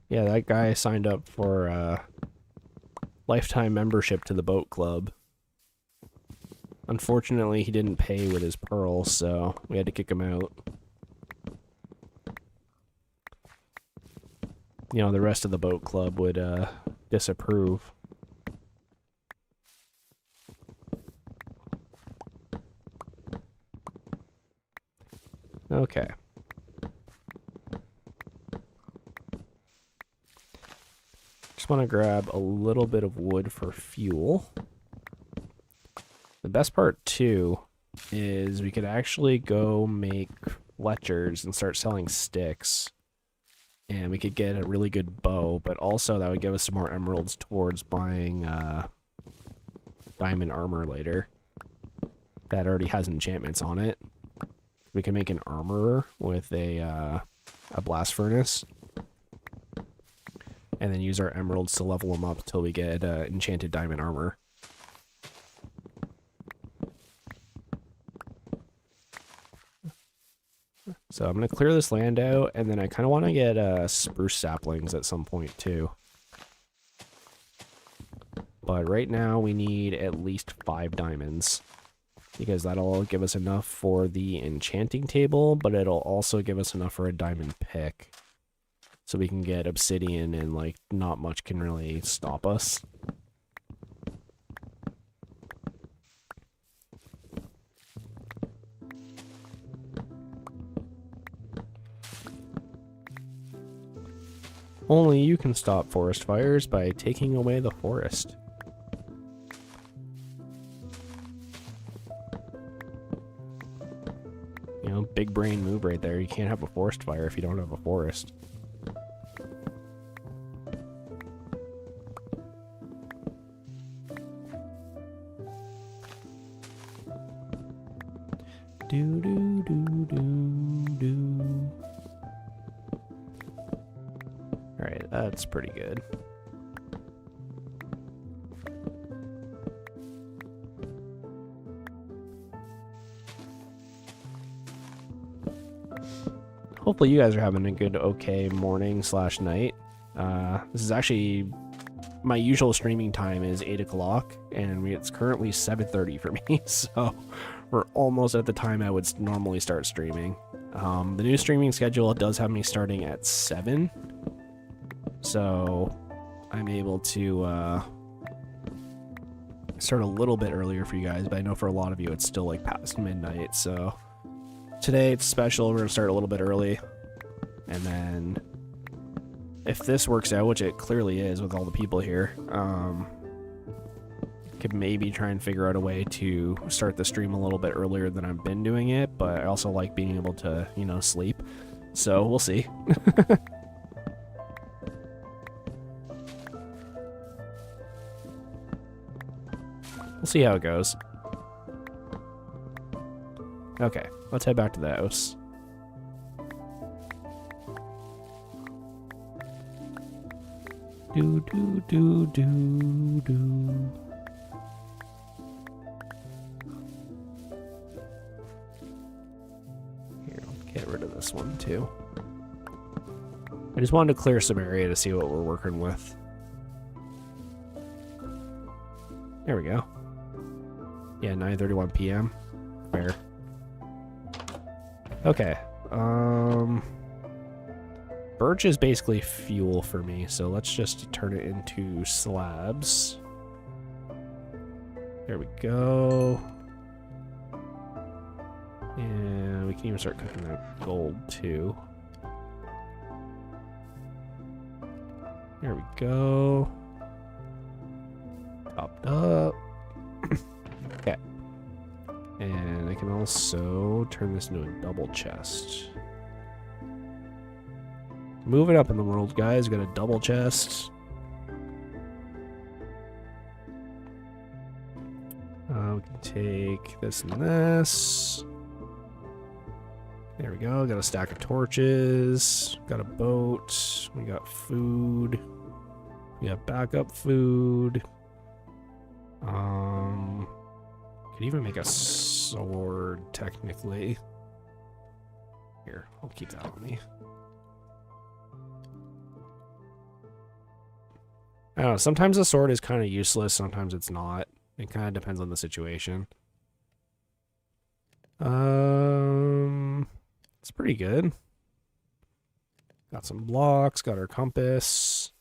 Yeah, that guy signed up for lifetime membership to the boat club. Unfortunately, he didn't pay with his pearls, so we had to kick him out. You know, the rest of the boat club would disapprove. Okay. Just want to grab a little bit of wood for fuel. The best part, too, is we could actually go make fletchers and start selling sticks. And we could get a really good bow, but also that would give us some more emeralds towards buying diamond armor later. That already has enchantments on it. We can make an armorer with a blast furnace. And then use our emeralds to level them up until we get enchanted diamond armor. So I'm going to clear this land out, and then I kind of want to get spruce saplings at some point too. But right now we need at least 5 diamonds, because that'll give us enough for the enchanting table, but it'll also give us enough for a diamond pick. So we can get obsidian and like not much can really stop us. Only you can stop forest fires by taking away the forest. You know, big brain move right there. You can't have a forest fire if you don't have a forest. Do do do do do. Alright, that's pretty good. Hopefully you guys are having a good, okay morning / night. This is actually, my usual streaming time is 8 o'clock, and it's currently 7:30 for me, so we're almost at the time I would normally start streaming. The new streaming schedule does have me starting at 7, so I'm able to start a little bit earlier for you guys, but I know for a lot of you it's still like past midnight, so today it's special. We're going to start a little bit early, and then if this works out, which it clearly is with all the people here, could maybe try and figure out a way to start the stream a little bit earlier than I've been doing it, but I also like being able to, you know, sleep. So we'll see. We'll see how it goes. Okay, let's head back to the house. Do do do do do. Here, I'll get rid of this one too. I just wanted to clear some area to see what we're working with. There we go. Yeah, 9:31 p.m. Fair. Okay. Birch is basically fuel for me, so let's just turn it into slabs. There we go. And we can even start cooking that gold too. There we go. Topped up. Okay. And I can also turn this into a double chest. Moving up in the world, guys. Got a double chest. We can take this and this. There we go. Got a stack of torches. Got a boat. We got food. We got backup food. Could even make a sword, technically. Here, I'll keep that on me. I don't know, sometimes a sword is kind of useless, sometimes it's not. It kind of depends on the situation. It's pretty good. Got some blocks, got our compass.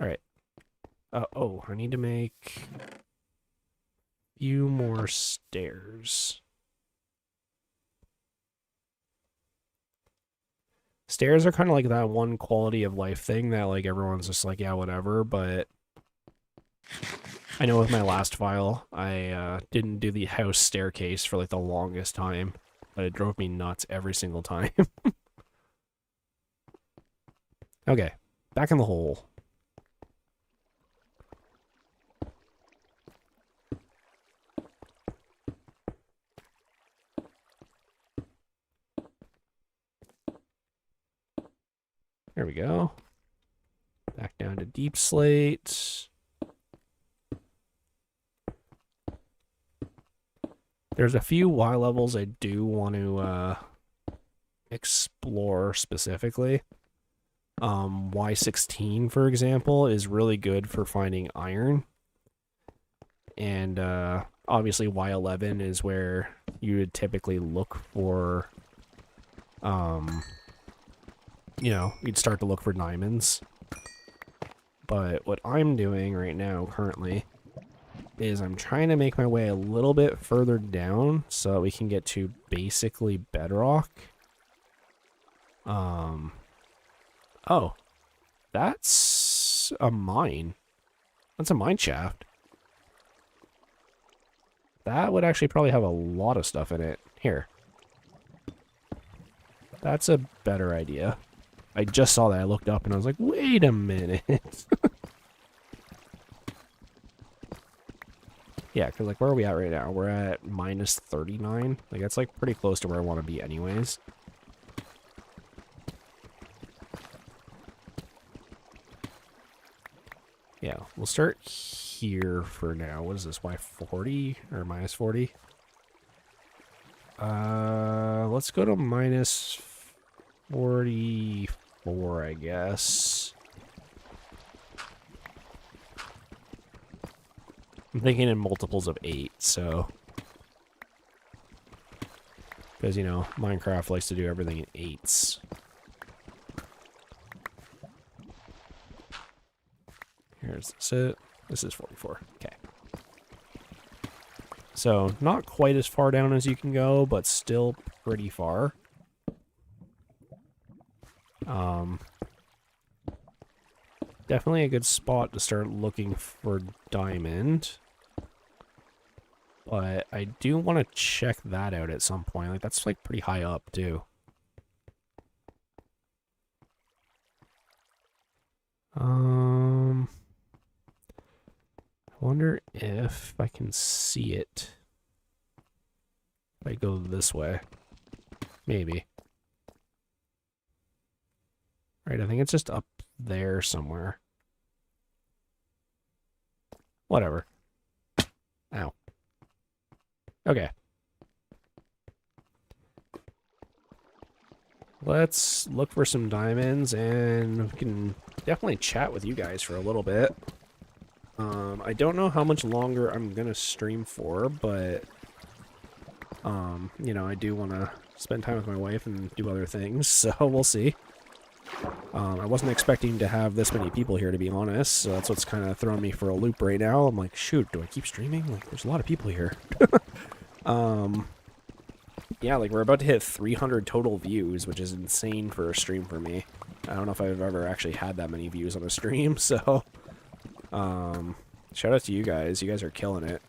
Alright. Oh, I need to make a few more stairs. Stairs are kind of like that one quality of life thing that like everyone's just like, yeah, whatever, but I know with my last file, I didn't do the house staircase for like the longest time, but it drove me nuts every single time. Okay, back in the hole. There we go. Back down to deep slate. There's a few Y levels I do want to explore specifically. Y16, for example, is really good for finding iron. And obviously Y11 is where you would typically look for, you know, you'd start to look for diamonds. But what I'm doing right now, currently, is I'm trying to make my way a little bit further down so that we can get to basically bedrock. Oh, that's a mine. That's a mine shaft. That would actually probably have a lot of stuff in it. Here. That's a better idea. I just saw that. I looked up and I was like, wait a minute. Yeah, because, like, where are we at right now? We're at minus 39. Like, that's, like, pretty close to where I want to be anyways. Yeah, we'll start here for now. What is this, Y40 or minus 40? Let's go to minus 44, I guess. I'm thinking in multiples of 8, so... Because, you know, Minecraft likes to do everything in 8s. Here's this it. This is 44. Okay. So, not quite as far down as you can go, but still pretty far. Definitely a good spot to start looking for diamond. But I do want to check that out at some point. Like, that's, like, pretty high up, too. I wonder if I can see it. If I go this way. Maybe. Right, I think it's just up there somewhere. Whatever. Ow. Okay. Let's look for some diamonds, and we can definitely chat with you guys for a little bit. I don't know how much longer I'm gonna stream for, but, you know, I do want to spend time with my wife and do other things, so we'll see. I wasn't expecting to have this many people here, to be honest, so that's what's kind of throwing me for a loop right now. I'm like, shoot, do I keep streaming? Like, there's a lot of people here. Yeah, like, we're about to hit 300 total views, which is insane for a stream for me. I don't know if I've ever actually had that many views on a stream, so... shout out to you guys. You guys are killing it.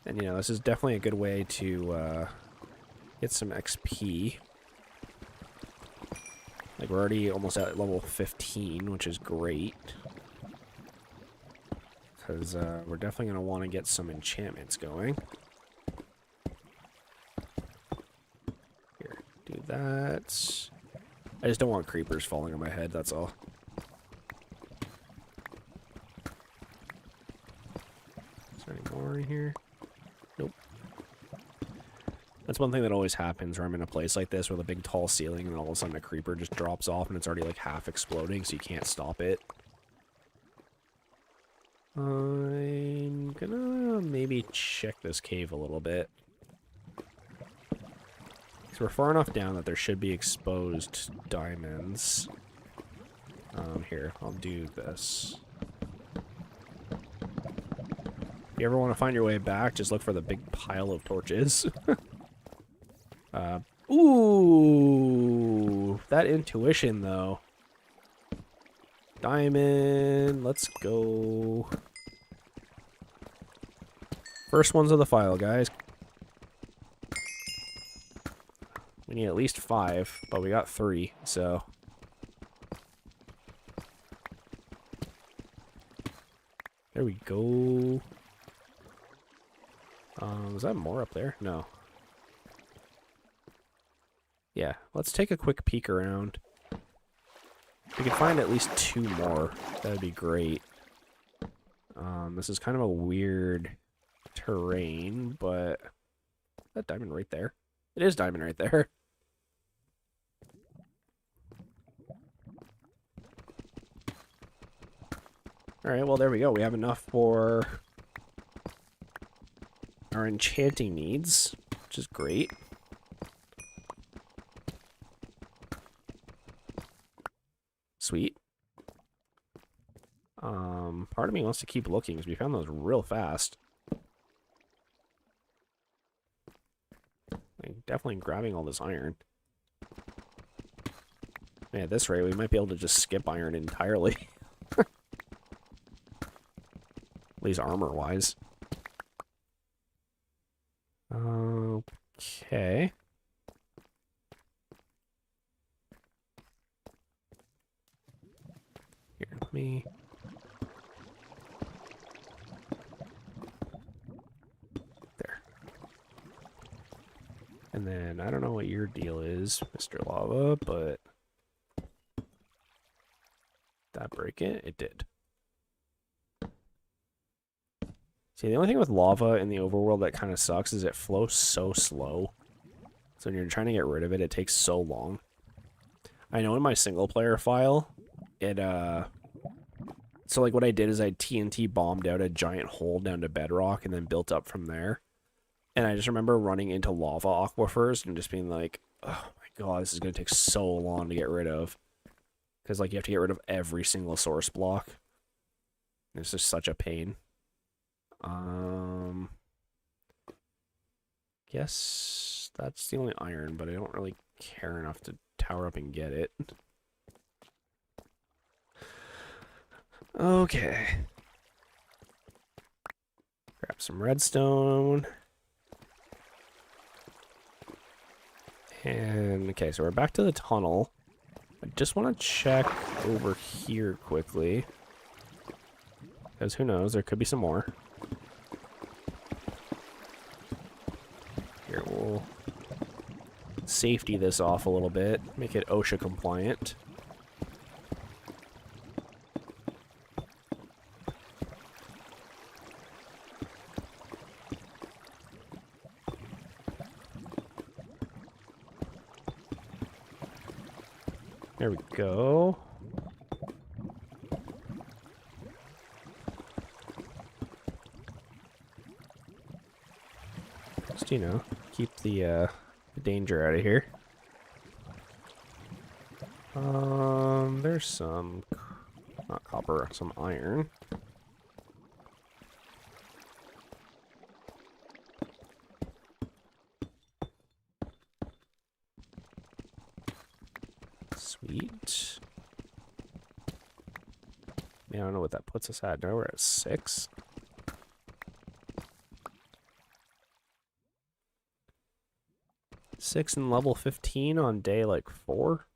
And, you know, this is definitely a good way to, get some XP. Like, we're already almost at level 15, which is great. Because, we're definitely going to want to get some enchantments going. Here, do that. I just don't want creepers falling on my head, that's all. Is there any more in here? Nope. That's one thing that always happens where I'm in a place like this with a big tall ceiling and all of a sudden a creeper just drops off and it's already like half exploding, so you can't stop it. I'm gonna maybe check this cave a little bit. So we're far enough down that there should be exposed diamonds. Here, I'll do this. If you ever want to find your way back, just look for the big pile of torches. Ooh, that intuition, though. Diamond, let's go. First ones of the file, guys. We need at least 5, but we got 3, so... There we go. Is that more up there? No. Yeah, let's take a quick peek around. If we could find at least 2 more, that'd be great. This is kind of a weird terrain, but that diamond right there. It is diamond right there. Alright, well, there we go. We have enough for our enchanting needs, which is great. Sweet. Part of me wants to keep looking because we found those real fast. Like, definitely grabbing all this iron. Man, at this rate, we might be able to just skip iron entirely. At least armor-wise. Okay. Here, let me... There. And then, I don't know what your deal is, Mr. Lava, but... Did that break it? It did. See, the only thing with lava in the overworld that kind of sucks is it flows so slow. So when you're trying to get rid of it, it takes so long. I know in my single player file, it, so like what I did is I TNT bombed out a giant hole down to bedrock and then built up from there. And I just remember running into lava aquifers and just being like, oh my god, this is going to take so long to get rid of. Because like you have to get rid of every single source block. It's just such a pain. Guess that's the only iron, but I don't really care enough to tower up and get it. Okay. Grab some redstone. And, okay, so we're back to the tunnel. I just want to check over here quickly. Because who knows, there could be some more. Here, we'll safety this off a little bit. Make it OSHA compliant. There we go. Just, you know, keep the danger out of here. There's some, not copper, some iron. Sweet. Yeah, I don't know what that puts us at. Now we're at 6. Six and level 15 on day like 4.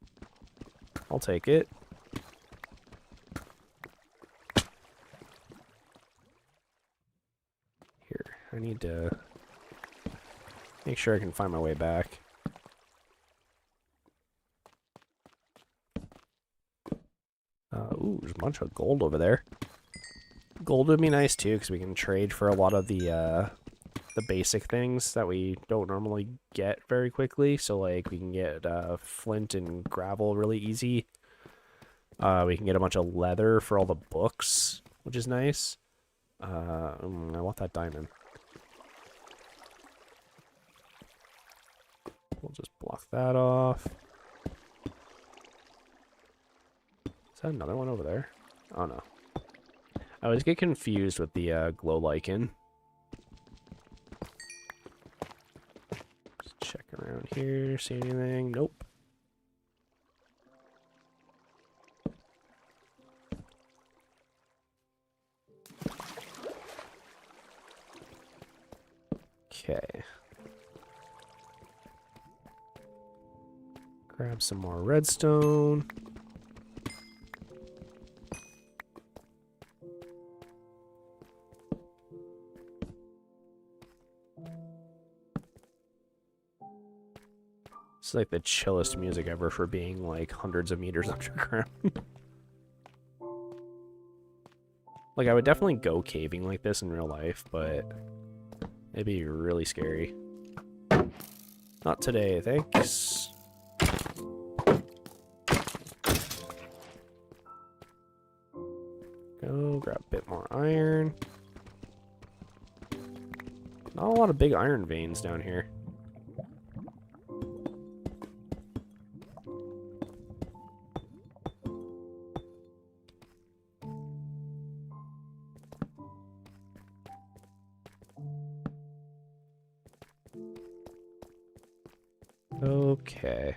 I'll take it. Here, I need to make sure I can find my way back. Ooh, there's a bunch of gold over there. Gold would be nice too, because we can trade for a lot of the basic things that we don't normally get very quickly. So like we can get flint and gravel really easy. We can get a bunch of leather for all the books, which is nice. I want that diamond. We'll just block that off. Is that another one over there? Oh no. I always get confused with the glow lichen. Just check around here, see anything? Nope. Okay. Grab some more redstone. It's like the chillest music ever for being like hundreds of meters underground. Like I would definitely go caving like this in real life, but It'd be really scary. Not today, thanks. Go grab a bit more iron. Not a lot of big iron veins down here. Okay.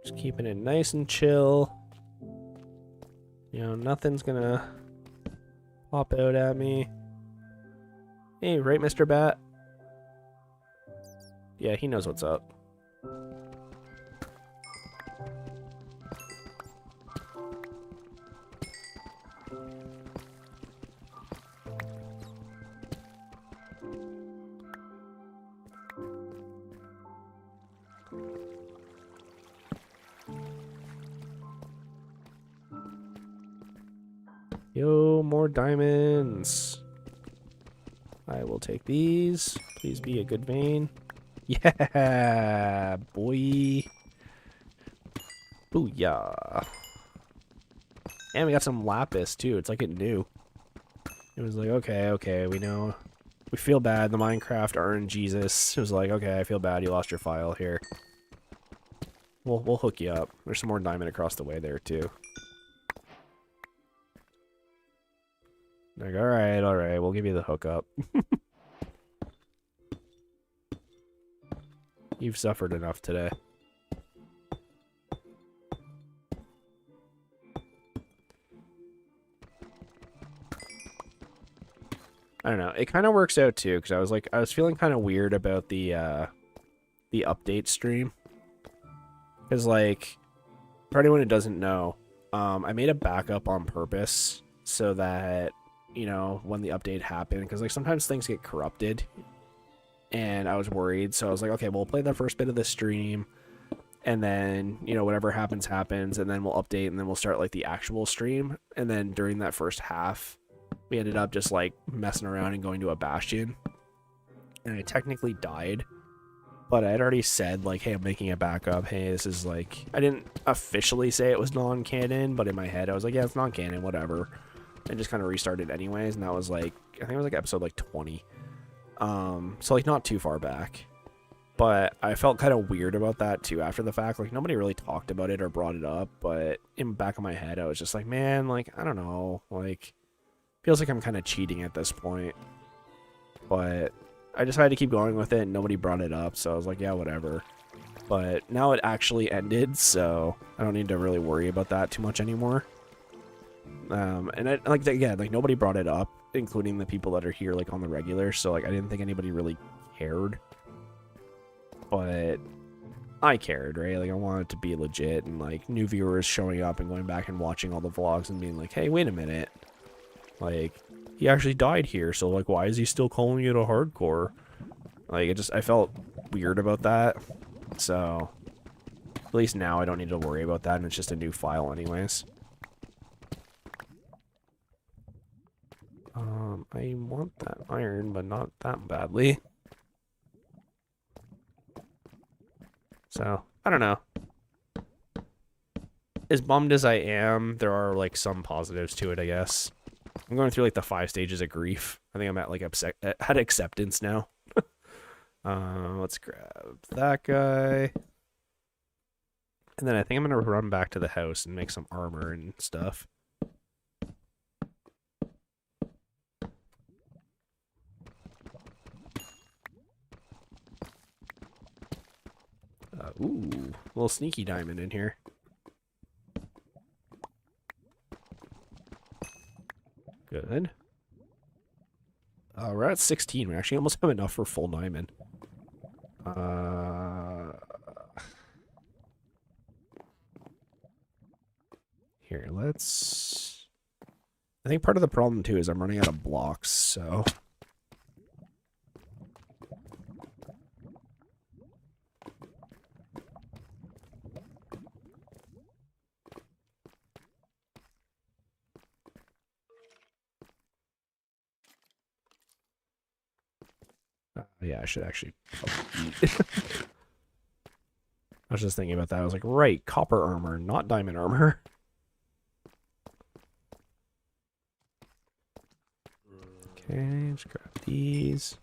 Just keeping it nice and chill. You know, nothing's gonna pop out at me. Hey, right, Mr. Bat? Yeah, he knows what's up. Yo, more diamonds. I will take these. Please be a good vein. Yeah, boy. Booyah. And we got some lapis, too. It's like it knew. It was like, okay, we know. We feel bad. The Minecraft RNGesus. It was like, okay, I feel bad. You lost your file here. We'll hook you up. There's some more diamond across the way there, too. Like, alright, we'll give you the hookup. You've suffered enough today. I don't know. It kind of works out too, because I was feeling kind of weird about the update stream. Because like, for anyone who doesn't know, I made a backup on purpose so that, you know, when the update happened, because like sometimes things get corrupted, and I was worried, so I was like, okay, we'll play the first bit of the stream, and then, you know, whatever happens, happens, and then we'll update, and then we'll start like the actual stream, and then during that first half, we ended up just like messing around and going to a bastion, and I technically died, but I had already said like, hey, I'm making a backup. Hey, this is like, I didn't officially say it was non-canon, but in my head I was like, yeah, it's non-canon, whatever, and just kind of restarted anyways. And that was like, I think it was like episode like 20, so like not too far back, but I felt kind of weird about that too after the fact. Like nobody really talked about it or brought it up, but in the back of my head I was just like, man, like I don't know, like feels like I'm kind of cheating at this point, but I decided to keep going with it and nobody brought it up, so I was like, yeah, whatever. But now it actually ended, so I don't need to really worry about that too much anymore. And I, like, again, like nobody brought it up, including the people that are here like on the regular, so like I didn't think anybody really cared, but I cared, right? Like I wanted it to be legit, and like new viewers showing up and going back and watching all the vlogs and being like, hey, wait a minute, like he actually died here, so like why is he still calling it a hardcore? Like it just, I felt weird about that, so at least now I don't need to worry about that, and it's just a new file anyways. I want that iron, but not that badly. So, I don't know. As bummed as I am, there are like some positives to it, I guess. I'm going through like the 5 stages of grief. I think I'm at like at acceptance now. Let's grab that guy. And then I think I'm gonna run back to the house and make some armor and stuff. Ooh, little sneaky diamond in here. Good. We're at 16. We actually almost have enough for full diamond. Here, let's... I think part of the problem, too, is I'm running out of blocks, so... Yeah, I should actually eat. I was just thinking about that. I was like, right, copper armor, not diamond armor. Okay, just grab these.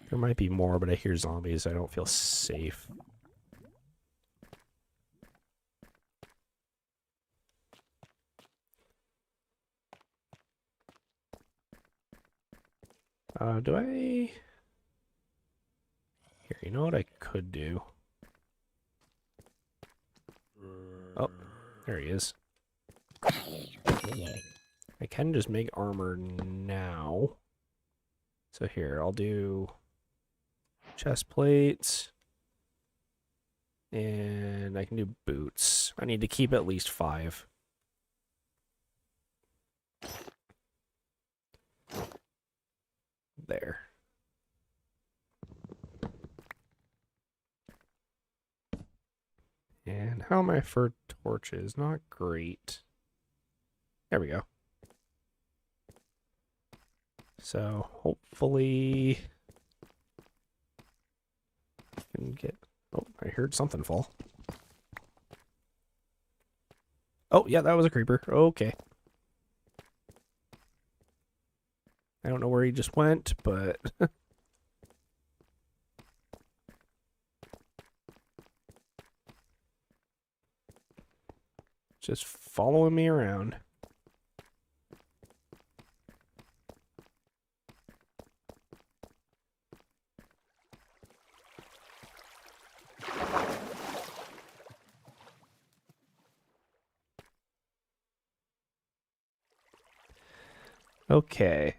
There might be more, but I hear zombies. I don't feel safe. Do I... Here, you know what I could do? Oh, there he is. I can just make armor now. So here, I'll do chest plates. And I can do boots. I need to keep at least 5. There. And how am I for torches? Not great. There we go. So hopefully I can get... Oh, I heard something fall. Oh, yeah, that was a creeper. Okay. I don't know where he just went, but... just following me around. Okay.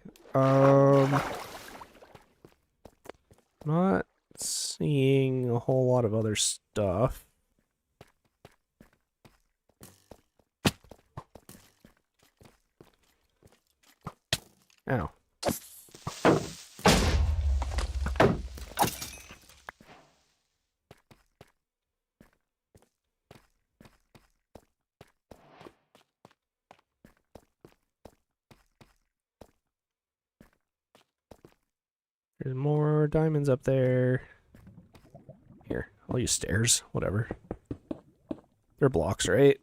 Not seeing a whole lot of other stuff. Ow. There's more diamonds up there. Here, I'll use stairs. Whatever. They're blocks, right?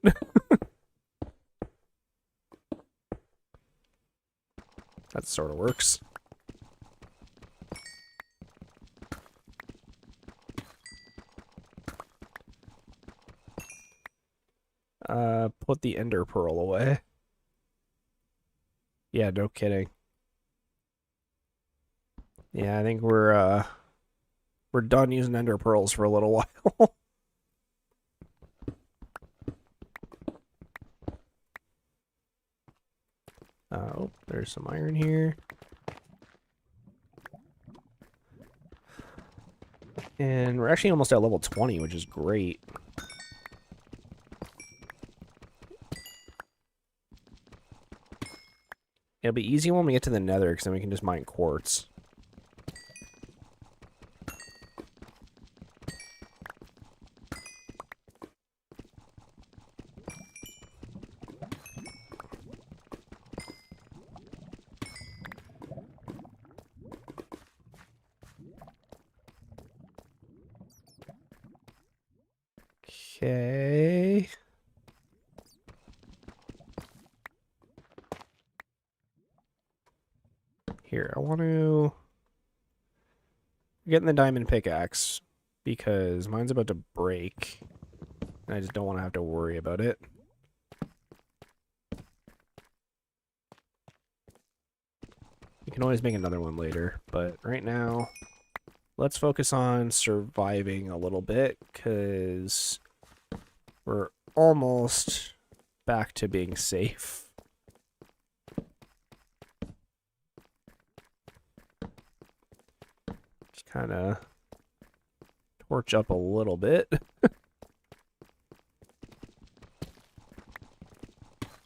That sort of works. Put the ender pearl away. Yeah, no kidding. Yeah, I think we're done using ender pearls for a little while. Oh, there's some iron here. And we're actually almost at level 20, which is great. It'll be easy when we get to the nether, because then we can just mine quartz. Okay. Here, I want to get in the diamond pickaxe because mine's about to break. And I just don't want to have to worry about it. We can always make another one later, but right now, let's focus on surviving a little bit because we're almost back to being safe. Just kind of torch up a little bit.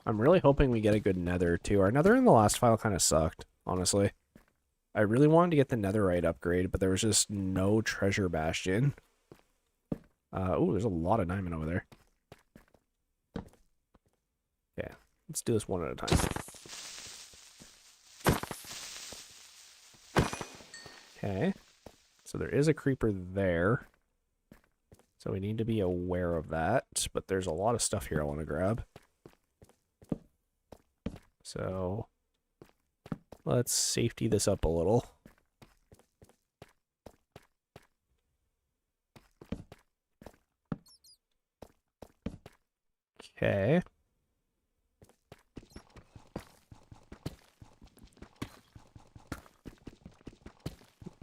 I'm really hoping we get a good nether too. Our nether in the last file kind of sucked, honestly. I really wanted to get the netherite upgrade, but there was just no treasure bastion. Oh, there's a lot of diamond over there. Yeah, let's do this one at a time. Okay. So there is a creeper there. So we need to be aware of that. But there's a lot of stuff here I want to grab. So let's safety this up a little. Okay.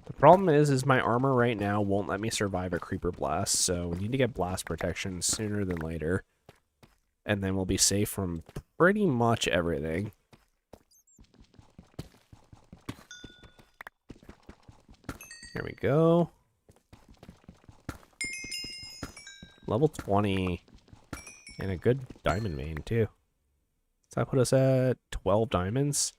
The problem is my armor right now won't let me survive a creeper blast, so we need to get blast protection sooner than later. And then we'll be safe from pretty much everything. Here we go. Level 20. And a good diamond vein, too. Does that put us at 12 diamonds?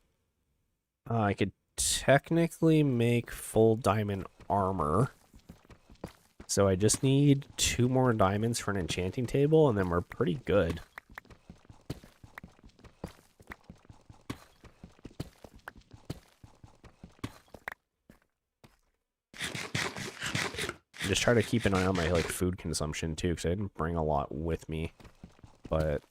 I could technically make full diamond armor. So I just need 2 more diamonds for an enchanting table, and then we're pretty good. Just try to keep an eye on my like food consumption too, because I didn't bring a lot with me. But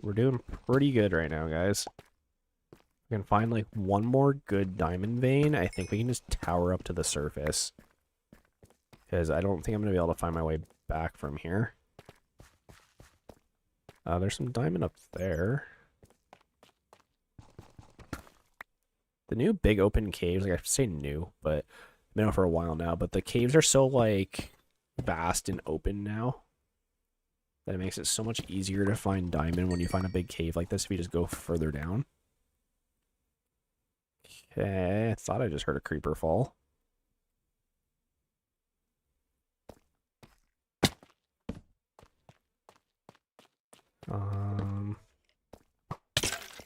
we're doing pretty good right now, guys. We can find like one more good diamond vein. I think we can just tower up to the surface, because I don't think I'm gonna be able to find my way back from here. There's some diamond up there. The new big open caves, like I say new, but I've been out for a while now, but the caves are so like vast and open now that it makes it so much easier to find diamond when you find a big cave like this if you just go further down. Okay, I thought I just heard a creeper fall.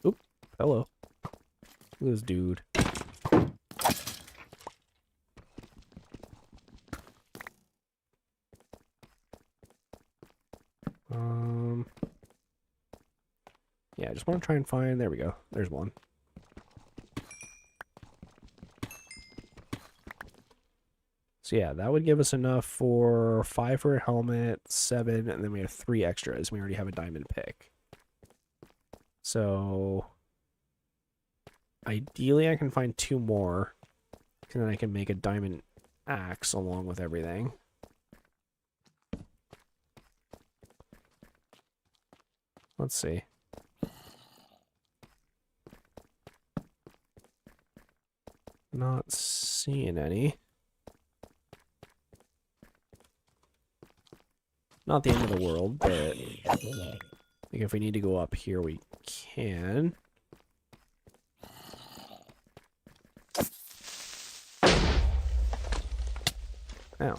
Oop, hello. Look at this dude. Yeah, I just want to try and find, there we go. There's one. So yeah, that would give us enough for 5 for a helmet, 7, and then we have 3 extras. We already have a diamond pick. So ideally I can find 2 more, and then I can make a diamond axe along with everything. Let's see. Not seeing any. Not the end of the world, but I think if we need to go up here, we can. Ow.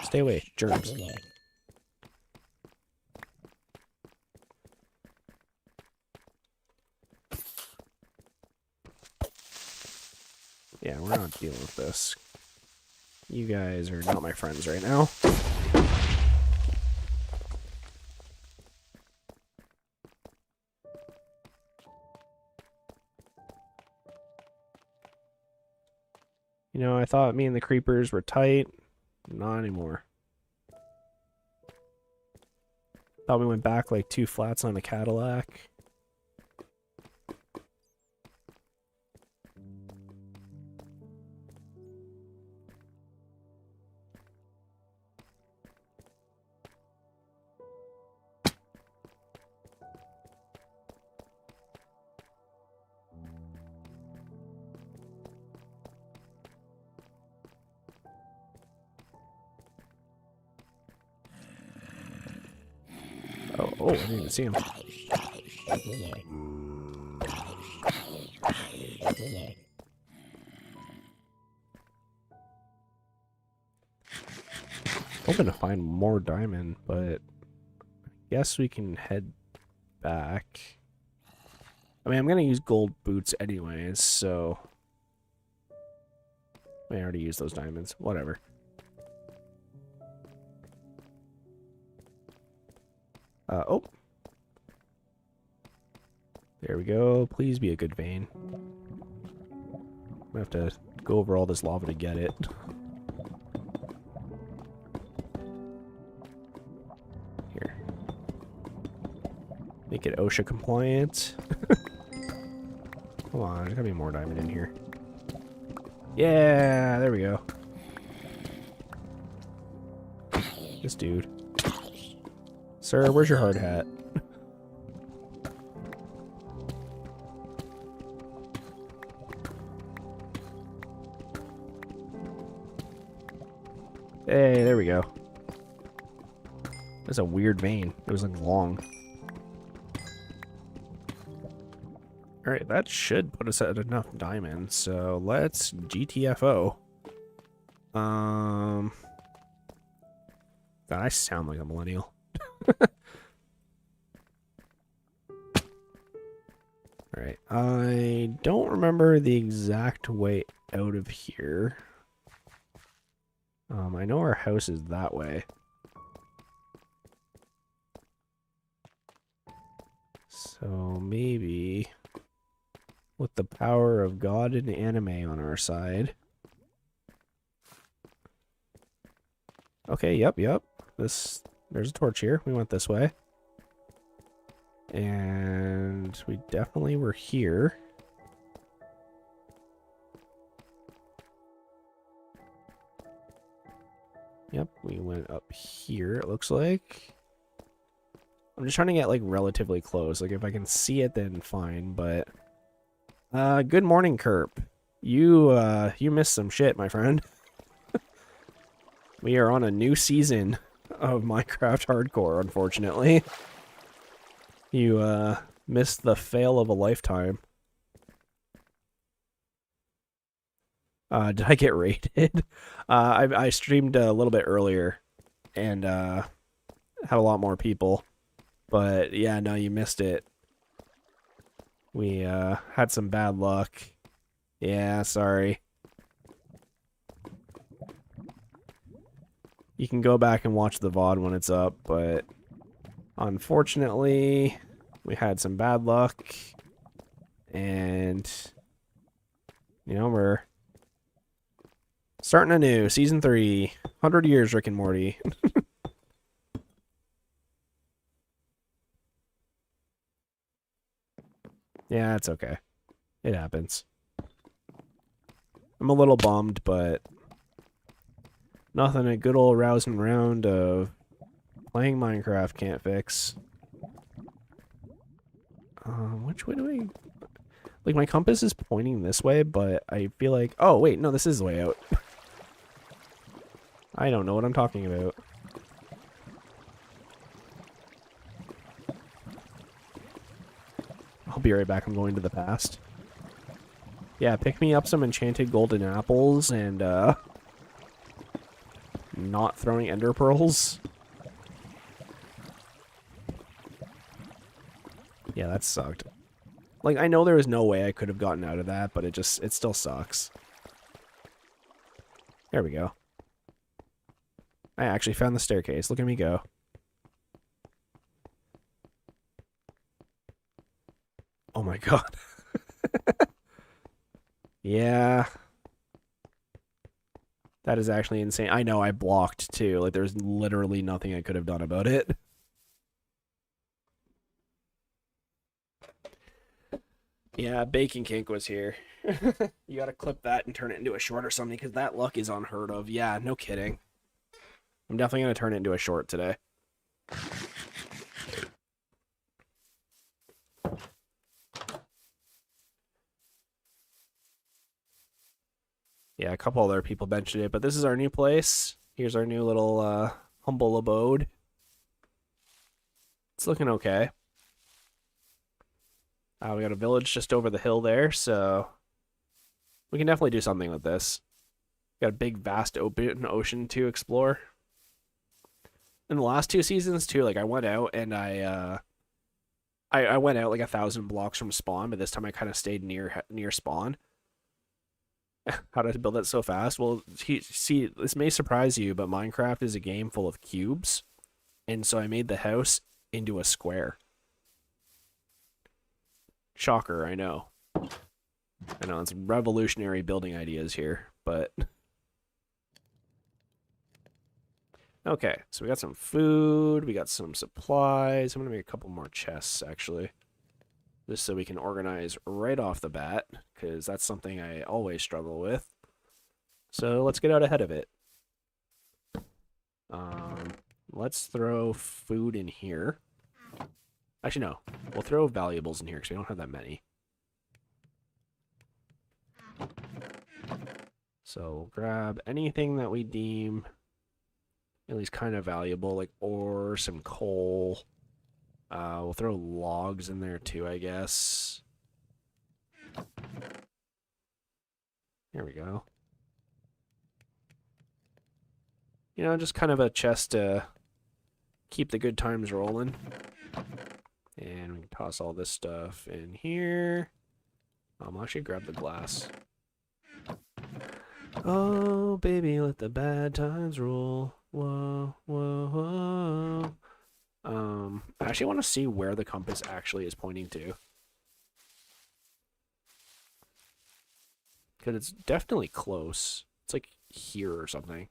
Stay away, germs. Yeah, we're not dealing with this. You guys are not my friends right now. You know, I thought me and the creepers were tight. Not anymore. Thought we went back like 2 flats on a Cadillac. Oh, I didn't even see him. Hoping to find more diamond, but I guess we can head back. I mean, I'm gonna use gold boots anyways, so I already used those diamonds. Whatever. Oh. There we go. Please be a good vein. I have to go over all this lava to get it. Here. Make it OSHA compliant. Come on, there's gotta be more diamond in here. Yeah, there we go. This dude. Sir, where's your hard hat? Hey, there we go. That's a weird vein. It was like long. Alright, that should put us at enough diamonds, so let's GTFO. God, I sound like a millennial. Alright, I don't remember the exact way out of here. I know our house is that way. So maybe with the power of God and anime on our side. Okay, yep. There's a torch here. We went this way. And we definitely were here. Yep, we went up here, it looks like. I'm just trying to get, like, relatively close. Like, if I can see it, then fine, but... good morning, Kerp. You missed some shit, my friend. We are on a new season of Minecraft Hardcore, unfortunately. You, missed the fail of a lifetime. Did I get raided? I streamed a little bit earlier and had a lot more people. But yeah, no, you missed it. We had some bad luck. Yeah, sorry. You can go back and watch the VOD when it's up, but unfortunately, we had some bad luck. And, you know, we're starting anew, Season 3. 100 years, Rick and Morty. Yeah, it's okay. It happens. I'm a little bummed, but nothing a good old rousing round of playing Minecraft can't fix. Which way do I... Like, my compass is pointing this way, but I feel like... Oh, wait, no, this is the way out. I don't know what I'm talking about. I'll be right back. I'm going to the past. Yeah, pick me up some enchanted golden apples and, not throwing ender pearls. Yeah, that sucked. Like, I know there was no way I could have gotten out of that, but it still sucks. There we go. I actually found the staircase. Look at me go. Oh my god. Yeah. That is actually insane. I know, I blocked too. Like, there's literally nothing I could have done about it. Yeah, Bacon Kink was here. You gotta clip that and turn it into a short or something, because that luck is unheard of. Yeah, no kidding. I'm definitely gonna turn it into a short today. Yeah, a couple other people mentioned it, but this is our new place. Here's our new little humble abode. It's looking okay. We got a village just over the hill there, so we can definitely do something with this. Got a big, vast open ocean to explore. In the last 2 seasons, too, like, I went out and I went out like 1,000 blocks from spawn, but this time I kind of stayed near spawn. How did I build that so fast? Well, see, this may surprise you, but Minecraft is a game full of cubes, and so I made the house into a square. Shocker, I know. I know it's revolutionary building ideas here, but okay. So we got some food, we got some supplies. I'm gonna make a couple more chests actually, just so we can organize right off the bat, because that's something I always struggle with. So let's get out ahead of it. Let's throw food in here. Actually, no. We'll throw valuables in here because we don't have that many. So grab anything that we deem at least kind of valuable, like ore, some coal. We'll throw logs in there too, I guess. There we go. You know, just kind of a chest to keep the good times rolling. And we can toss all this stuff in here. I'll actually grab the glass. Oh, baby, let the bad times roll. Whoa, whoa, whoa. I actually want to see where the compass actually is pointing to. Because it's definitely close. It's like here or something.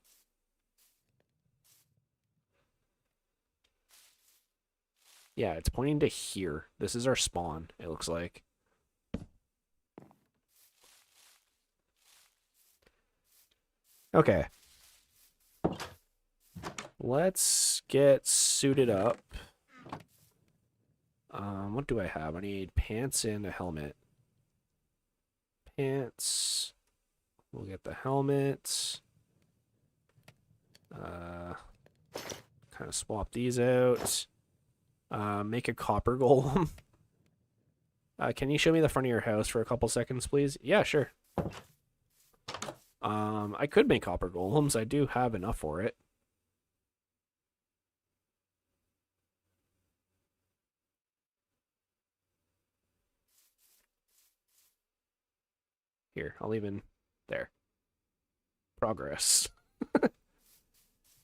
Yeah, it's pointing to here. This is our spawn, it looks like. Okay. Let's get suited up. What do I have? I need pants and a helmet. Pants. We'll get the helmet. Kind of swap these out. Make a copper golem. Can you show me the front of your house for a couple seconds, please? Yeah, sure. I could make copper golems. I do have enough for it. Here, I'll even... There. Progress.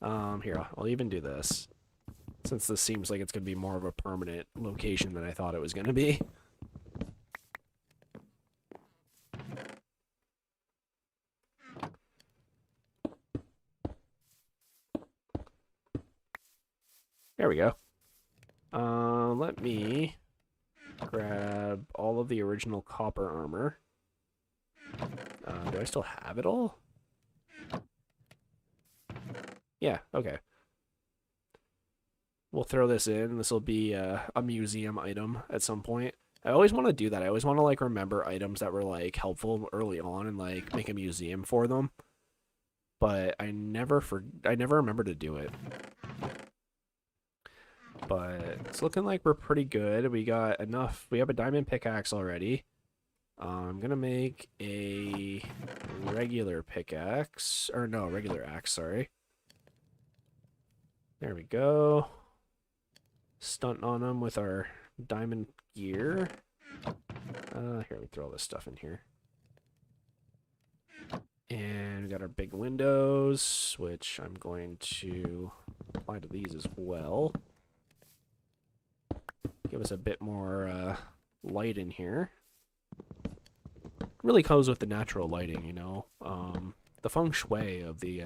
Here, I'll even do this. Since this seems like it's going to be more of a permanent location than I thought it was going to be. There we go. Let me grab all of the original copper armor. Do I still have it all? Yeah, okay. We'll throw this in. This will be a museum item at some point. I always want to do that. I always want to like remember items that were like helpful early on and like make a museum for them. But I never remember to do it. But it's looking like we're pretty good. We got enough. We have a diamond pickaxe already. I'm gonna make a regular pickaxe, or no, regular axe, sorry. There we go. Stunt on them with our diamond gear. Here, we throw all this stuff in here. And we got our big windows, which I'm going to apply to these as well. Give us a bit more light in here. Really goes with the natural lighting, you know. The feng shui of the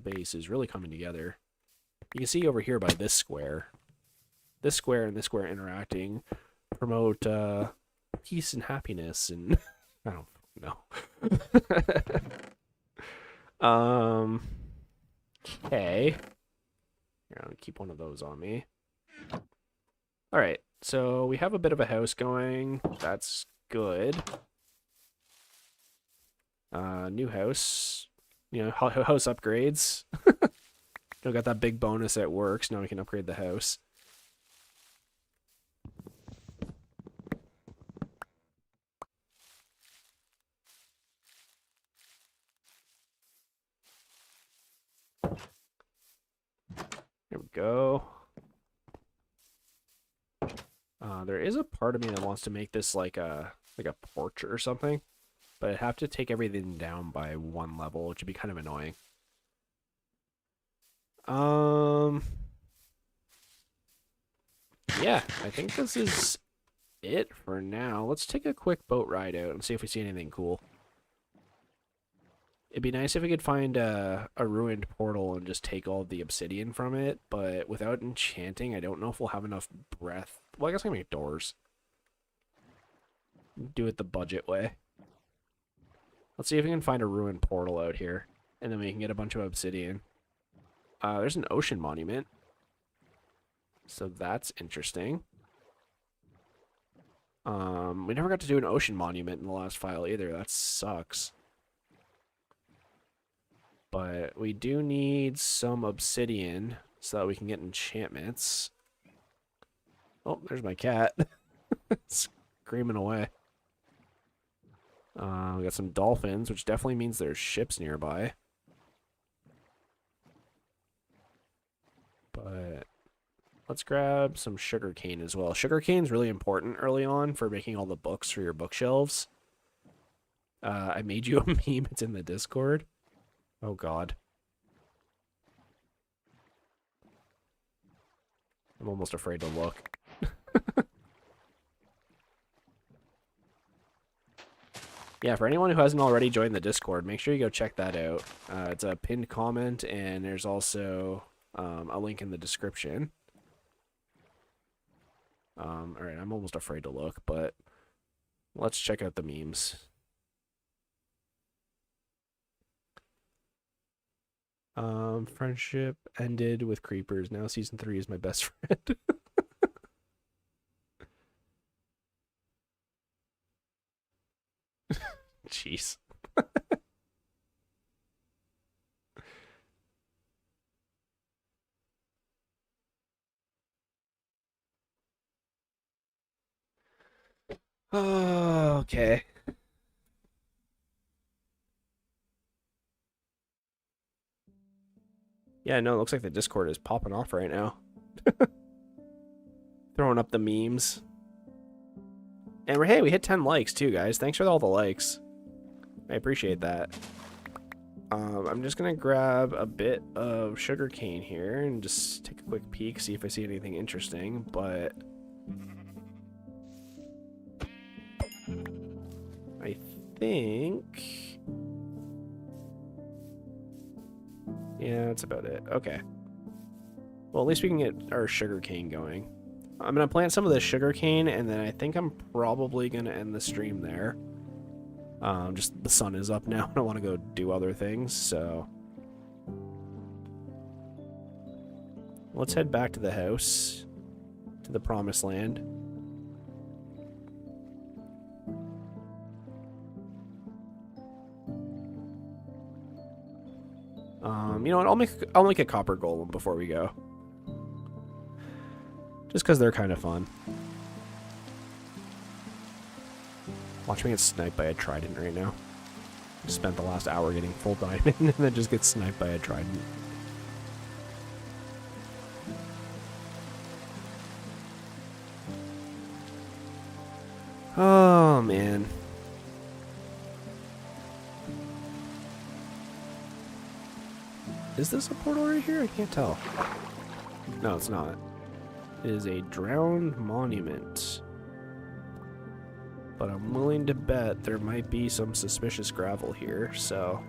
base is really coming together. You can see over here by this square and this square interacting promote peace and happiness, and I don't know. Okay. Here, I'm gonna keep one of those on me. All right, so we have a bit of a house going. That's good. New house. You know, house upgrades. We got that big bonus at work, so now we can upgrade the house. There we go. There is a part of me that wants to make this like a porch or something, but I'd have to take everything down by one level, which would be kind of annoying. Yeah, I think this is it for now. Let's take a quick boat ride out and see if we see anything cool. It'd be nice if we could find a ruined portal and just take all the obsidian from it, but without enchanting, I don't know if we'll have enough breath. Well, I guess I can make doors. Do it the budget way. Let's see if we can find a ruined portal out here, and then we can get a bunch of obsidian. There's an ocean monument, so that's interesting. We never got to do an ocean monument in the last file either. That sucks. But we do need some obsidian so that we can get enchantments. Oh, there's my cat. Screaming away. We got some dolphins, which definitely means there's ships nearby. But let's grab some sugarcane as well. Sugarcane's really important early on for making all the books for your bookshelves. I made you a meme. It's in the Discord. Oh, God. I'm almost afraid to look. Yeah, for anyone who hasn't already joined the Discord, make sure you go check that out. It's a pinned comment, and there's also a link in the description. Alright, I'm almost afraid to look, but let's check out the memes. Friendship ended with creepers. Now season 3 is my best friend. Jeez. Oh, okay. Yeah, no, it looks like the Discord is popping off right now. Throwing up the memes. And hey, we hit 10 likes too, guys. Thanks for all the likes. I appreciate that. I'm just gonna grab a bit of sugarcane here and just take a quick peek, see if I see anything interesting, but I think... yeah, that's about it. Okay. Well, at least we can get our sugarcane going. I'm going to plant some of the sugarcane, and then I think I'm probably going to end the stream there. Just the sun is up now, and I want to go do other things, so... let's head back to the house, to the promised land. You know what? I'll make a copper golem before we go. Just because they're kind of fun. Watch me get sniped by a trident right now. Spent the last hour getting full diamond and then just get sniped by a trident. Oh, man. Is this a portal right here? I can't tell. No, it's not. It is a drowned monument. But I'm willing to bet there might be some suspicious gravel here, so...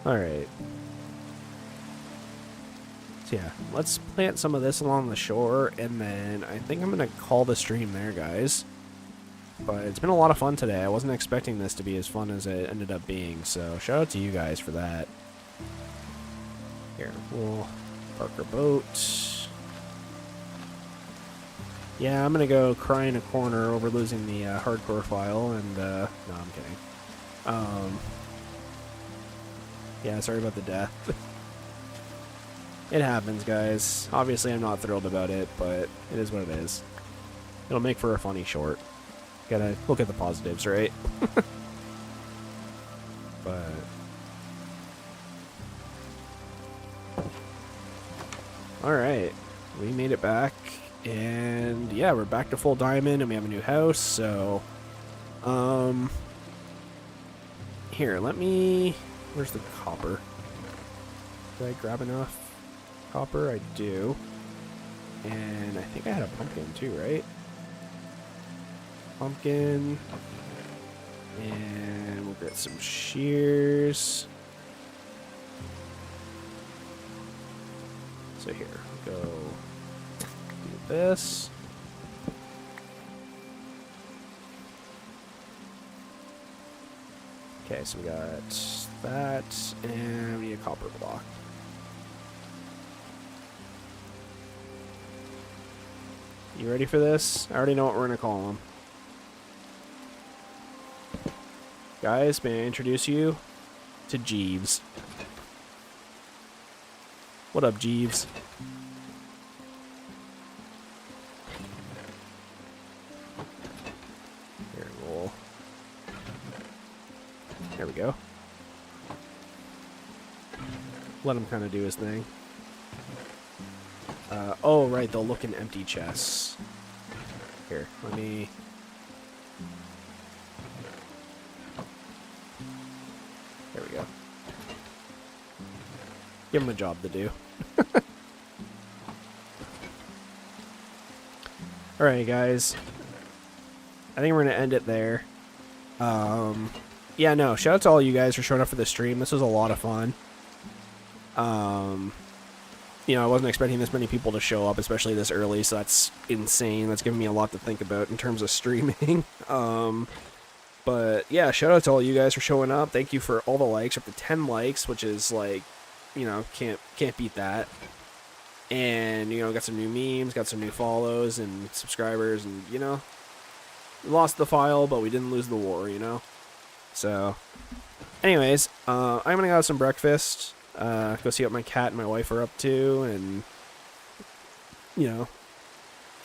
alright. So yeah, let's plant some of this along the shore, and then I think I'm gonna call the stream there, guys. But it's been a lot of fun today. I wasn't expecting this to be as fun as it ended up being, so shout out to you guys for that. Here, we'll park our boat. Yeah, I'm gonna go cry in a corner over losing the hardcore file, and no, I'm kidding. Yeah, sorry about the death. It happens, guys. Obviously, I'm not thrilled about it, but it is what it is. It'll make for a funny short. Gotta look at the positives, right? But... alright. We made it back. And yeah, we're back to full diamond and we have a new house, so... here, let me... where's the copper? Did I grab enough copper? I do. And I think I had a pumpkin too, right? Pumpkin. And we'll get some shears. So here, go do this. Okay, so we got that, and we need a copper block. You ready for this? I already know what we're gonna call him. Guys, may I introduce you to Jeeves? What up, Jeeves? Here, we'll... There we go. Let him kind of do his thing. Oh, right, they'll look in empty chests. Here, let me... There we go. Give him a job to do. Alright, guys. I think we're going to end it there. Yeah, no, shout out to all you guys for showing up for the stream. This was a lot of fun. You know, I wasn't expecting this many people to show up, especially this early, so that's insane. That's giving me a lot to think about in terms of streaming. But yeah, shout out to all you guys for showing up. Thank you for all the likes, up to 10 likes, which is like, you know, can't beat that. And, you know, got some new memes, got some new follows and subscribers, and, you know, we lost the file, but we didn't lose the war, you know? So, anyways, I'm gonna go have some breakfast, go see what my cat and my wife are up to, and, you know,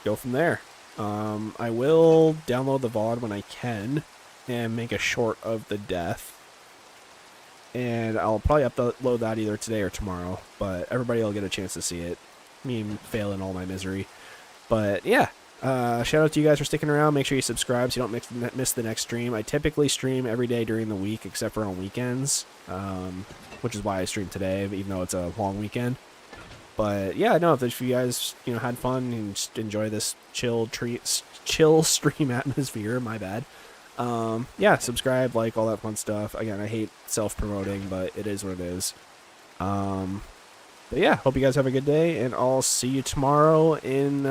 go from there. I will download the VOD when I can, and make a short of the death. And I'll probably upload that either today or tomorrow, but everybody will get a chance to see it. Me fail in all my misery. But yeah, shout out to you guys for sticking around. Make sure you subscribe so you don't miss the next stream. I typically stream every day during the week except for on weekends, which is why I stream today, even though it's a long weekend. But yeah, no, if you guys, you know, had fun and just enjoy this chill stream atmosphere, my bad. Yeah, subscribe, like, all that fun stuff. Again, I hate self-promoting, but it is what it is. But yeah, hope you guys have a good day, and I'll see you tomorrow in,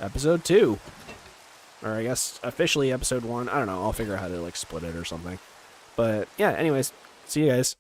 episode 2. Or I guess officially episode 1. I don't know, I'll figure out how to, like, split it or something. But yeah, anyways, see you guys.